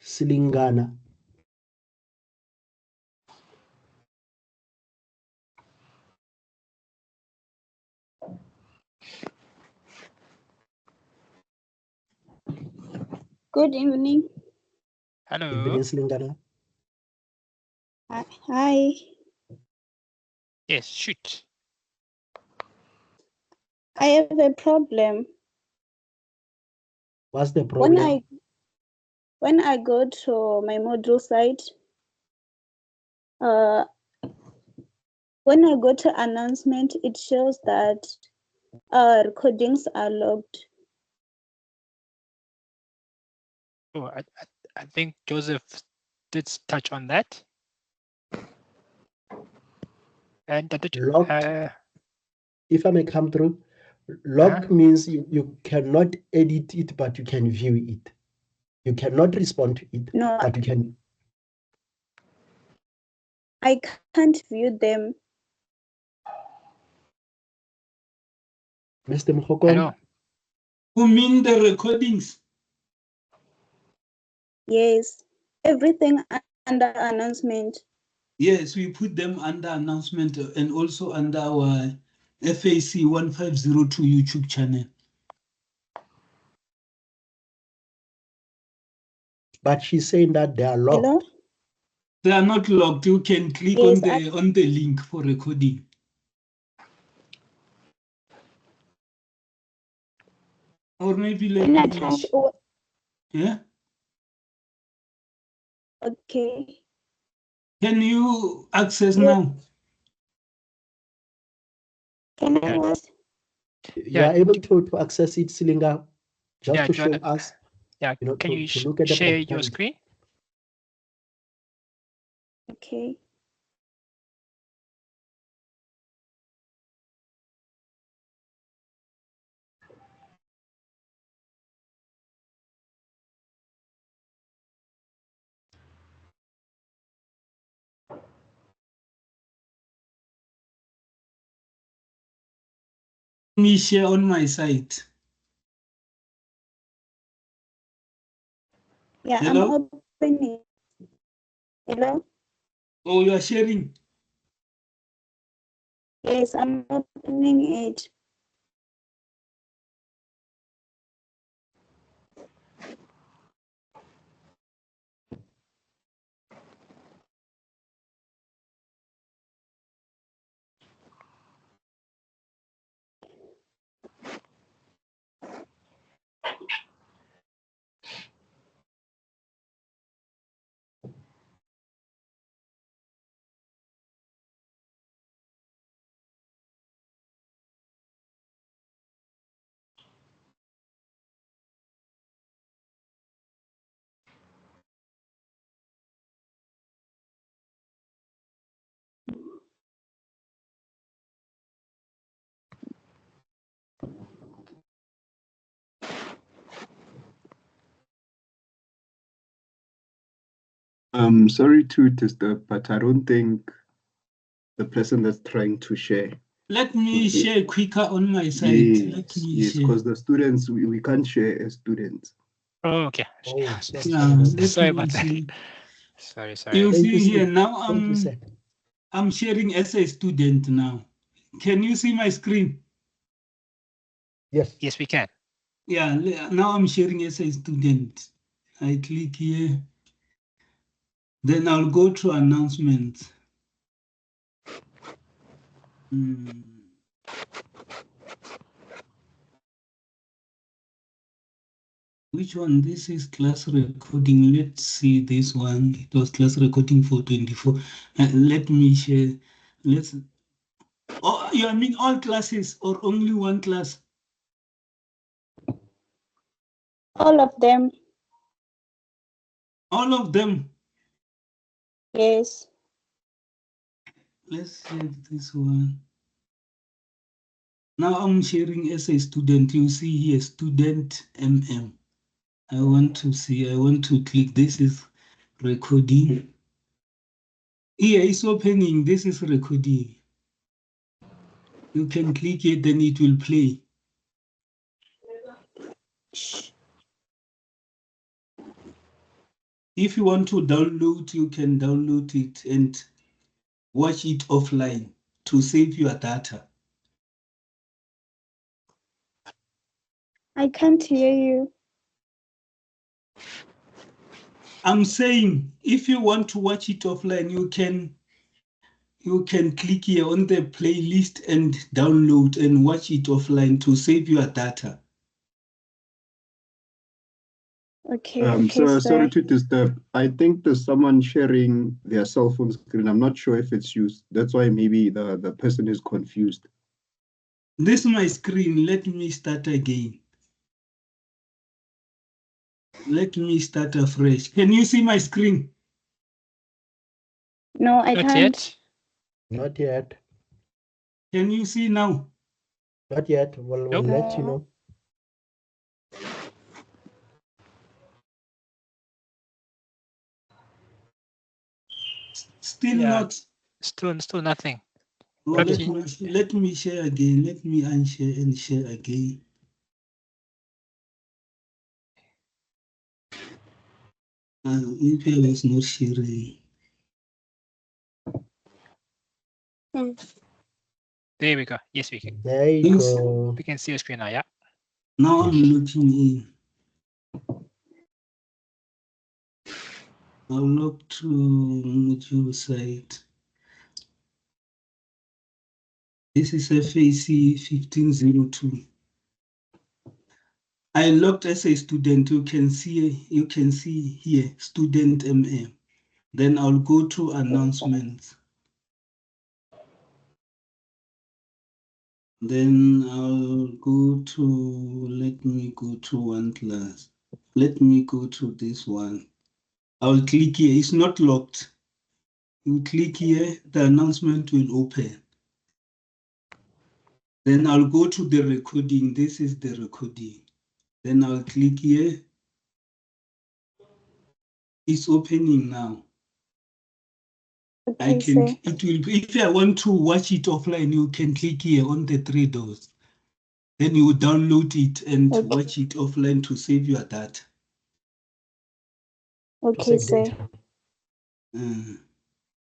Silingana. Good evening. Hello. Evening, Silingana. Hi. Yes, shoot. I have a problem. What's the problem? When I go to my module site, when I go to announcement, it shows that recordings are logged. Oh, I think Joseph did touch on that. And logged. If I may come through, logged means you cannot edit it, but you can view it. You cannot respond to it, but you can. I can't view them. Mr. Mokokong? You mean the recordings? Yes, everything under announcement. Yes, we put them under announcement and also under our FAC1502 YouTube channel. But she's saying that they are logged. Hello? They are not logged. You can click on the link for recording. Or maybe let me. Yeah. Okay. Can you access now? Can I what? You are able to access it, Silinga, just to show us. Yeah, can you to look at the share your screen? Okay. Me share on my site. Yeah, hello? I'm opening. Hello? Oh, you are sharing? Yes, I'm opening it. Sorry to disturb, but I don't think the person that's trying to share. Let me share quicker on my side. Yes, because the students, we can't share as students. Oh, okay. Yeah, Sorry about that. Sorry. You Thank see you, here sir. now Thank you, sir. I'm sharing as a student now. Can you see my screen? Yes. Yes, we can. Yeah, now I'm sharing as a student. I click here. Then I'll go to announcements. Which one? This is class recording. Let's see this one. It was class recording for 24. Let me share. Oh, you mean all classes or only one class? All of them. All of them? Yes. Let's check this one. Now I'm sharing as a student. You see here, student MM. I want to click. This is recording. Here it's opening. This is recording. You can click it, then it will play. If you want to download, you can download it and watch it offline to save your data. I can't hear you. I'm saying if you want to watch it offline, you can click here on the playlist and download and watch it offline to save your data. Okay, So sorry sir. to disturb. I think there's someone sharing their cell phone screen. I'm not sure if it's used. That's why maybe the person is confused. This is my screen. Let me start again. Let me start afresh. Can you see my screen? No, I can't. Not yet. Can you see now? Not yet. We'll let you know. Still not. Still nothing. Oh, let me share again. Let me unshare and share again. Maybe I was not sharing. There we go. Yes, we can. There you go. We can see your screen now, yeah. Now I'm looking in. I'll look to module site. This is FAC1502. I logged as a student. You can see here student MM. Then I'll go to announcements. Then I'll go to, let me go to one class. Let me go to this one. I'll click here. It's not locked. You click here, the announcement will open. Then I'll go to the recording. This is the recording. Then I'll click here. It's opening now. Okay, it will be, if I want to watch it offline, you can click here on the three dots. Then you download it and watch it offline to save your data. Okay, sir.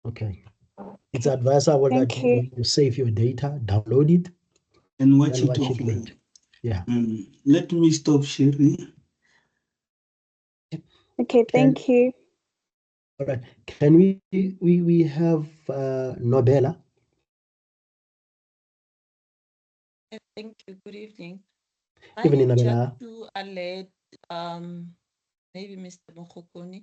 Okay. It's advisable that you save your data, download it, and watch it offline. later. Yeah. Let me stop sharing. Okay, thank you. All right. Can we have Nobela? Thank you. Good evening. Evening, I Nobela. just to alert maybe Mr. Mokokoni.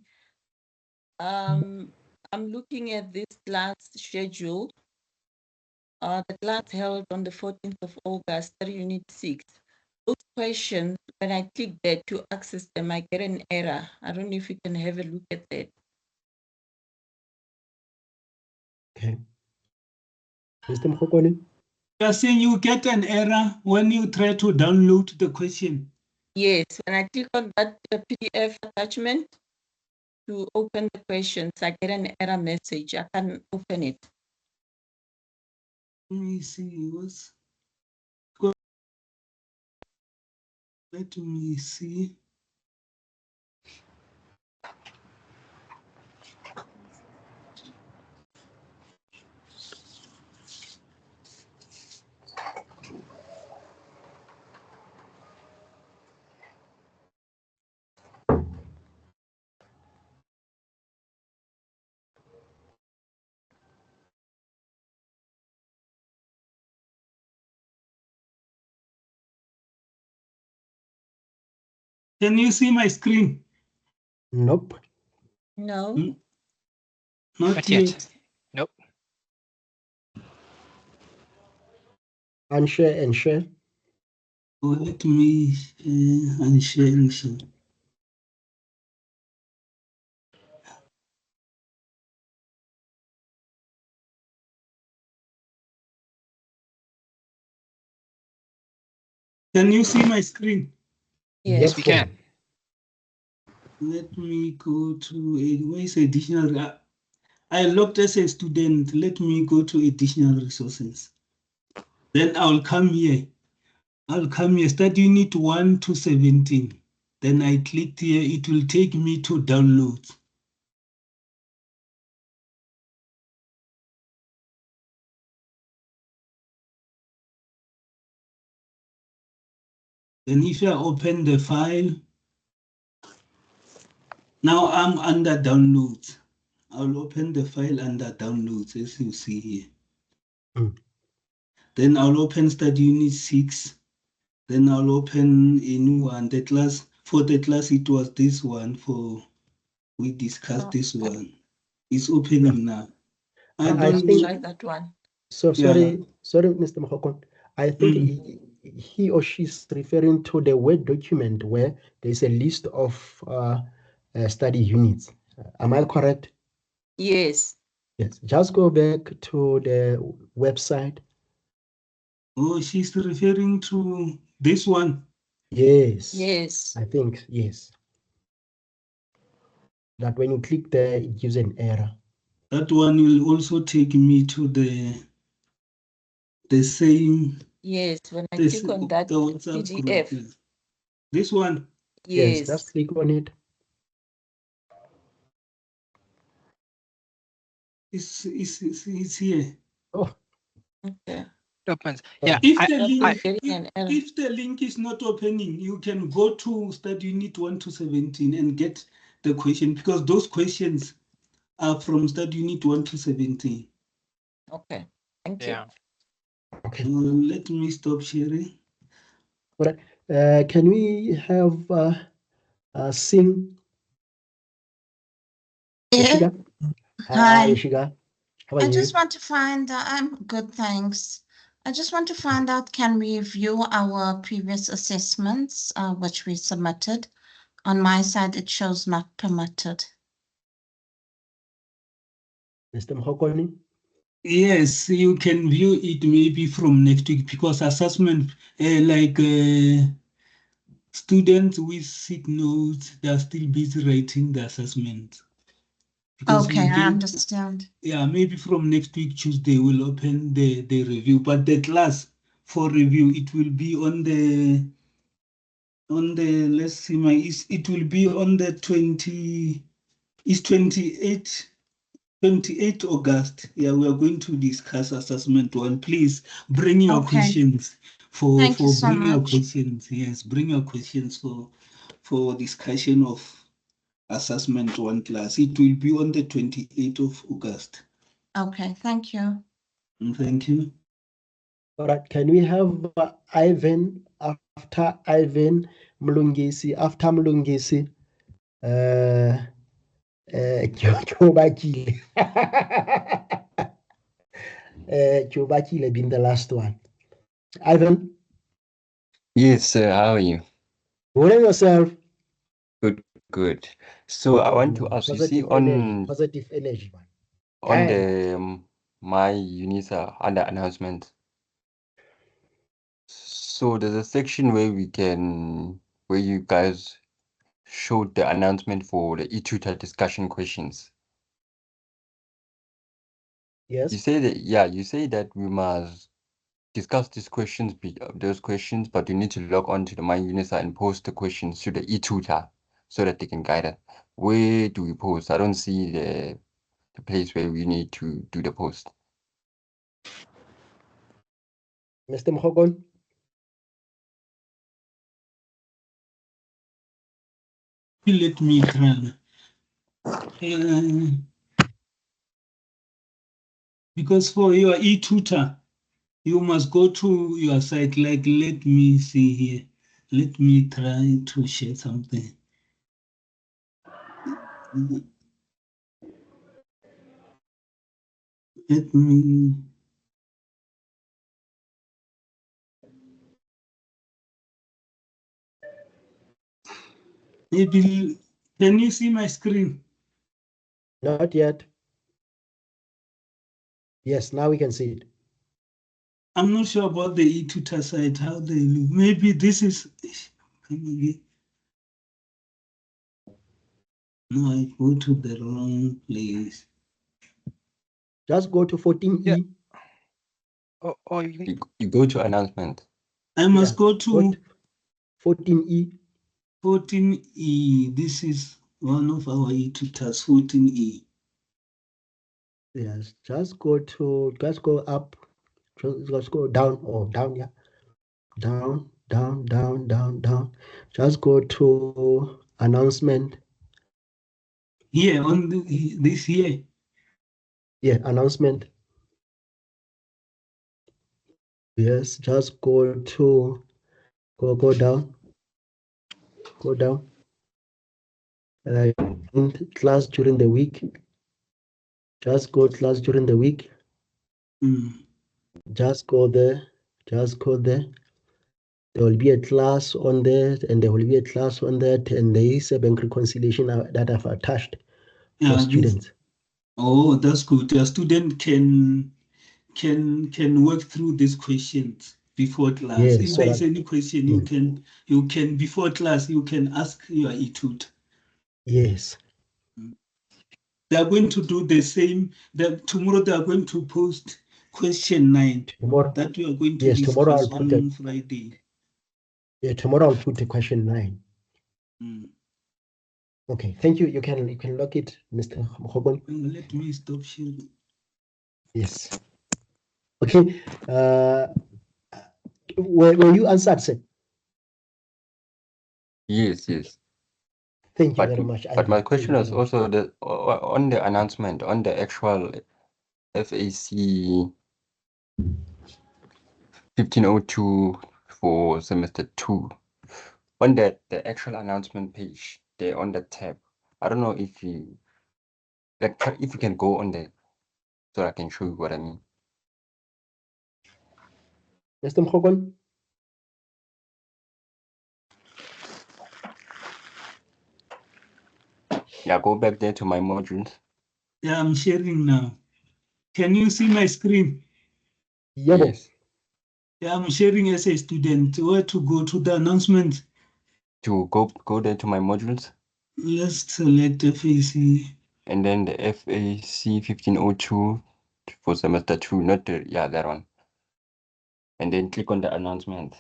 I'm looking at this class schedule. The class held on the 14th of August, Unit 6. Those questions, when I click there to access them, I get an error. I don't know if you can have a look at that. Okay. Mr. Mokokoni? You are saying you get an error when you try to download the question? Yes, when I click on that PDF attachment, to open the questions, I get an error message. I can't open it. Let me see. Let me see. Can you see my screen? Nope. No. Not yet. Nope. Unshare and share. Oh, let me unshare and share. Can you see my screen? Yes, we can. Let me go to where is additional? I logged as a student. Let me go to additional resources. Then I'll come here. Study unit 1 to 17. Then I clicked here. It will take me to downloads. Then if I open the file, now I'm under downloads. I'll open the file under downloads, as you see here. Then I'll open study unit 6. Then I'll open a new one. For the class, it was this one. We discussed this one. It's opening now. I don't think try that one. So sorry, Mr. Mahokon. I think he or she's referring to the Word document where there's a list of study units. Am I correct? Yes. Yes. Just go back to the website. Oh, she's referring to this one. Yes. Yes. I think yes. That when you click there, it gives an error. That one will also take me to the same. Yes, when I click on that PDF. Group. This one? Yes. Just click on it. It's here. Oh. Okay. Opens. Yeah. If the link is not opening, you can go to study unit 1 to 17 and get the question, because those questions are from study unit 1 to 17. Okay. Thank you. Okay. Let me stop sharing. All right. Can we have Sing? Yeah. Hi, Ishiga. How are I you? just want to find I'm good, thanks. I just want to find out, can we view our previous assessments, which we submitted? On my side, it shows not permitted. Mr. Mhokoni? Yes, you can view it maybe from next week, because assessment, students with sick notes, they're still busy writing the assessment. Because okay, I understand. Yeah, maybe from next week, Tuesday, we'll open the review. But the class for review, it will be on the, let's see, it will be on the 28 August. Yeah, we are going to discuss assessment 1. Please bring your questions Thank you so much. Yes, bring your questions for discussion of assessment 1 class. It will be on the 28th of August. Okay, thank you. Thank you. All right, can we have Ivan after Ivan Mlungisi? After Mlungisi, Chobakile. Chobakile being the last one. Ivan? Yes, sir. How are you? Good on yourself. Good. So I want to ask, you see, positive energy. On the my UNISA under announcement. So there's a section where you guys showed the announcement for the e-tutor discussion questions. Yes. You say that, yeah, you say that we must discuss these questions, but you need to log on to the MyUnisa and post the questions to the e-tutor so that they can guide us. Where do we post? I don't see the place where we need to do the post. Mr. Mhogon? Let me try. Because for your e-tutor, you must go to your site. Like, let me see here. Let me try to share something. Let me. Maybe, can you see my screen? Not yet. Yes, now we can see it. I'm not sure about the e-tutor site, how they look. Maybe this is. No, I go to the wrong place. Just go to 14E. Yeah. You go to announcement. I must go to 14E. 14E. This is one of our e-tutors, 14E. Yes, just go up, just go down or down, yeah. Down. Just go to announcement. Here on this here. Yeah, announcement. Yes, just go to go down. Go down. Class during the week. Just go class during the week. Just go there. There will be a class on that, and there will be a class on that, and there is a bank reconciliation that I've attached for students. Oh, that's good. A student can work through these questions before class. Yes, if so there's that, any question, you can before class you can ask your e-tutor. Yes. They are going to do the same. Tomorrow they are going to post question 9 tomorrow, that we are going to yes, tomorrow discuss I'll put on Friday. Yeah, tomorrow I'll put the question 9. Okay, thank you. You can lock it, Mr. Mhogon. Let me stop sharing. Yes. Okay. Were you answered, sir? Yes. Thank you very much. But my question was also on the announcement, on the actual FAC 1502 for semester 2. On the actual announcement page, there on the tab. I don't know if you can go on there so I can show you what I mean. Mr. Mhogon? Yeah, go back there to my modules. Yeah, I'm sharing now. Can you see my screen? Yes. Yeah, I'm sharing as a student. Where to go to the announcement? To go there to my modules. Let's select FAC. And then the FAC 1502 for semester 2, not that one. And then click on the announcement.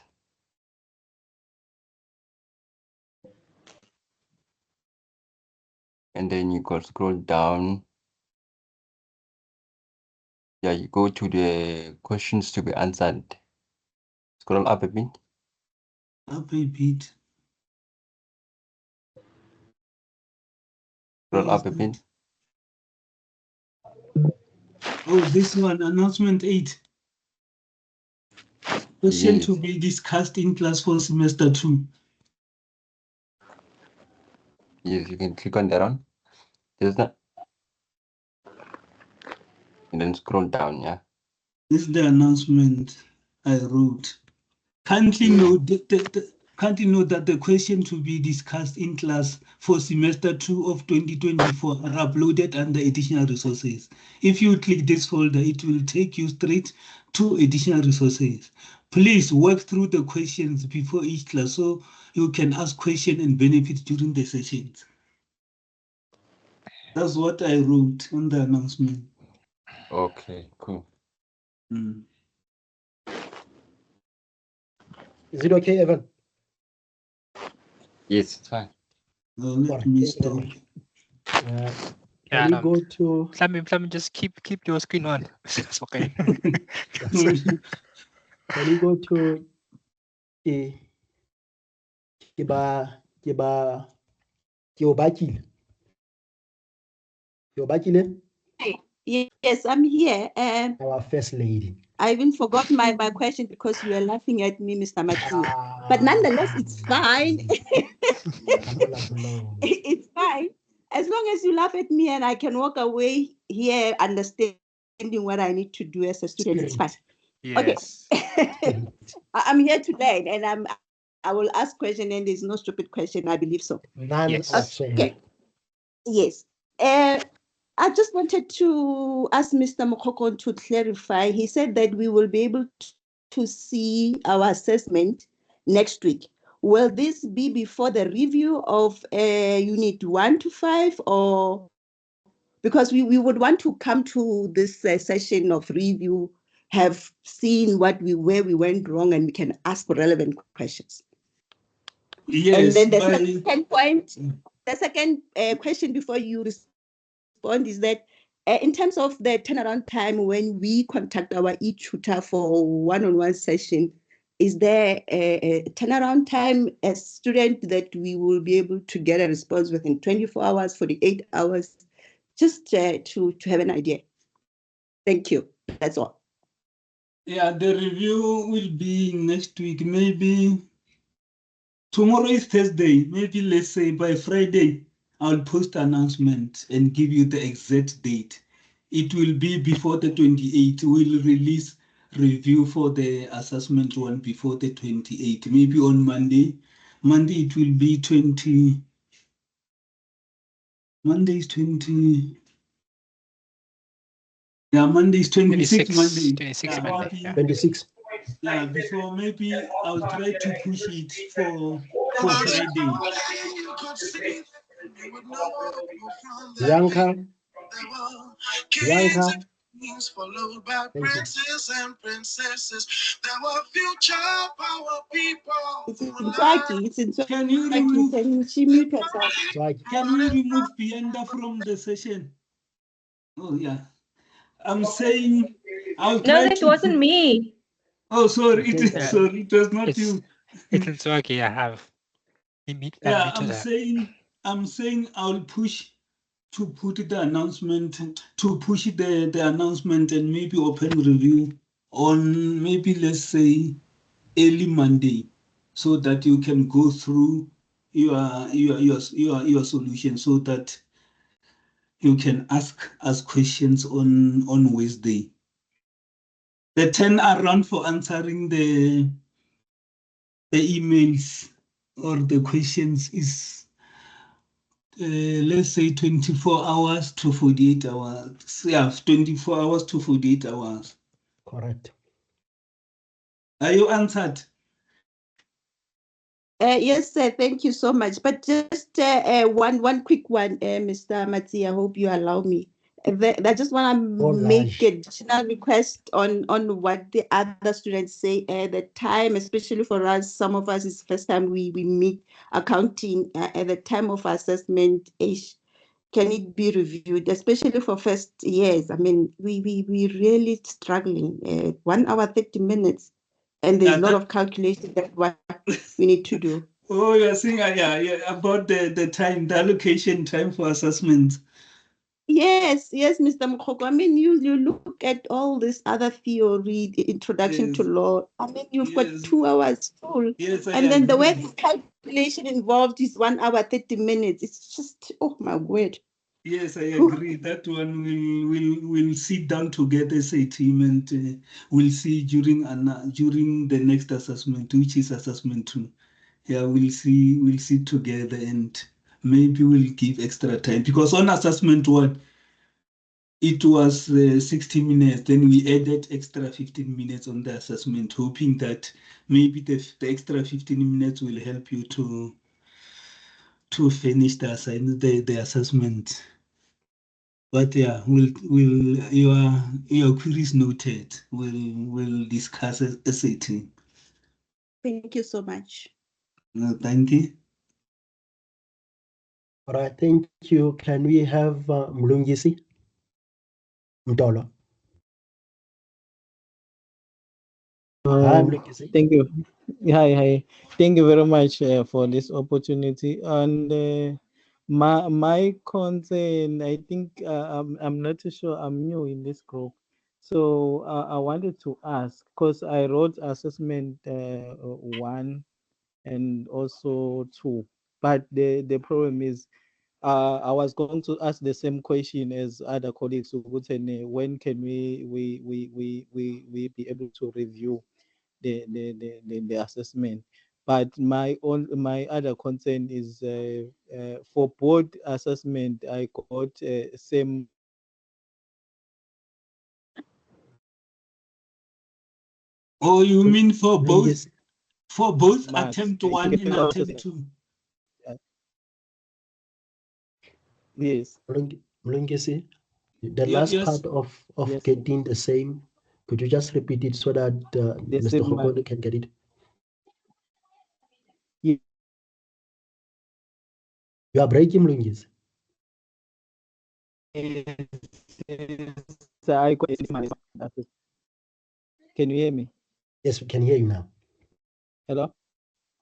And then you go scroll down. Yeah, you go to the questions to be answered. Scroll up a bit. Up a bit. Scroll up a bit. Oh, this one, announcement 8. Question to be discussed in class for semester 2. Yes, you can click on that one. There's that. And then scroll down, yeah. This is the announcement I wrote. Kindly note can't you know that the questions to be discussed in class for semester 2 of 2024 are uploaded under additional resources? If you click this folder, it will take you straight to additional resources. Please work through the questions before each class so you can ask questions and benefit during the sessions. That's what I wrote on the announcement. Okay, cool. Is it okay, Evan? Yes, it's fine. Let me stop. Can we go to? Let me just keep your screen on. It's okay. Can we go to ke o bakile? Ke o bakile? Yes, I'm here. Our first lady. I even forgot my question because you were laughing at me, Mr. Matthew. But nonetheless, it's fine. It's fine. As long as you laugh at me and I can walk away here understanding what I need to do as a student, it's fine. Yes. Okay. I'm here to learn and I will ask question and there's no stupid question. I believe so. Yes. Okay. Yes. I just wanted to ask Mr. Mokoko to clarify. He said that we will be able to see our assessment next week. Will this be before the review of unit 1 to 5 or because we would want to come to this session of review, have seen where we went wrong and we can ask relevant questions. Yes. And then the second point, the second question before you respond is that in terms of the turnaround time when we contact our e-tutor for one-on-one session, is there a turnaround time as student that we will be able to get a response within 24 hours, 48 hours, just to have an idea? Thank you. That's all. Yeah, the review will be next week. Maybe tomorrow is Thursday. Maybe let's say by Friday, I'll post announcement and give you the exact date. It will be before the 28th. We'll release review for the assessment one before the 28th. Maybe on Monday. Monday it will be 20. Monday is 20. Yeah, Monday is 26. Monday. 26 yeah, Monday. Yeah. 26. Yeah, before maybe I'll try to push it for Friday. Bianca. Followed by princes and princesses. There were future power people. Can you remove? Can we remove Bienda from the session? Oh yeah, I'm saying I'll try. No, that wasn't me. Oh, sorry, sorry, it was not you. It's okay. I have. Yeah, I'm saying I'll push to put the announcement, to push the announcement and maybe open review on maybe let's say early Monday, so that you can go through your solution, so that you can ask questions on Wednesday. The 10 around for answering the emails or the questions is let's say 24 hours to 48 hours. Yeah, 24 hours to 48 hours. Correct. Are you answered? Yes, sir. Thank you so much. But just one quick one, Mr. Matsi. I hope you allow me. I just want to make an additional request on what the other students say. The time, especially for us, some of us is first time we meet accounting at the time of assessment. Can it be reviewed, especially for first years? I mean, we really struggling. 1 hour 30 minutes, and there's a lot of calculation that what we need to do. Oh, you're saying about the time, the allocation time for assessment. Yes, Mr. Mokoko. I mean, you look at all this other theory, the introduction to law. I mean, you've got 2 hours full. Yes, and then the way the calculation involved is 1 hour 30 minutes. It's just, oh my word. Yes, I agree. That one we'll sit down together as a team and we'll see during the next assessment, which is assessment 2. yeah, we'll see together, and maybe we'll give extra time, because on assessment 1 it was 60 minutes. Then we added extra 15 minutes on the assessment, hoping that maybe the extra 15 minutes will help you to finish the assignment, the assessment. But yeah, your queries noted. We'll discuss as a team. Thank you so much. No, thank you. All right, thank you. Can we have Mlungisi Mtolo? Hi, Mlungisi. Thank you. Hi. Thank you very much for this opportunity. And my concern, I think I'm not too sure. I'm new in this group, so I wanted to ask, because I wrote assessment 1 and also 2, but the problem is, I was going to ask the same question as other colleagues. When can we be able to review the assessment? But my other concern is for both assessment, I got same. Oh, you mean for both? For both marks. attempt 1 and attempt 2? Yes. Mlungisi, the last yes. part of Yes. getting the same, could you just repeat it so that Mr. Hokone can get it? Yeah. You are breaking, Mlungisi. So I got Can you hear me? Yes, we can hear you now. Hello?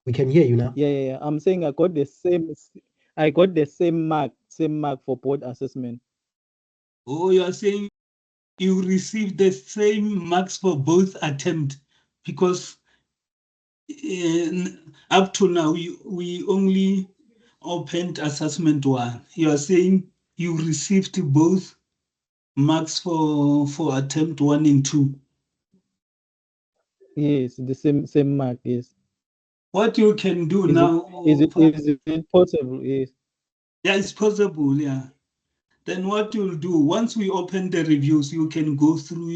We can hear you now. Yeah. I'm saying I got the same mark for both assessment. Oh, you are saying you received the same marks for both attempts, because up to now we only opened assessment 1. You are saying you received both marks for attempt 1 and 2. Yes, the same mark. Yes. What you can do Is now? Is it possible? Yes. Yeah, it's possible. Yeah. Then what you'll do, once we open the reviews, you can go through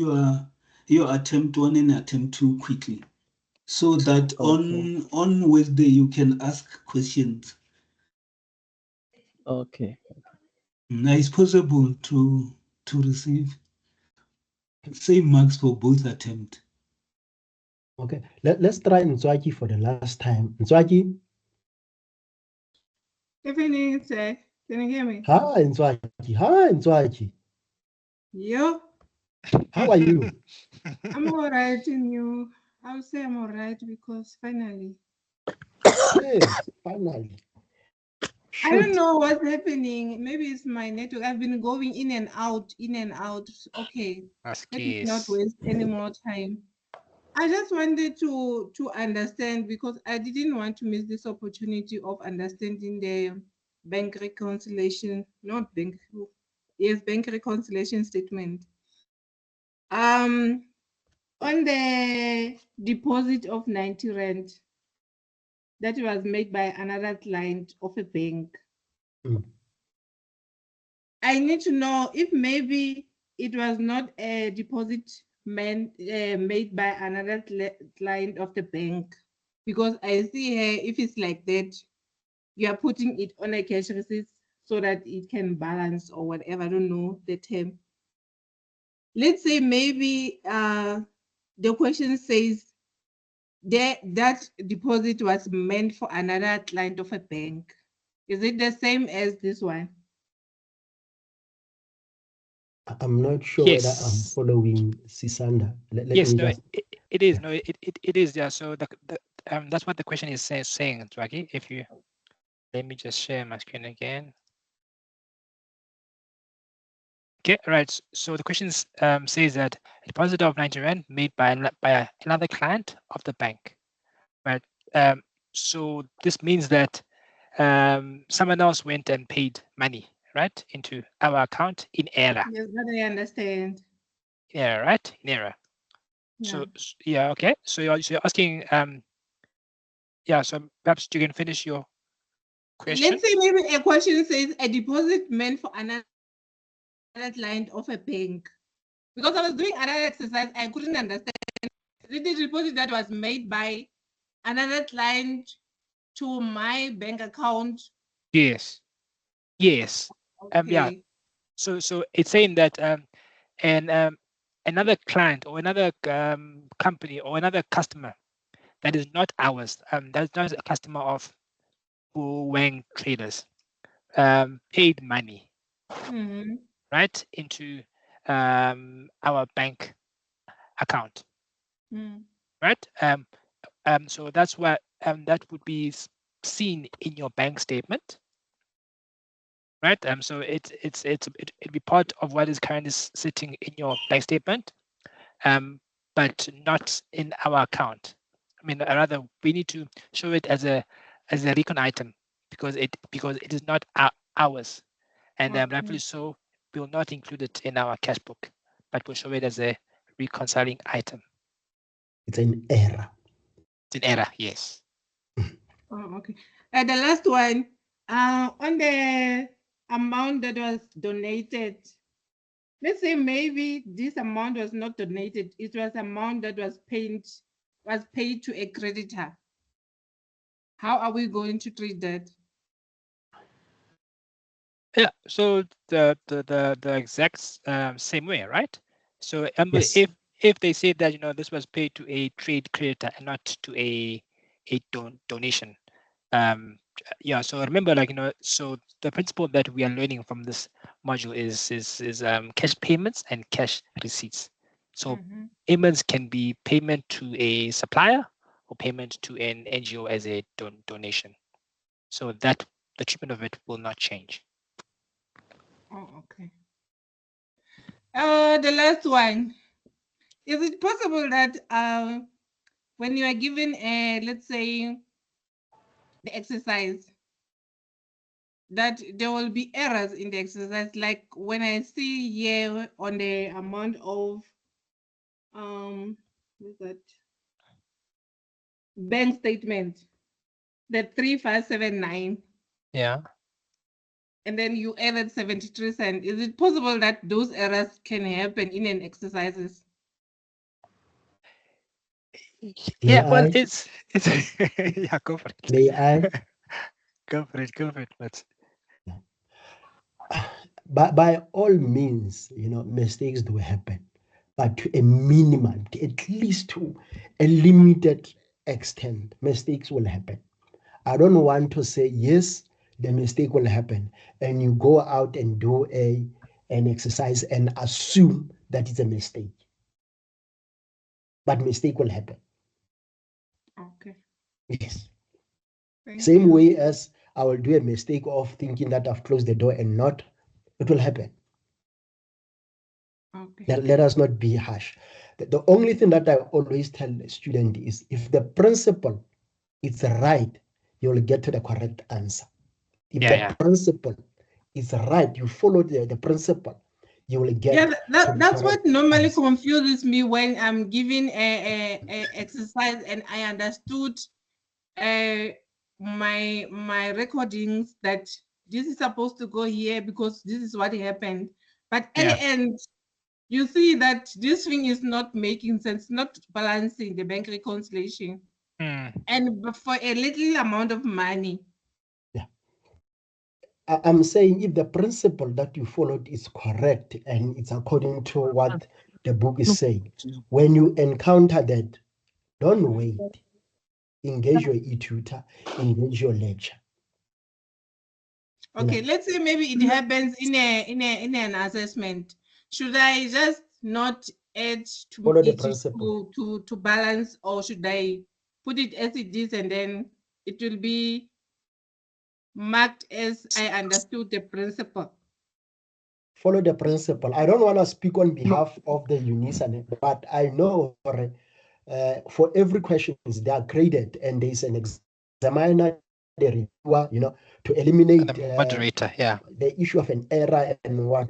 your attempt 1 and attempt 2 quickly, so that on Wednesday you can ask questions. Okay. It's possible to receive same marks for both attempts. Okay, let's try Nzwaki for the last time. Nzwaki. Evening, sir. Can you hear me? Hi, Nzwaki. Hi, Nzwaki. Yo. How are you? I'm all right, and you? I would say I'm all right because finally. Yes, finally. I don't know what's happening. Maybe it's my network. I've been going in and out. Okay. Let me not waste any more time. I just wanted to understand, because I didn't want to miss this opportunity of understanding the bank reconciliation, bank reconciliation statement. On the deposit of 90 rand that was made by another client of a bank. I need to know if maybe it was not a deposit made by another client of the bank, because I see here, if it's like that, you are putting it on a cash receipt so that it can balance or whatever. I don't know the term. Let's say maybe the question says that deposit was meant for another client of a bank. Is it the same as this one? I'm not sure whether I'm following Sisanda. Let Yes, me no, just... it is. No, it is. Yeah. So that's what the question is saying, Twaki. If you let me just share my screen again. Okay, right. So the question says that a deposit of 90 rand made by another client of the bank, right? So this means that someone else went and paid money, right, into our account in error. Yes, that I understand. Yeah, right, in error. Yeah. So yeah, okay. So you're asking, yeah, so perhaps you can finish your question. Let's say maybe a question says a deposit meant for another client of a bank. Because I was doing another exercise, I couldn't understand. The deposit that was made by another client to my bank account. Yes. Yes. Okay. Yeah. So it's saying that another client or another company or another customer that is not ours, that's not a customer of Wang Traders, paid money, right, into our bank account, right? So that's what that would be seen in your bank statement, right? So it'd be part of what is currently sitting in your bank statement, but not in our account. I mean, rather we need to show it as a recon item because it is not ours, and rightfully so, we will not include it in our cash book, but we'll show it as a reconciling item. It's an error. It's an error, yes. Oh, okay. And the last one, on the amount that was donated, let's say maybe this amount was not donated, it was amount that was paid to a creditor. How are we going to treat that? Yeah, so the exact same way, right? So Yes. if they say that this was paid to a trade creditor and not to a donation, yeah. So remember, so the principle that we are learning from this module is cash payments and cash receipts. So payments can be payment to a supplier or payment to an NGO as a donation. So that the treatment of it will not change. Oh, okay. The last one. Is it possible that when you are given let's say, the exercise, that there will be errors in the exercise? Like when I see here on the amount of what's that? Bank statement, the 3579. Yeah. And then you added 73 cents. Is it possible that those errors can happen in an exercises? Yeah, well, it's yeah, go for it. May I? Go for it. Let's. By all means, mistakes do happen, but to a minimum, at least to a limited extent, mistakes will happen. I don't want to say yes, the mistake will happen, and you go out and do an exercise and assume that it's a mistake. But mistake will happen. Okay. Yes. Thank Same you. way as I will do a mistake of thinking that I've closed the door and not, it will happen. Okay. Let us not be harsh. The only thing that I always tell a student is if the principle is right, you'll get to the correct answer. If the principle is right, you follow the principle, you will get. Yeah, to the that's what correct normally answer. confuses me when I'm giving a exercise and I understood my recordings that this is supposed to go here because this is what happened. But at the end, you see that this thing is not making sense, not balancing the bank reconciliation. And for a little amount of money. I'm saying if the principle that you followed is correct and it's according to what the book is saying, when you encounter that, don't wait. Engage your e-tutor, engage your lecture. Okay, let's say maybe it happens in an assessment. Should I just not add to Follow the it principle. to balance, or should I put it as it is and then it will be marked as I understood the principle? Follow the principle. I don't want to speak on behalf of the UNISA, but I know for every question they are graded and there's an examiner, the reviewer, to eliminate the moderator, the issue of an error and what.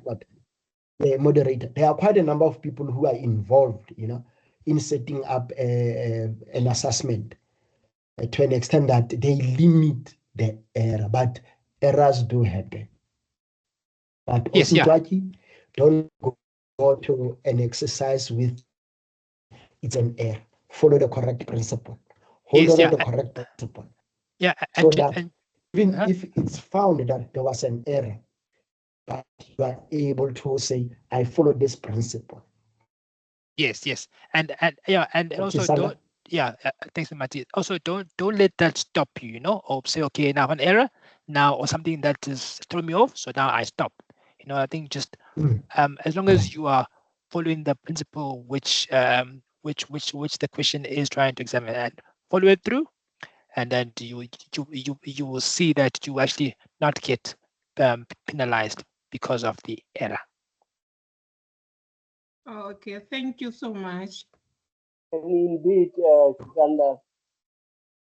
The moderator. There are quite a number of people who are involved, in setting up an assessment. to an extent that they limit the error, but errors do happen. But Yes, yeah. don't go to an exercise with it's an error. Follow the correct principle. Hold Yes, on yeah. to the correct principle. Yeah, So that even if it's found that there was an error, but you are able to say, I follow this principle. Yes, yes, and yeah, and also don't, yeah, thanks, Mati. Also, don't let that stop you, you know, or say, okay, now an error now or something that is throwing me off, so now I stop. You know, I think just as long as you are following the principle which the question is trying to examine and follow it through, and then you will see that you actually not get penalized because of the error. Okay, thank you so much. And indeed, Sukanda,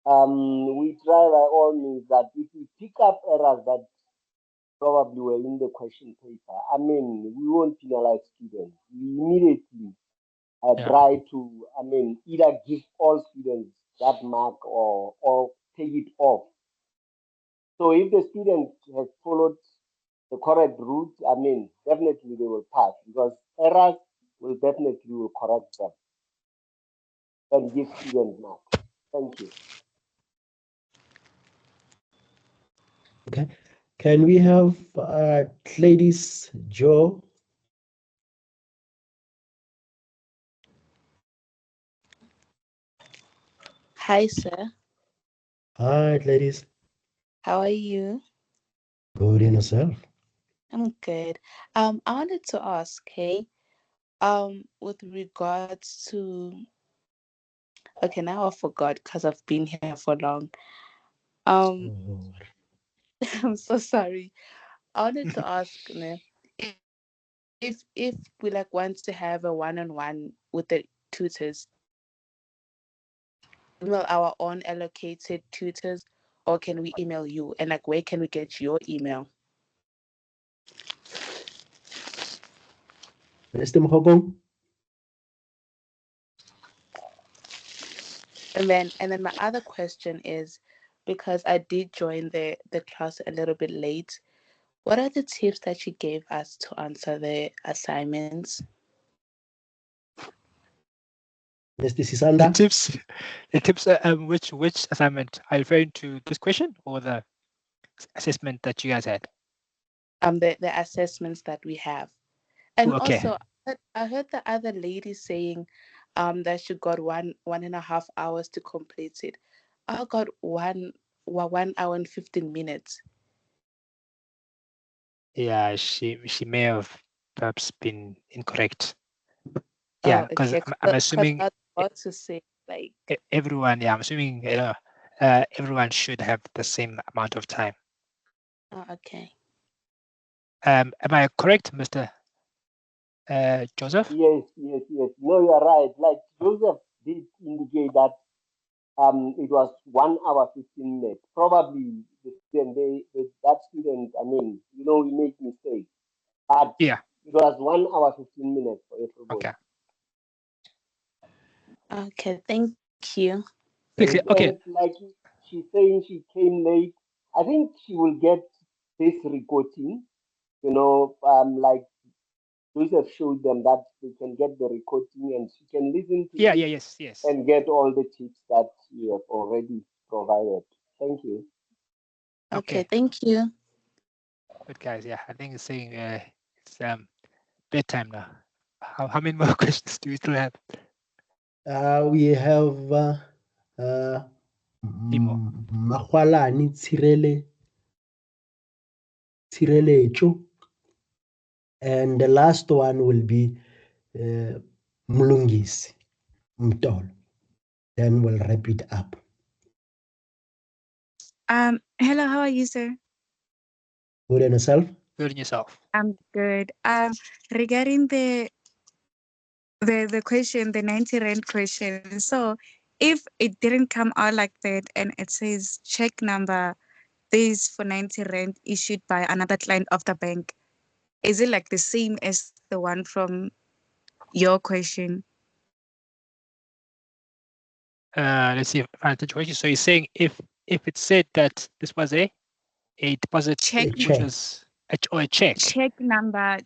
we try by all means that if we pick up errors that probably were in the question paper, I mean, we won't penalize students. We immediately try to, I mean, either give all students that mark or take it off. So if the student has followed the correct route, I mean, definitely they will pass because errors will definitely will correct them and give students marks. Thank you. Okay. Can we have ladies, Joe? Hi, sir. Hi, ladies. How are you? Good in yourself. I'm good. I wanted to ask, hey, with regards to, okay, now I forgot because I've been here for long. I'm so sorry. I wanted to ask, if we like want to have a one-on-one with the tutors, email our own allocated tutors, or can we email you? And like, where can we get your email? Mr. Mohogong? And then my other question is, because I did join the class a little bit late, what are the tips that you gave us to answer the assignments? Mr. Sisanda? The tips, which assignment? Are you referring to this question or the assessment that you guys had? The assessments that we have. And okay. Also, I heard the other lady saying that she got 1.5 hours to complete it. I got 1 hour and 15 minutes. Yeah, she may have perhaps been incorrect. Yeah, because okay. I'm assuming I was about to say like everyone. Yeah, I'm assuming everyone should have the same amount of time. Okay. Am I correct, Mr. Joseph? Yes. No, you are right. Like Joseph did indicate that it was 1 hour 15 minutes. Probably the student, that student, I mean, you know, we make mistakes. But yeah, it was 1 hour 15 minutes for everybody. Okay, thank you. Okay. And like she's saying, she came late. I think she will get this recording. You know, like Joseph showed them that they can get the recording and she can listen to it. Yes. And get all the tips that you have already provided. Thank you. Okay, thank you. Good guys. Yeah, I think it's saying it's bedtime now. How many more questions do we still have? We have Mahwalani Tsireletso. And the last one will be Mlungisi Mtolo. Then we'll wrap it up. Hello, how are you, sir? Good and yourself? Good and yourself. I'm good. Regarding the question, the 90 rand question. So if it didn't come out like that and it says check number this for 90 rand issued by another client of the bank, is it like the same as the one from your question? let's see if I find the situation. So you're saying if it said that this was a deposit, Check. which was a check. Check number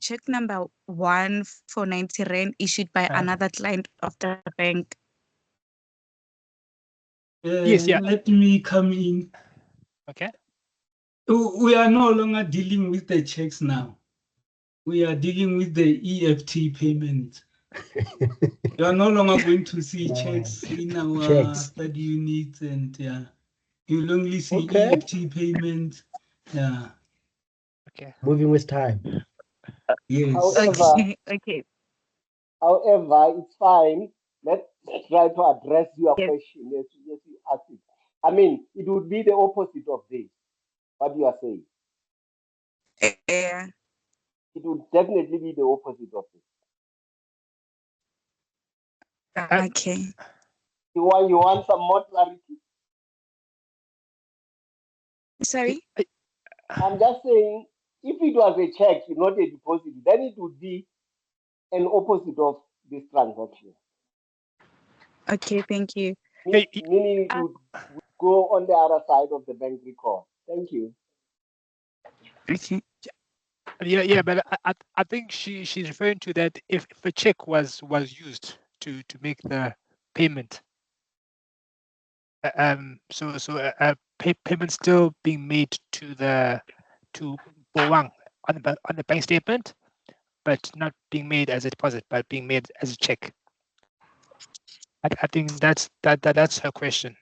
1 for 90 rand issued by another client of the bank. Yes, yeah. Let me come in. Okay. We are no longer dealing with the checks now. We are dealing with the EFT payment. You are no longer going to see checks in our study units, and you'll only see EFT payment. Yeah. Okay. Moving with time. Yes. However, okay. However, it's fine. Let's try to address your question as you ask it. I mean, it would be the opposite of this. What you are saying. Yeah. It would definitely be the opposite of this. Okay. You want some more clarity? Sorry? I'm just saying, if it was a check, not a deposit, then it would be an opposite of this transaction. Okay, thank you. Meaning it would go on the other side of the bank record. Thank you. Okay. Yeah, but I think she's referring to that if a check was used to make the payment. So payment still being made to Boang on the bank statement, but not being made as a deposit, but being made as a check. I think that's her question.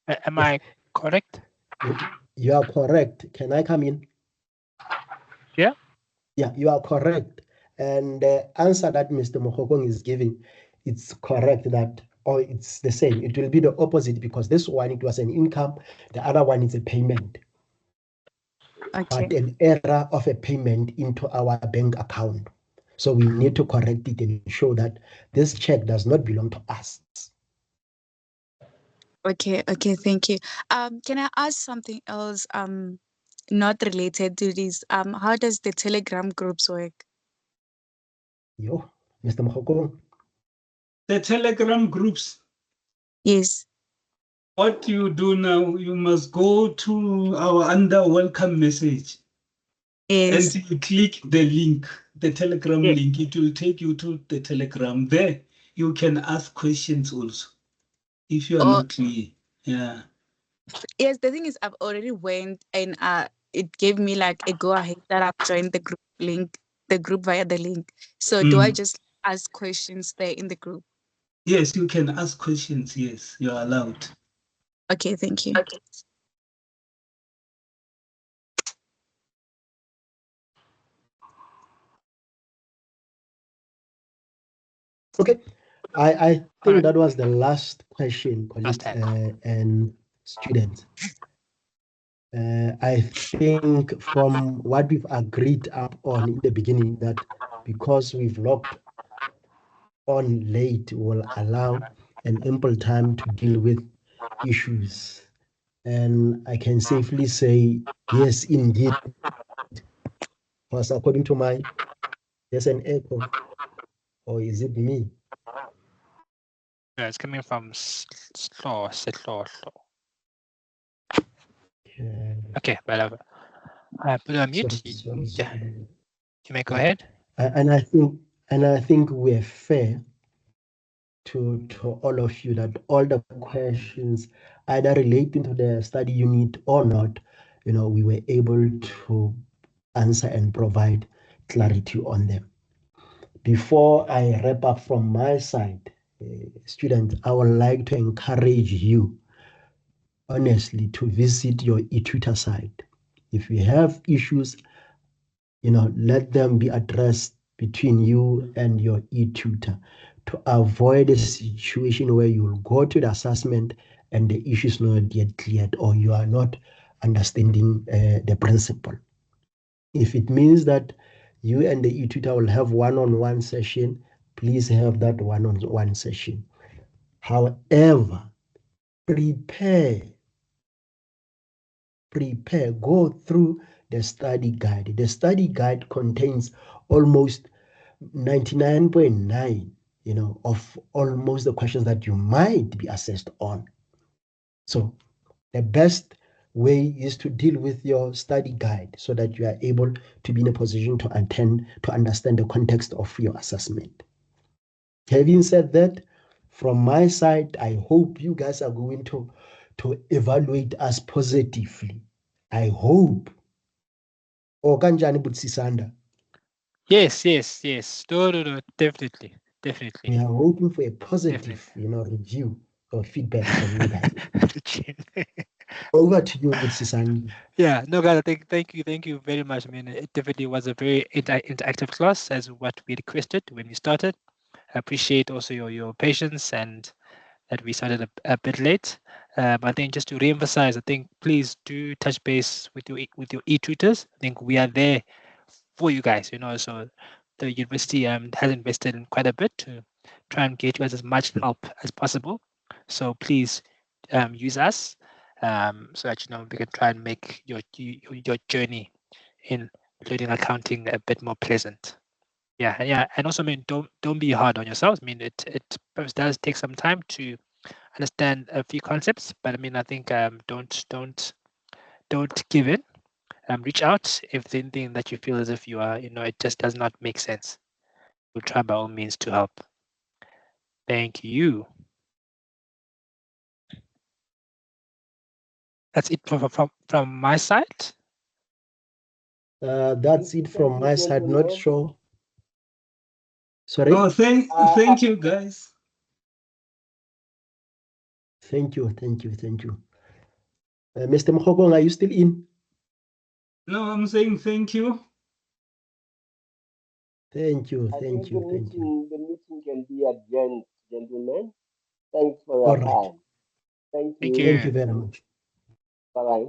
Am I correct? You are correct. Can I come in? Yeah. Yeah, you are correct. And the answer that Mr. Mohokong is giving, it's correct that, or it's the same. It will be the opposite because this one, it was an income. The other one is a payment. Okay. But an error of a payment into our bank account. So we need to correct it and show that this check does not belong to us. Okay, thank you. Can I ask something else? Not related to this. How does the Telegram groups work? Yo, Mr. Mohokong. The Telegram groups. Yes. What you do now, you must go to our under welcome message. Yes. And you click the link, the Telegram link. It will take you to the Telegram. There, you can ask questions also, if you are not clear. Yeah. Yes, the thing is, I've already went and it gave me like a go ahead that I've joined the group link, the group via the link. So do I just ask questions there in the group? Yes, you can ask questions. Yes, you are allowed. Okay, thank you. Okay. Okay, I think that was the last question, colleagues and students. I think from what we've agreed up on in the beginning that because we've logged on late will allow an ample time to deal with issues. And I can safely say, yes, indeed, because according to there's an echo, or is it me? Yeah, it's coming from slow. Okay, but I put it on mute. Yeah, you may go ahead. And I think we're fair to all of you that all the questions either relating to the study unit or not, we were able to answer and provide clarity on them. Before I wrap up from my side, students, I would like to encourage you honestly to visit your eTutor site. If you have issues, let them be addressed between you and your e-tutor to avoid a situation where you'll go to the assessment and the issue is not yet cleared or you are not understanding the principle. If it means that you and the e-tutor will have one-on-one session, please have that one-on-one session. However, prepare, go through the study guide. The study guide contains almost 99.9 of almost the questions that you might be assessed on. So the best way is to deal with your study guide so that you are able to be in a position to understand the context of your assessment. Having said that, from my side, I hope you guys are going to evaluate us positively. I hope. Or kanjani Butsisanda? Yes. No, definitely. We are hoping for a positive, review or feedback from you guys. Over to you, Butsisanda. Yeah, no, guys, thank you very much. I mean, it definitely was a very interactive class as what we requested when we started. I appreciate also your patience and that we started a bit late. But I think just to reemphasize, I think please do touch base with your e-tutors. I think we are there for you guys. So the university has invested in quite a bit to try and get you guys as much help as possible. So please use us so that we can try and make your journey in learning accounting a bit more pleasant. Yeah, and also, I mean, don't be hard on yourselves. I mean, it perhaps does take some time to understand a few concepts, but I mean, I think don't give in. Reach out if there's anything that you feel as if you are, it just does not make sense. We'll try by all means to help. Thank you. That's it from my side. That's it from my side. Not sure. Sorry. Oh, thank you, guys. Thank you. Mr. Mokgokong, are you still in? No, I'm saying thank you. Thank you. The meeting can be adjourned, gentlemen. Thanks for your All right. time. Thank you. Thank you. Thank you very much. Bye-bye.